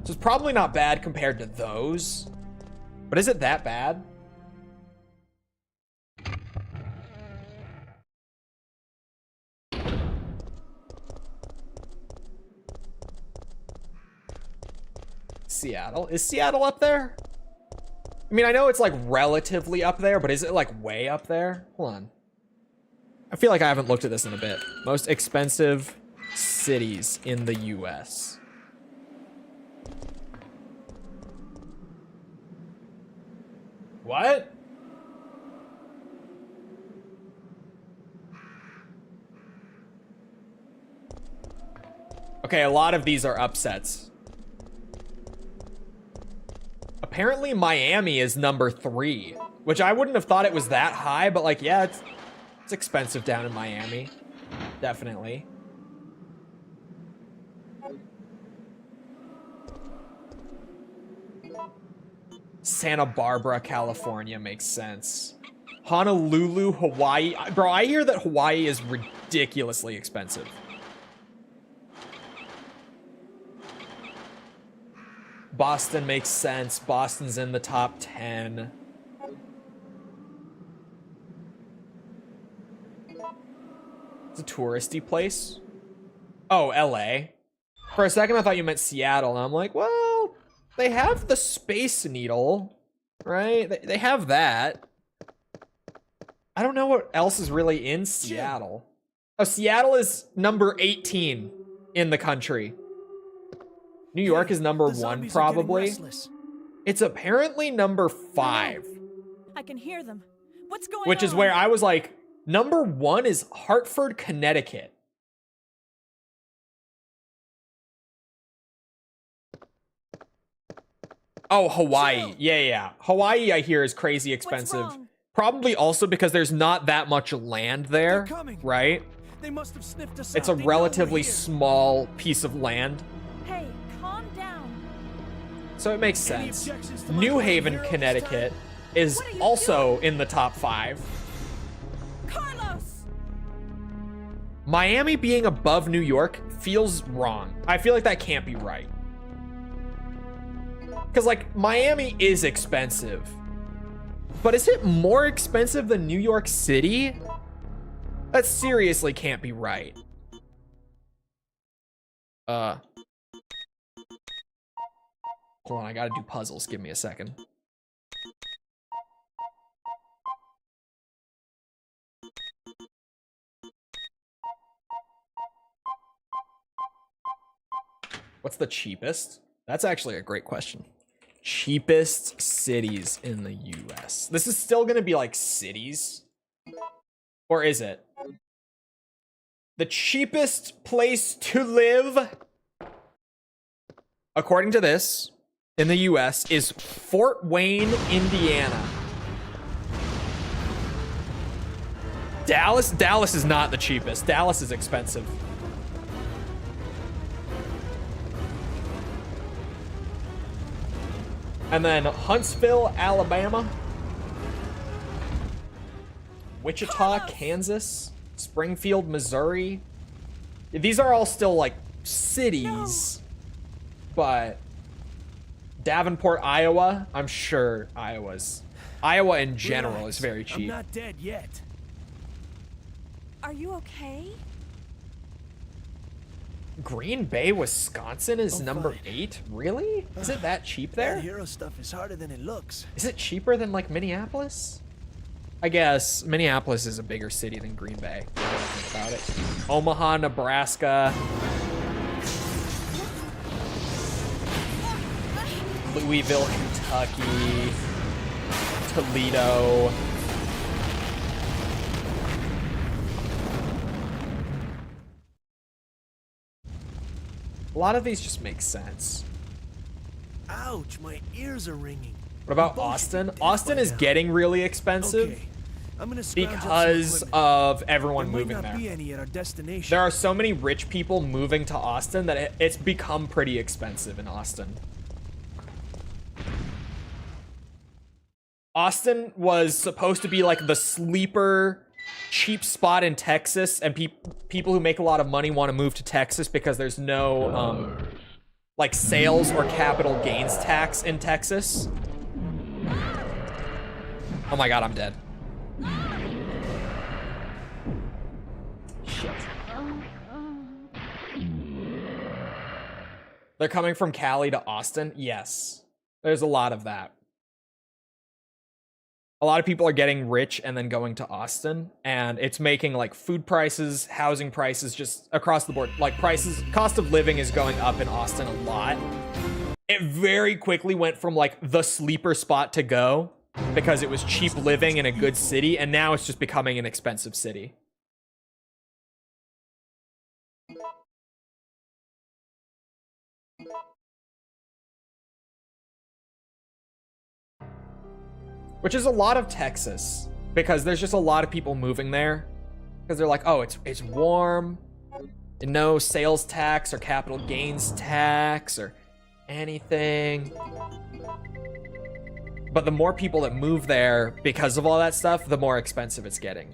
So it's probably not bad compared to those, but is it that bad? Seattle? Is Seattle up there? I mean, I know it's like relatively up there, but is it like way up there? Hold on. I feel like I haven't looked at this in a bit. Most expensive cities in the US. What? Okay, a lot of these are upsets. Apparently Miami is number 3, which I wouldn't have thought it was that high, but like, yeah, it's expensive down in Miami. Definitely. Santa Barbara, California makes sense. Honolulu, Hawaii. Bro, I hear that Hawaii is ridiculously expensive. Boston makes sense. Boston's in the top 10. It's a touristy place. Oh, LA. For a second, I thought you meant Seattle, and I'm like, well, they have the Space Needle, right? They have that. I don't know what else is really in Seattle. Oh, Seattle is number 18 in the country. New York is number 1, probably. It's apparently number 5. I can hear them. What's going on? Which is where I was like, number 1 is Hartford, Connecticut. Oh, Hawaii. Yeah. Hawaii, I hear, is crazy expensive. Probably also because there's not that much land there, right? They must have sniffed us It's out. a They know we're relatively here. small piece of land. Hey, calm down. So it makes Any sense. objections to my New flying Haven, hero this Connecticut is What are you also in the top 5. Carlos! Miami being above New York feels wrong. I feel like that can't be right. Because, like, Miami is expensive. But is it more expensive than New York City? That seriously can't be right. Hold on, I gotta do puzzles. Give me a second. What's the cheapest? That's actually a great question. Cheapest cities in the US. This is still gonna be like cities. Or is it? The cheapest place to live, according to this, in the US is Fort Wayne, Indiana. Dallas is not the cheapest. Dallas is expensive. And then Huntsville, Alabama. Wichita, Kansas. Springfield, Missouri. These are all still like cities. But Davenport, Iowa. I'm sure Iowa in general is very cheap. I'm not dead yet. Are you okay? Green Bay, Wisconsin is number fine. 8? Really? Is it that cheap there? That hero stuff is harder than it looks. Is it cheaper than like Minneapolis? I guess Minneapolis is a bigger city than Green Bay. Now that I think about it. Omaha, Nebraska. Louisville, Kentucky. Toledo. A lot of these just make sense. Ouch, my ears are ringing. What about Both should Austin? be dead Austin by is now. getting really expensive Okay, I'm gonna scrounge up some because equipment. of everyone There might moving not there. be any at our destination. There are so many rich people moving to Austin that it's become pretty expensive in Austin. Austin was supposed to be like the sleeper cheap spot in Texas, and people who make a lot of money want to move to Texas because there's no like sales or capital gains tax in Texas. Oh my god, I'm dead. Shit. They're coming from Cali to Austin? Yes. There's a lot of that. A lot of people are getting rich and then going to Austin, and it's making like food prices, housing prices, just across the board. Like prices, cost of living is going up in Austin a lot. It very quickly went from like the sleeper spot to go because it was cheap living in a good city, and now it's just becoming an expensive city. Which is a lot of Texas, because there's just a lot of people moving there because they're like, oh, it's warm, and no sales tax or capital gains tax or anything. But the more people that move there because of all that stuff, the more expensive it's getting.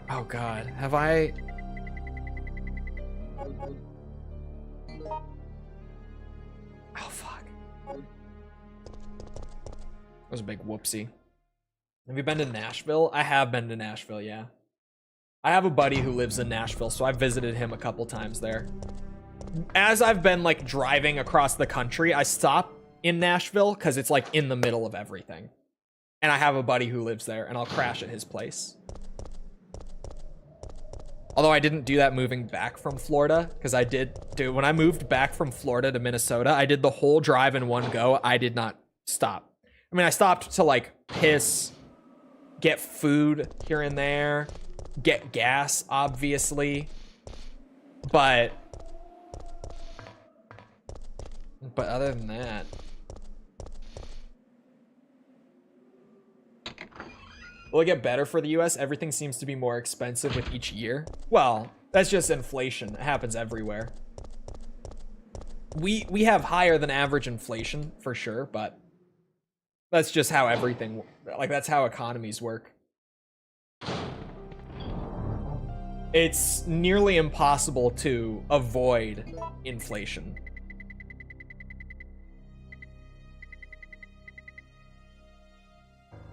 Oh god, have I... Oh fuck. That was a big whoopsie. Have you been to Nashville? I have been to Nashville, yeah. I have a buddy who lives in Nashville, so I've visited him a couple times there. As I've been like driving across the country, I stop in Nashville because it's like in the middle of everything. And I have a buddy who lives there, and I'll crash at his place. Although I didn't do that moving back from Florida, because I did do, when I moved back from Florida to Minnesota, I did the whole drive in one go. I did not stop. I mean, I stopped to like piss, get food here and there, get gas, obviously. But other than that, will it get better for the US? Everything seems to be more expensive with each year. Well, that's just inflation. It happens everywhere. We have higher than average inflation for sure, but that's just how everything, like that's how economies work. It's nearly impossible to avoid inflation.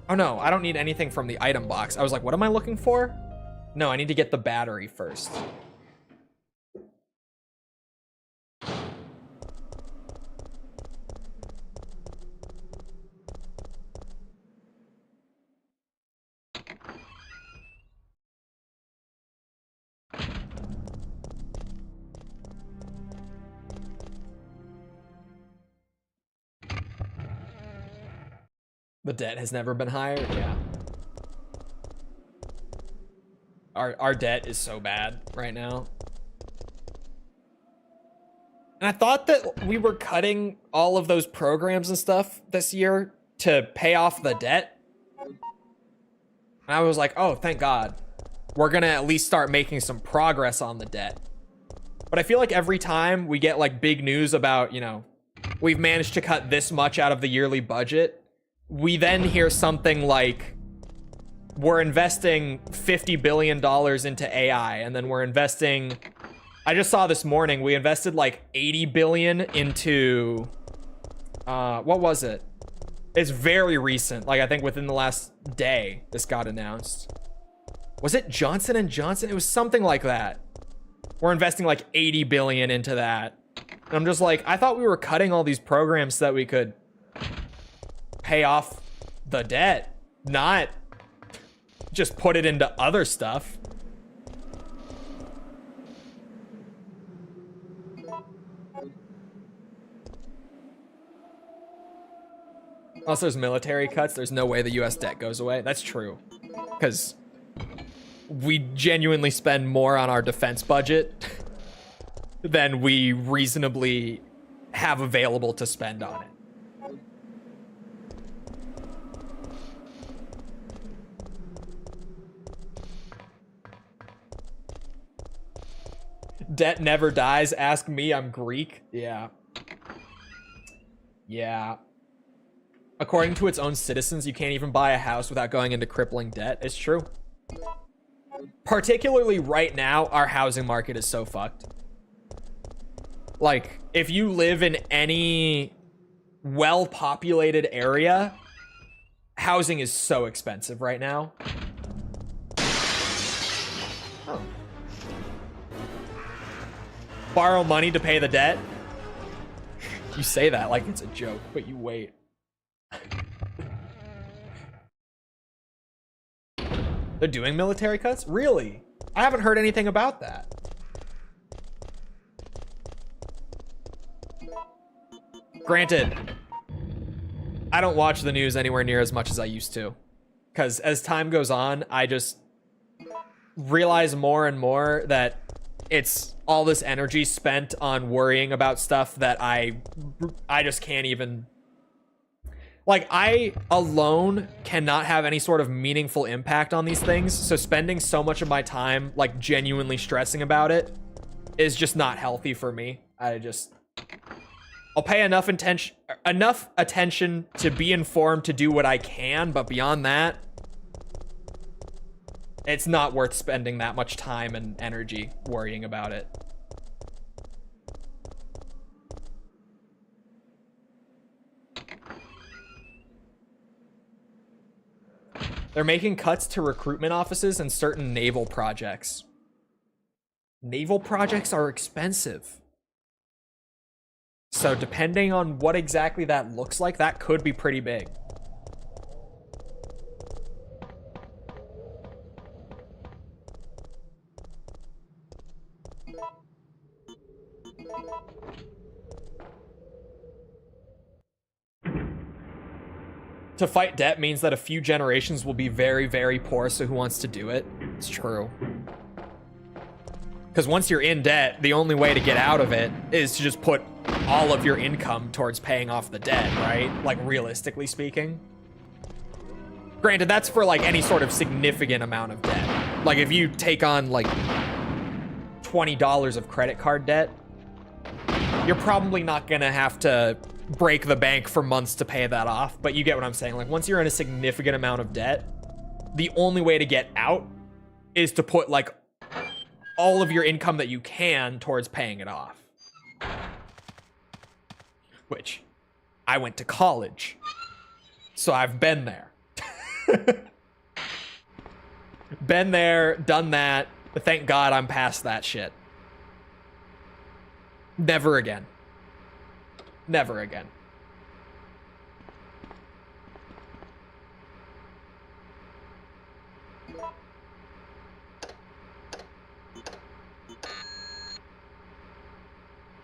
Oh no, I don't need anything from the item box. I was like, what am I looking for? No, I need to get the battery first. The debt has never been higher? Yeah. Our debt is so bad right now. And I thought that we were cutting all of those programs and stuff this year to pay off the debt. And I was like, oh, thank God. We're gonna at least start making some progress on the debt. But I feel like every time we get like big news about, you know, we've managed to cut this much out of the yearly budget, we then hear something like, we're investing $50 billion into AI, and then we're investing, I just saw this morning, we invested like 80 billion into, what was it? It's very recent, like I think within the last day, this got announced. Was it Johnson & Johnson? It was something like that. We're investing like 80 billion into that. And I'm just like, I thought we were cutting all these programs so that we could pay off the debt, not just put it into other stuff. Unless there's military cuts, there's no way the US debt goes away. That's true. Because we genuinely spend more on our defense budget than we reasonably have available to spend on it. Debt never dies. Ask me, I'm Greek. Yeah. Yeah. According to its own citizens, you can't even buy a house without going into crippling debt. It's true. Particularly right now, our housing market is so fucked. Like, if you live in any well-populated area, housing is so expensive right now. Oh. Borrow money to pay the debt? You say that like it's a joke, but you wait. They're doing military cuts? Really? I haven't heard anything about that. Granted, I don't watch the news anywhere near as much as I used to. Because as time goes on, I just realize more and more that it's all this energy spent on worrying about stuff that I just can't even... Like, I alone cannot have any sort of meaningful impact on these things, so spending so much of my time, like, genuinely stressing about it is just not healthy for me. I'll pay enough attention to be informed to do what I can, but beyond that, it's not worth spending that much time and energy worrying about it. They're making cuts to recruitment offices and certain naval projects. Naval projects are expensive. So depending on what exactly that looks like, that could be pretty big. To fight debt means that a few generations will be very, very poor, so who wants to do it? It's true. Because once you're in debt, the only way to get out of it is to just put all of your income towards paying off the debt, right? Like, realistically speaking. Granted, that's for, like, any sort of significant amount of debt. Like, if you take on, like, $20 of credit card debt, you're probably not gonna have to break the bank for months to pay that off, but you get what I'm saying. Like, once you're in a significant amount of debt, the only way to get out is to put, like, all of your income that you can towards paying it off. Which, I went to college, so I've been there. Been there, done that, but thank God I'm past that shit. Never again. Never again.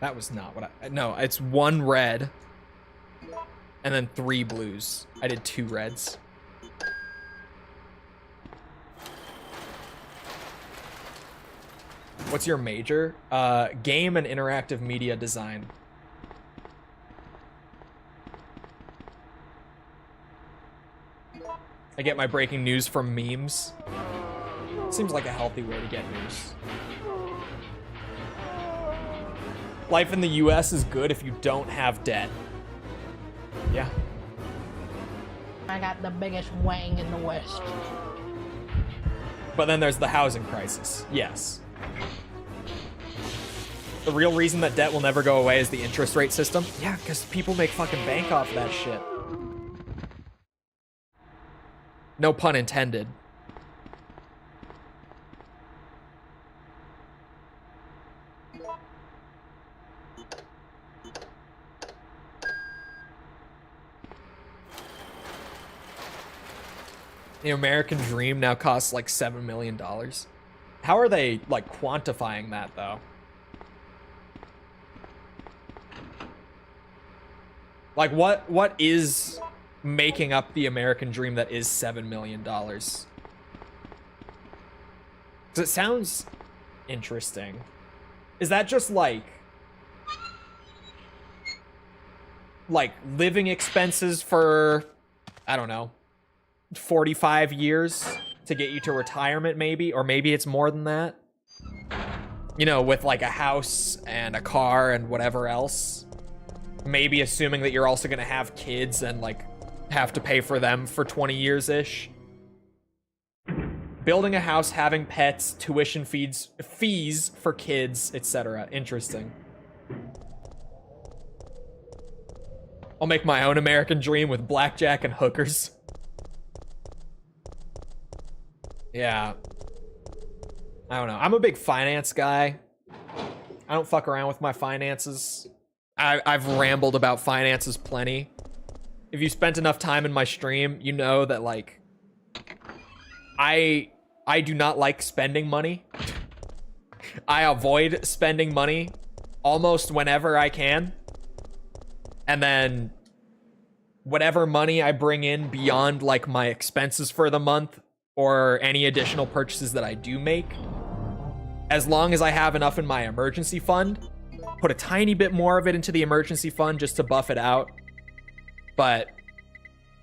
That was not what I... No, it's 1 red. And then 3 blues. I did 2 reds. What's your major? Game and interactive media design. I get my breaking news from memes. Seems like a healthy way to get news. Life in the US is good if you don't have debt. Yeah. I got the biggest wang in the West. But then there's the housing crisis. Yes. The real reason that debt will never go away is the interest rate system. Yeah, because people make fucking bank off that shit. No pun intended. The American dream now costs like $7 million. How are they like quantifying that though? Like what is making up the American dream that is $7 million? Because it sounds interesting. Is that just like living expenses for, I don't know, 45 years to get you to retirement maybe? Or maybe it's more than that. You know, with like a house and a car and whatever else. Maybe assuming that you're also going to have kids and like have to pay for them for 20 years-ish. Building a house, having pets, tuition fees for kids, etc. Interesting. I'll make my own American dream with blackjack and hookers. Yeah. I don't know. I'm a big finance guy. I don't fuck around with my finances. I've rambled about finances plenty. If you spent enough time in my stream, you know that like I do not like spending money. I avoid spending money almost whenever I can. And then whatever money I bring in beyond like my expenses for the month or any additional purchases that I do make, as long as I have enough in my emergency fund, put a tiny bit more of it into the emergency fund just to buff it out. But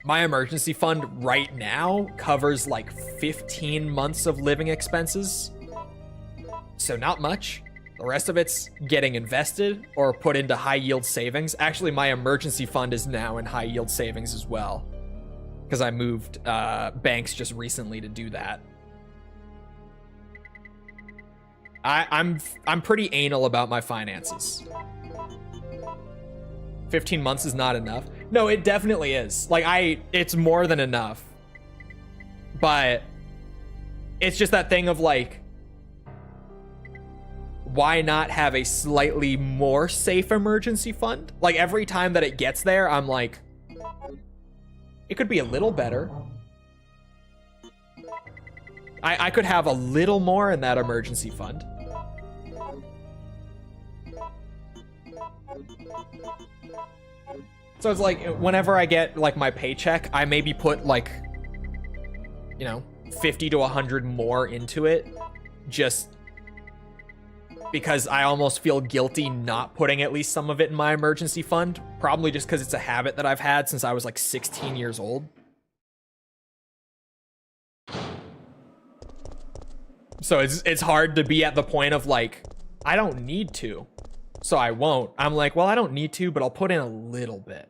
my emergency fund right now covers like 15 months of living expenses. So not much. The rest of it's getting invested or put into high yield savings. Actually, my emergency fund is now in high yield savings as well, because I moved banks just recently to do that. I'm pretty anal about my finances. 15 months is not enough. No, it definitely is. Like it's more than enough. But it's just that thing of like, why not have a slightly more safe emergency fund? Like every time that it gets there, I'm like, it could be a little better. I could have a little more in that emergency fund. So it's like, whenever I get like my paycheck, I maybe put like, you know, 50 to 100 more into it, just because I almost feel guilty not putting at least some of it in my emergency fund. Probably just because it's a habit that I've had since I was like 16 years old. So it's hard to be at the point of like, I don't need to, so I won't. I'm like, well, I don't need to, but I'll put in a little bit.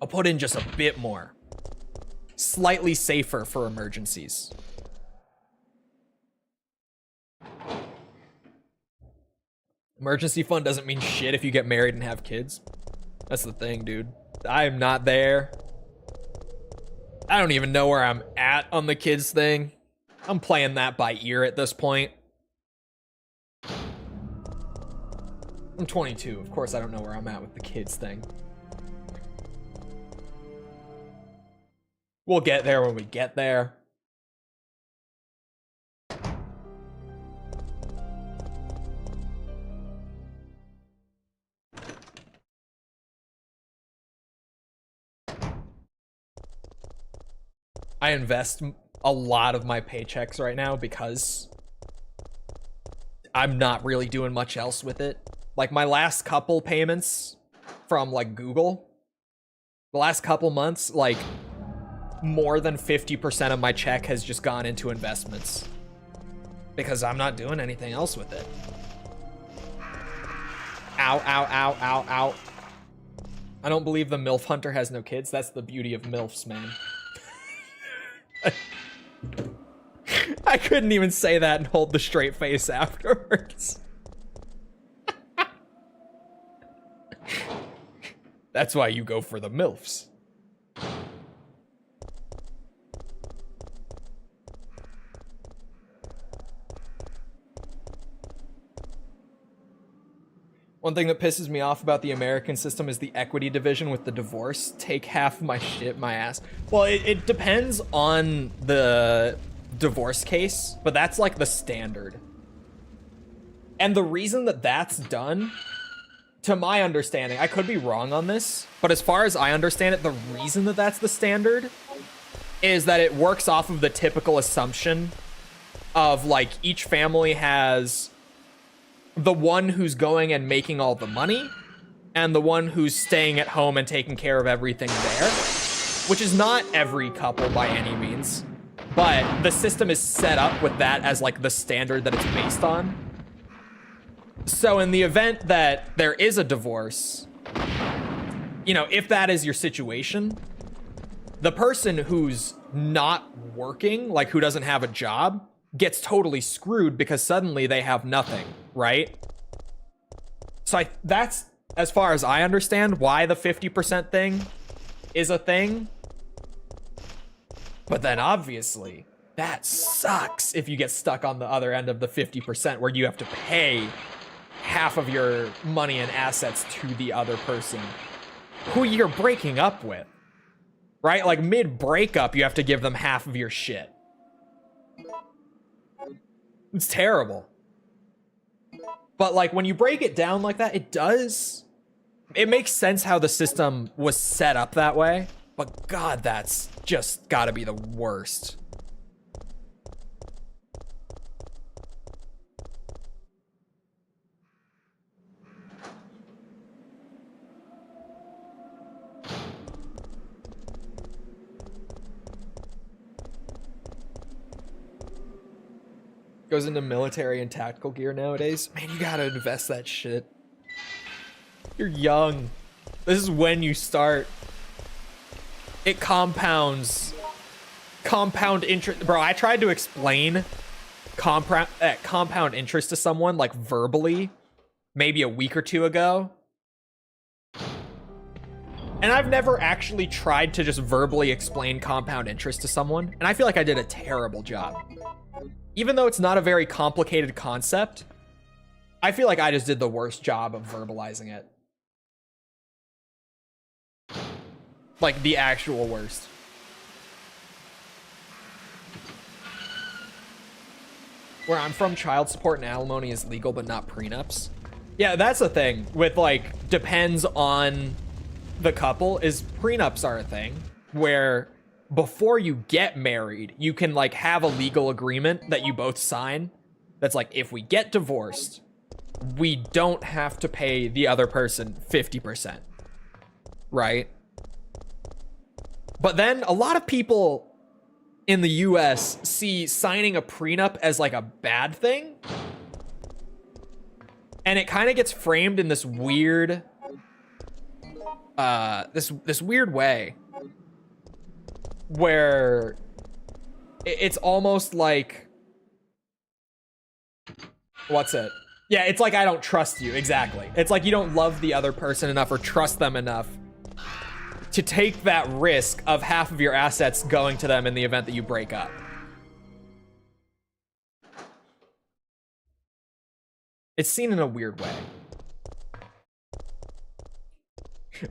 I'll put in just a bit more. Slightly safer for emergencies. Emergency fund doesn't mean shit if you get married and have kids. That's the thing, dude. I am not there. I don't even know where I'm at on the kids thing. I'm playing that by ear at this point. I'm 22. Of course I don't know where I'm at with the kids thing. We'll get there when we get there. I invest a lot of my paychecks right now because I'm not really doing much else with it. Like my last couple payments from like Google, The last couple months, like, more than 50% of my check has just gone into investments. Because I'm not doing anything else with it. Ow, ow, ow, ow, ow. I don't believe the MILF hunter has no kids. That's the beauty of MILFs, man. I couldn't even say that and hold the straight face afterwards. That's why you go for the MILFs. One thing that pisses me off about the American system is the equity division with the divorce. Take half my shit, my ass. Well, it depends on the divorce case, but that's like the standard. And the reason that that's done, to my understanding, I could be wrong on this, but as far as I understand it, the reason that that's the standard is that it works off of the typical assumption of like each family has the one who's going and making all the money and the one who's staying at home and taking care of everything there, which is not every couple by any means, but the system is set up with that as like the standard that it's based on. So in the event that there is a divorce, you know, if that is your situation, the person who's not working, like who doesn't have a job, gets totally screwed because suddenly they have nothing, right? So that's, as far as I understand, why the 50% thing is a thing. But then obviously, that sucks if you get stuck on the other end of the 50% where you have to pay half of your money and assets to the other person who you're breaking up with, right? Like mid-breakup, you have to give them half of your shit. It's terrible. But like when you break it down like that, it makes sense how the system was set up that way. But God, that's just gotta be the worst. Goes into military and tactical gear nowadays. Man, you gotta invest that shit. You're young. This is when you start. It compounds. Compound interest. Bro, I tried to explain compound interest to someone, like verbally, maybe a week or two ago. And I've never actually tried to just verbally explain compound interest to someone. And I feel like I did a terrible job. Even though it's not a very complicated concept, I feel like I just did the worst job of verbalizing it. Like, the actual worst. Where I'm from, child support and alimony is legal, but not prenups. Yeah, that's the thing with, like, depends on the couple, is prenups are a thing where before you get married, you can like have a legal agreement that you both sign. That's like, if we get divorced, we don't have to pay the other person 50%, right? But then a lot of people in the US see signing a prenup as like a bad thing. And it kind of gets framed in this weird, this weird way where it's almost like, what's it? Yeah, it's like I don't trust you. Exactly. It's like you don't love the other person enough or trust them enough to take that risk of half of your assets going to them in the event that you break up. It's seen in a weird way.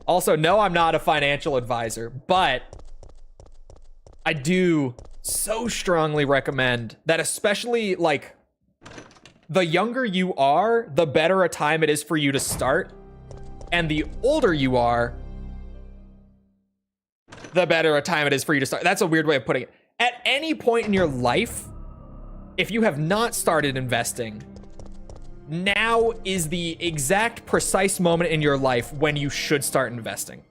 Also, no, I'm not a financial advisor, but I do so strongly recommend that, especially like the younger you are, the better a time it is for you to start. And the older you are, the better a time it is for you to start. That's a weird way of putting it. At any point in your life, if you have not started investing, now is the exact precise moment in your life when you should start investing.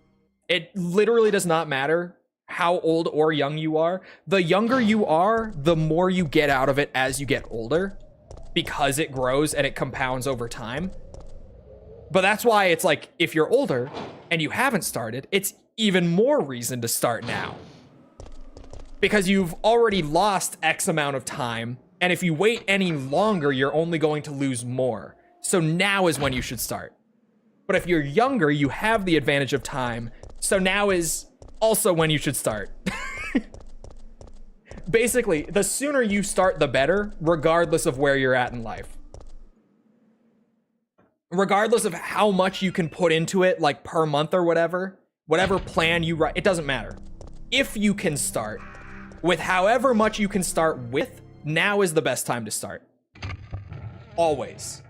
It literally does not matter how old or young you are. The younger you are, the more you get out of it as you get older, because it grows and it compounds over time. But that's why it's like, if you're older and you haven't started, it's even more reason to start now. Because you've already lost X amount of time, and if you wait any longer, you're only going to lose more. So now is when you should start. But if you're younger, you have the advantage of time, so now is also when you should start. Basically, the sooner you start, the better, regardless of where you're at in life. Regardless of how much you can put into it, like per month or whatever plan you write, it doesn't matter. If you can start with however much you can start with, now is the best time to start. Always.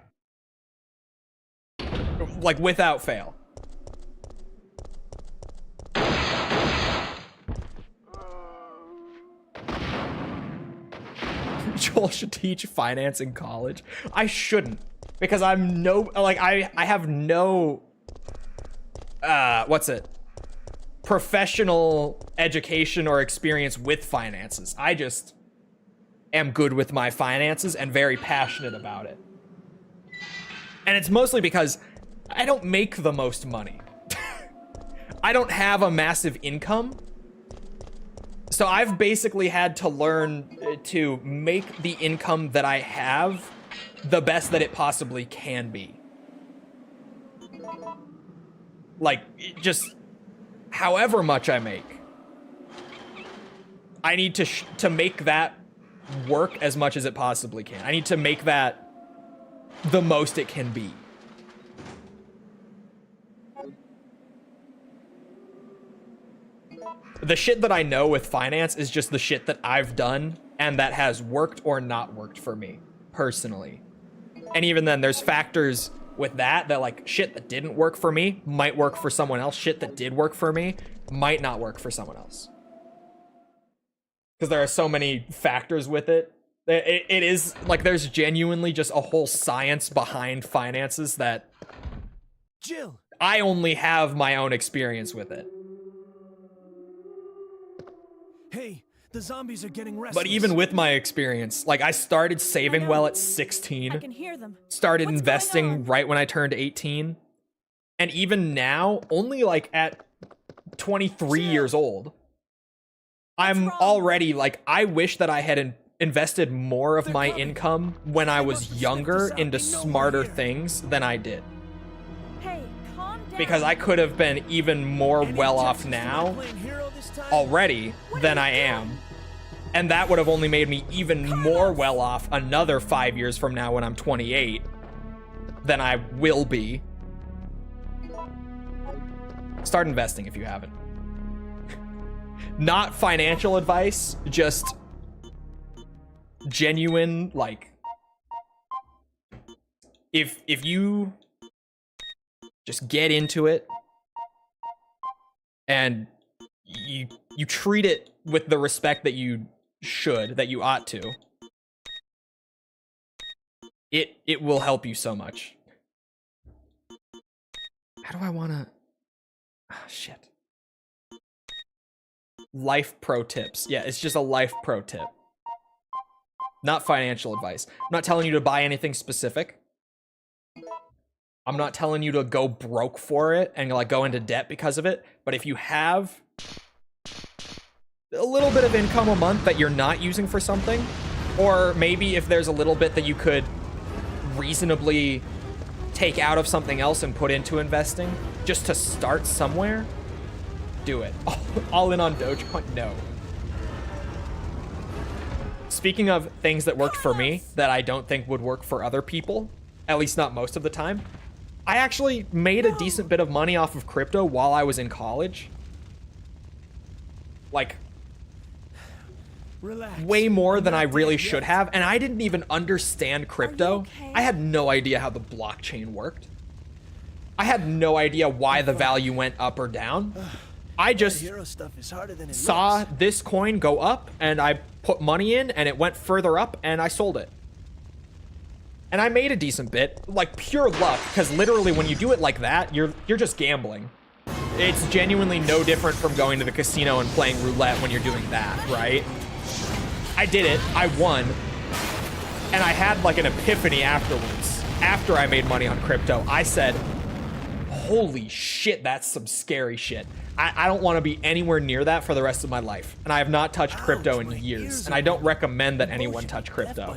Like, without fail. Joel should teach finance in college. I shouldn't, because I'm no, like, I have no, professional education or experience with finances. I just am good with my finances and very passionate about it. And it's mostly because I don't make the most money. I don't have a massive income. So I've basically had to learn to make the income that I have the best that it possibly can be. Like, just however much I make, I need to make that work as much as it possibly can. I need to make that the most it can be. The shit that I know with finance is just the shit that I've done and that has worked or not worked for me personally. And even then, there's factors with that like, shit that didn't work for me might work for someone else. Shit that did work for me might not work for someone else. Because there are so many factors with it. It is like, there's genuinely just a whole science behind finances that Jill! I only have my own experience with it. Hey, the zombies are getting restless. But even with my experience, like, I started saving well at I 16. can hear them. Started What's investing going on? right when I turned 18. And even now, only like at 23 years old, I'm wrong? already like, I wish that I had invested more of my income when I was younger into smarter things than I did. Hey, calm down. Because I could have been even more well off now already than I am. And that would have only made me even more well off another 5 years from now when I'm 28 than I will be. Start investing if you haven't. Not financial advice, just genuine, like, if you just get into it and you treat it with the respect that you should, that you ought to, it will help you so much. How do I wanna... Ah, shit. Life pro tips. Yeah, it's just a life pro tip. Not financial advice. I'm not telling you to buy anything specific. I'm not telling you to go broke for it and like go into debt because of it. But if you have a little bit of income a month that you're not using for something, or maybe if there's a little bit that you could reasonably take out of something else and put into investing just to start somewhere, do it. All in on Dogecoin? No. Speaking of things that worked for me that I don't think would work for other people, at least not most of the time, I actually made a decent bit of money off of crypto while I was in college. Like, Relax. way more than I really should have, and I didn't even understand crypto. okay? I had no idea how the blockchain worked. I had no idea why the value went up or down. I just Hero stuff is harder than it saw looks. this coin go up, and I put money in, and it went further up, and I sold it. And I made a decent bit, like pure luck, because literally when you do it like that, you're just gambling. it's genuinely no different from going to the casino and playing roulette when you're doing that, right? I did it, I won, and I had like an epiphany afterwards. After I made money on crypto, I said, holy shit, that's some scary shit. I don't want to be anywhere near that for the rest of my life. And I have not touched crypto in years, and I don't recommend that anyone touch crypto.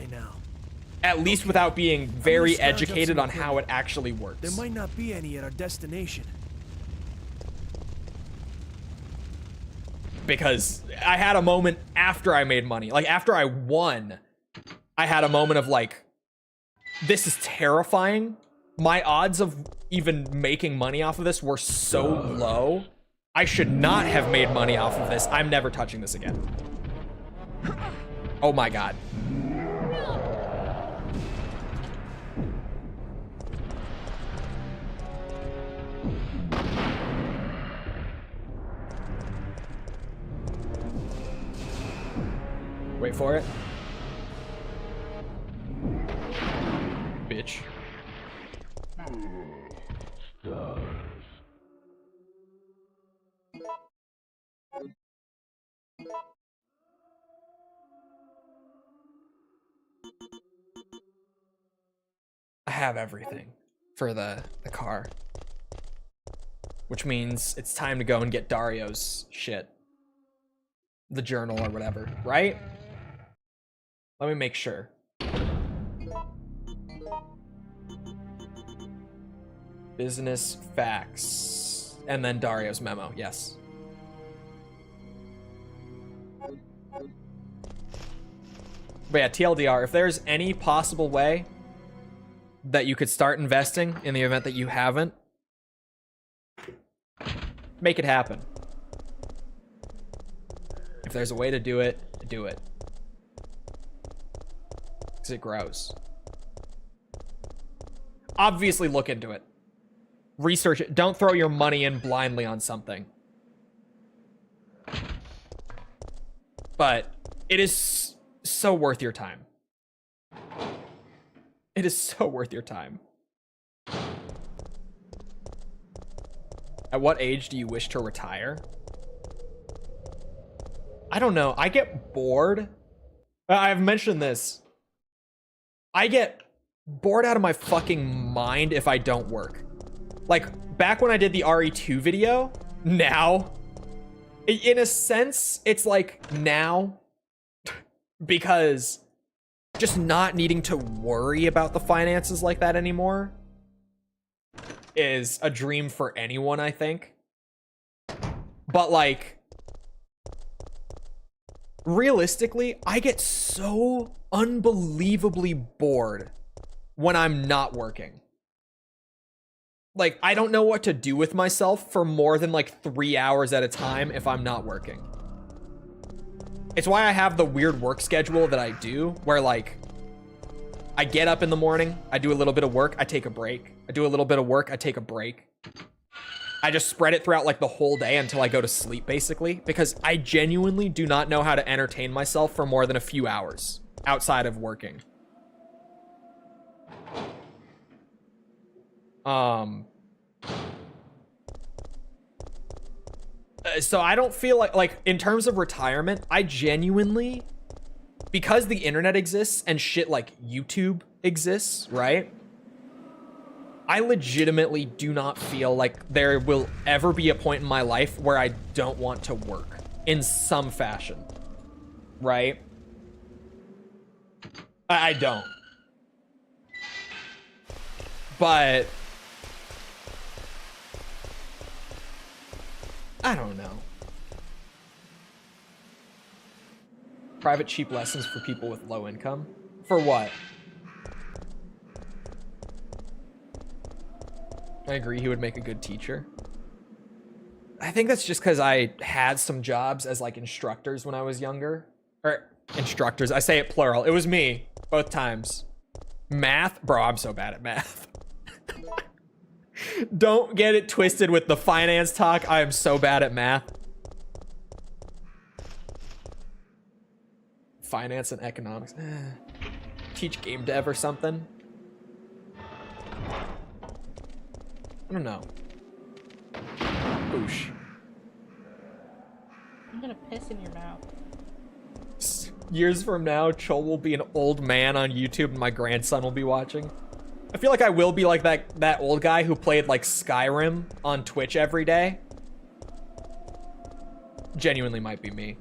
At least without being very educated on how it actually works. There might not be any at our destination. Because I had a moment after I made money. Like, after I won, I had a moment of like, this is terrifying. My odds of even making money off of this were so low. I should not have made money off of this. I'm never touching this again. Oh my god. Wait for it. Bitch. I have everything for the car. Which means it's time to go and get Dario's shit. The journal or whatever, right? Let me make sure. Business facts. And then Dario's memo, yes. But yeah, TLDR, if there's any possible way that you could start investing in the event that you haven't, make it happen. If there's a way to do it, do it. Because it grows. Obviously look into it. Research it. Don't throw your money in blindly on something. But it is so worth your time. It is so worth your time. At what age do you wish to retire? I don't know. I get bored. I've mentioned this. I get bored out of my fucking mind if I don't work. Like, back when I did the RE2 video, now, in a sense, it's like now, because just not needing to worry about the finances like that anymore is a dream for anyone, I think. But like, realistically, I get so unbelievably bored when I'm not working. Like, I don't know what to do with myself for more than like 3 hours at a time if I'm not working. It's why I have the weird work schedule that I do, where like, I get up in the morning, I do a little bit of work, I take a break. I do a little bit of work, I take a break. I just spread it throughout like the whole day until I go to sleep, basically, because I genuinely do not know how to entertain myself for more than a few hours outside of working. So I don't feel like in terms of retirement, I genuinely, because the internet exists and shit like YouTube exists, right? I legitimately do not feel like there will ever be a point in my life where I don't want to work in some fashion, right? I don't. But I don't know. Private cheap lessons for people with low income? For what? I agree he would make a good teacher. I think that's just because I had some jobs as like instructors when I was younger. Or instructors, I say it plural. It was me, both times. Math? Bro, I'm so bad at math. Don't get it twisted with the finance talk. I am so bad at math. Finance and economics. Teach game dev or something. I don't know. Boosh. I'm gonna piss in your mouth. Years from now, Chole will be an old man on YouTube and my grandson will be watching. I feel like I will be like that old guy who played like Skyrim on Twitch every day. Genuinely might be me.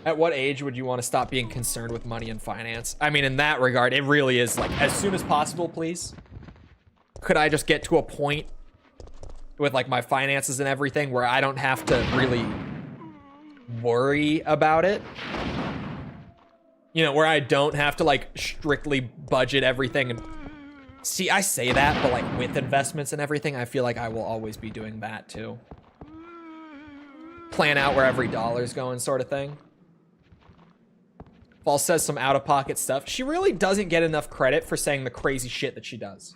At what age would you want to stop being concerned with money and finance? I mean, in that regard, it really is like as soon as possible, please. Could I just get to a point with like my finances and everything where I don't have to really worry about it? You know, where I don't have to like strictly budget everything. And see, I say that, but like with investments and everything, I feel like I will always be doing that too. Plan out where every dollar's going sort of thing. False says some out-of-pocket stuff. She really doesn't get enough credit for saying the crazy shit that she does.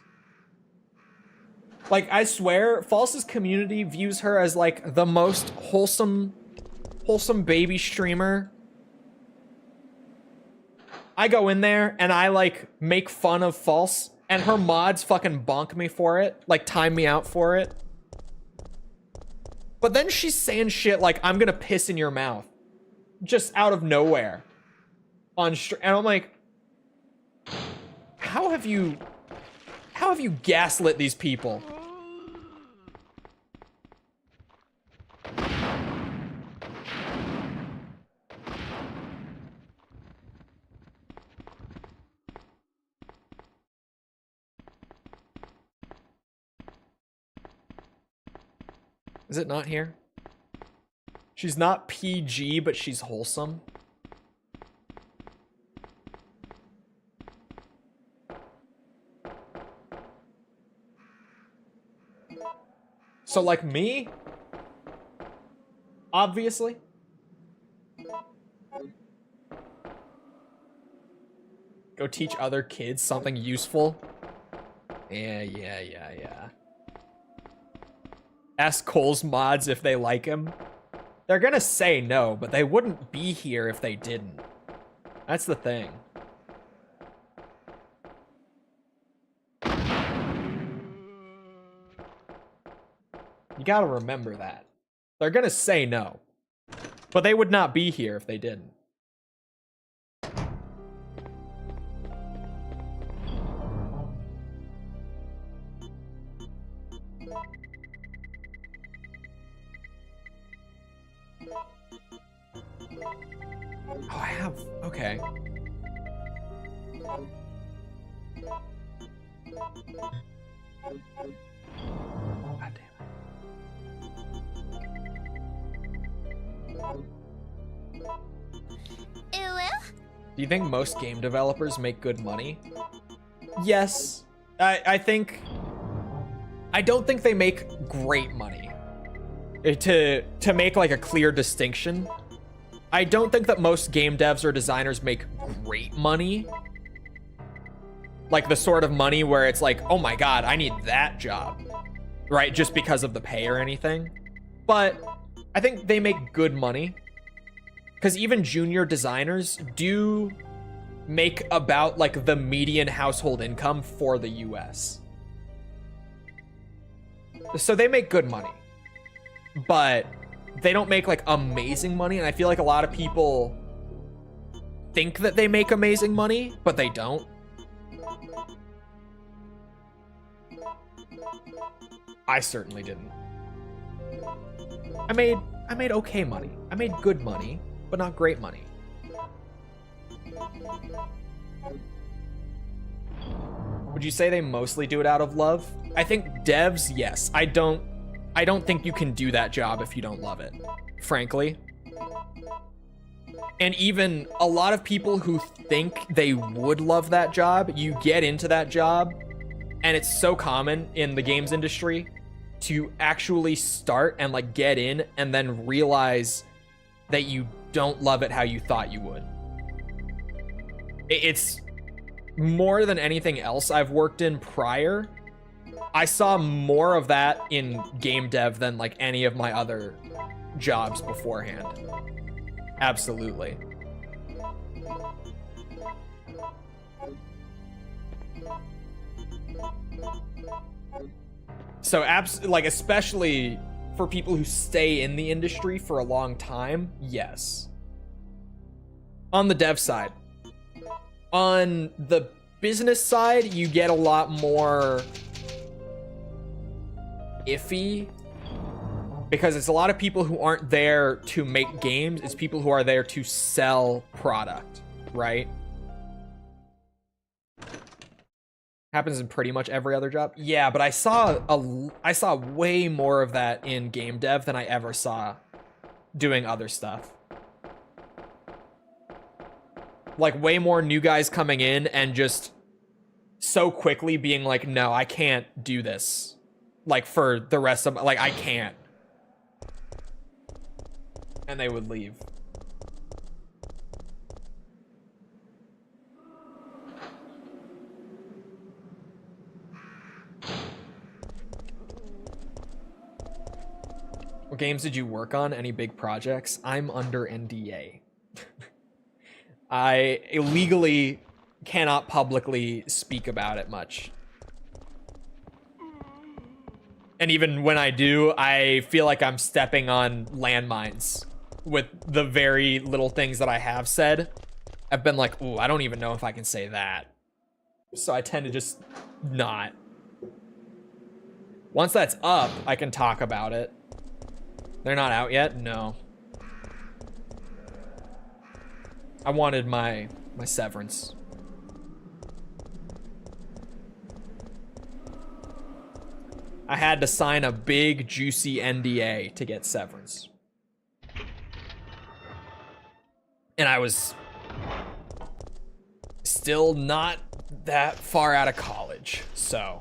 Like, I swear, False's community views her as, like, the most wholesome baby streamer. I go in there, and I, like, make fun of False, and her mods fucking bonk me for it. Like, time me out for it. But then she's saying shit like, I'm gonna piss in your mouth. Just out of nowhere. And I'm like, how have you gaslit these people? Is it not here? She's not PG, but she's wholesome. So like me, obviously. Go teach other kids something useful. Yeah. Ask Cole's mods if they like him. They're gonna say no, but they wouldn't be here if they didn't. That's the thing. You gotta remember that. They're gonna say no, but they would not be here if they didn't. Oh, I have, okay. God damn it. Do you think most game developers make good money? Yes. I don't think they make great money. To make like a clear distinction, I don't think that most game devs or designers make great money. Like the sort of money where it's like, oh my god, I need that job, right? Just because of the pay or anything. But I think they make good money. Because even junior designers do make about like the median household income for the US. So they make good money. But they don't make like amazing money, and I feel like a lot of people think that they make amazing money, but they don't. I certainly didn't. I made okay money. I made good money, but not great money. Would you say they mostly do it out of love? I think devs, yes. I don't think you can do that job if you don't love it, frankly. And even a lot of people who think they would love that job, you get into that job, and it's so common in the games industry to actually start and like get in and then realize that you don't love it how you thought you would. It's more than anything else I've worked in prior. I saw more of that in game dev than like any of my other jobs beforehand. Absolutely. So like especially for people who stay in the industry for a long time, yes. On the dev side. On the business side, you get a lot more iffy because it's a lot of people who aren't there to make games. It's people who are there to sell product, right? Happens in pretty much every other job. Yeah, but I saw way more of that in game dev than I ever saw doing other stuff. Like way more new guys coming in and just so quickly being like, no, I can't do this. Like for the rest of like I can't. And they would leave. What games did you work on? Any big projects? I'm under NDA. I illegally cannot publicly speak about it much. And even when I do, I feel like I'm stepping on landmines with the very little things that I have said. I've been like, ooh, I don't even know if I can say that. So I tend to just not. Once that's up, I can talk about it. They're not out yet? No. I wanted my severance. I had to sign a big, juicy NDA to get severance. And I was still not that far out of college, so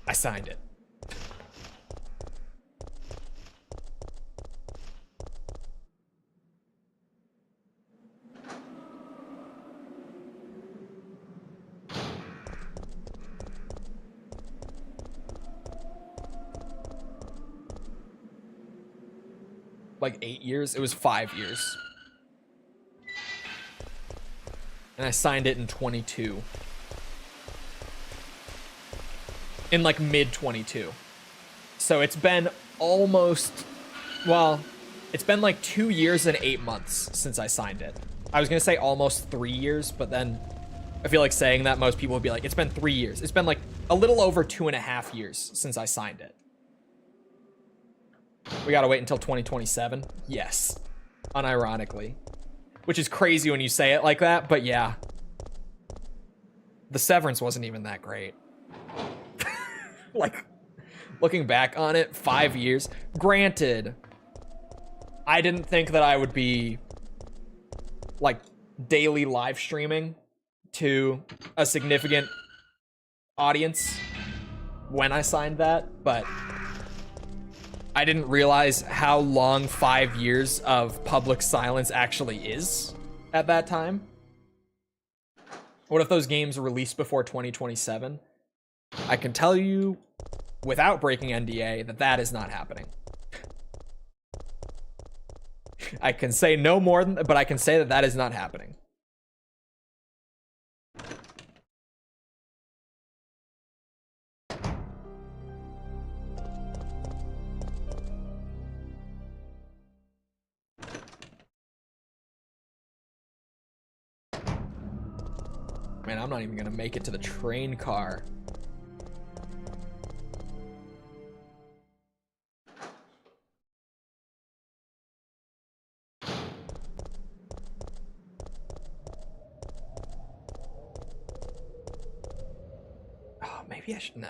I signed it. Like 8 years? It was 5 years. And I signed it in 22. In like mid 22. So it's been almost, well, it's been like 2 years and 8 months since I signed it. I was gonna say almost 3 years, but then I feel like saying that most people would be like, it's been 3 years. It's been like a little over 2.5 years since I signed it. We gotta wait until 2027? Yes. Unironically. Which is crazy when you say it like that, but yeah. The severance wasn't even that great. Like, looking back on it, 5 years. Granted, I didn't think that I would be, like, daily live streaming to a significant audience when I signed that, but I didn't realize how long 5 years of public silence actually is at that time. What if those games are released before 2027? I can tell you, without breaking NDA, that that is not happening. I can say no more than, but I can say that that is not happening. Man, I'm not even gonna make it to the train car. Oh, maybe I should, no.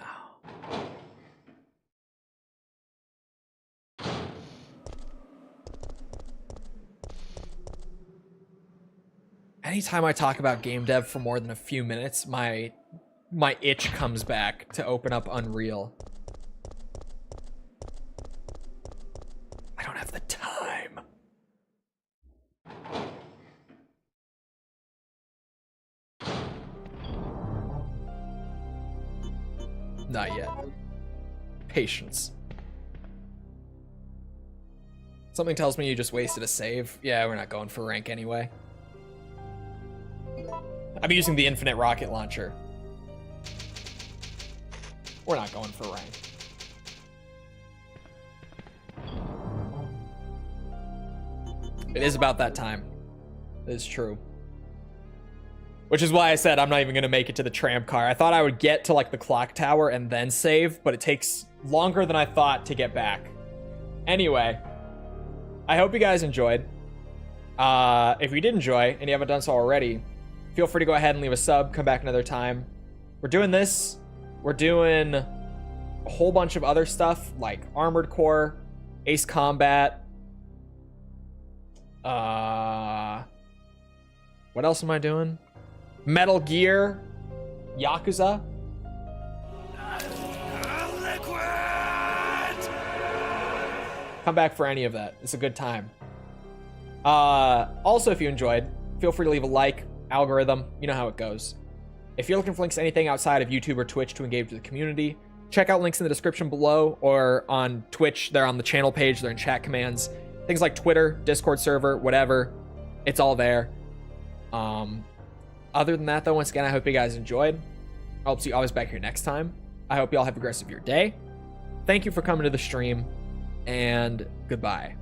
Anytime I talk about game dev for more than a few minutes, my itch comes back to open up Unreal. I don't have the time. Not yet. Patience. Something tells me you just wasted a save. Yeah, we're not going for rank anyway. I'm using the infinite rocket launcher. We're not going for rank. It is about that time. It is true. Which is why I said I'm not even going to make it to the tram car. I thought I would get to like the clock tower and then save, but it takes longer than I thought to get back. Anyway, I hope you guys enjoyed. If you did enjoy and you haven't done so already, feel free to go ahead and leave a sub, come back another time. We're doing this. We're doing a whole bunch of other stuff like Armored Core, Ace Combat. What else am I doing? Metal Gear, Yakuza. Come back for any of that. It's a good time. Also, if you enjoyed, feel free to leave a like. Algorithm, you know how it goes. If you're looking for links to anything outside of YouTube or Twitch to engage with the community, check out links in the description below, or on Twitch, they're on the channel page, they're in chat commands. Things like Twitter, Discord server, whatever, it's all there. Other than that, though, once again, I hope you guys enjoyed. I hope to see you always back here next time. I hope you all have a great rest of your day. Thank you for coming to the stream, and goodbye.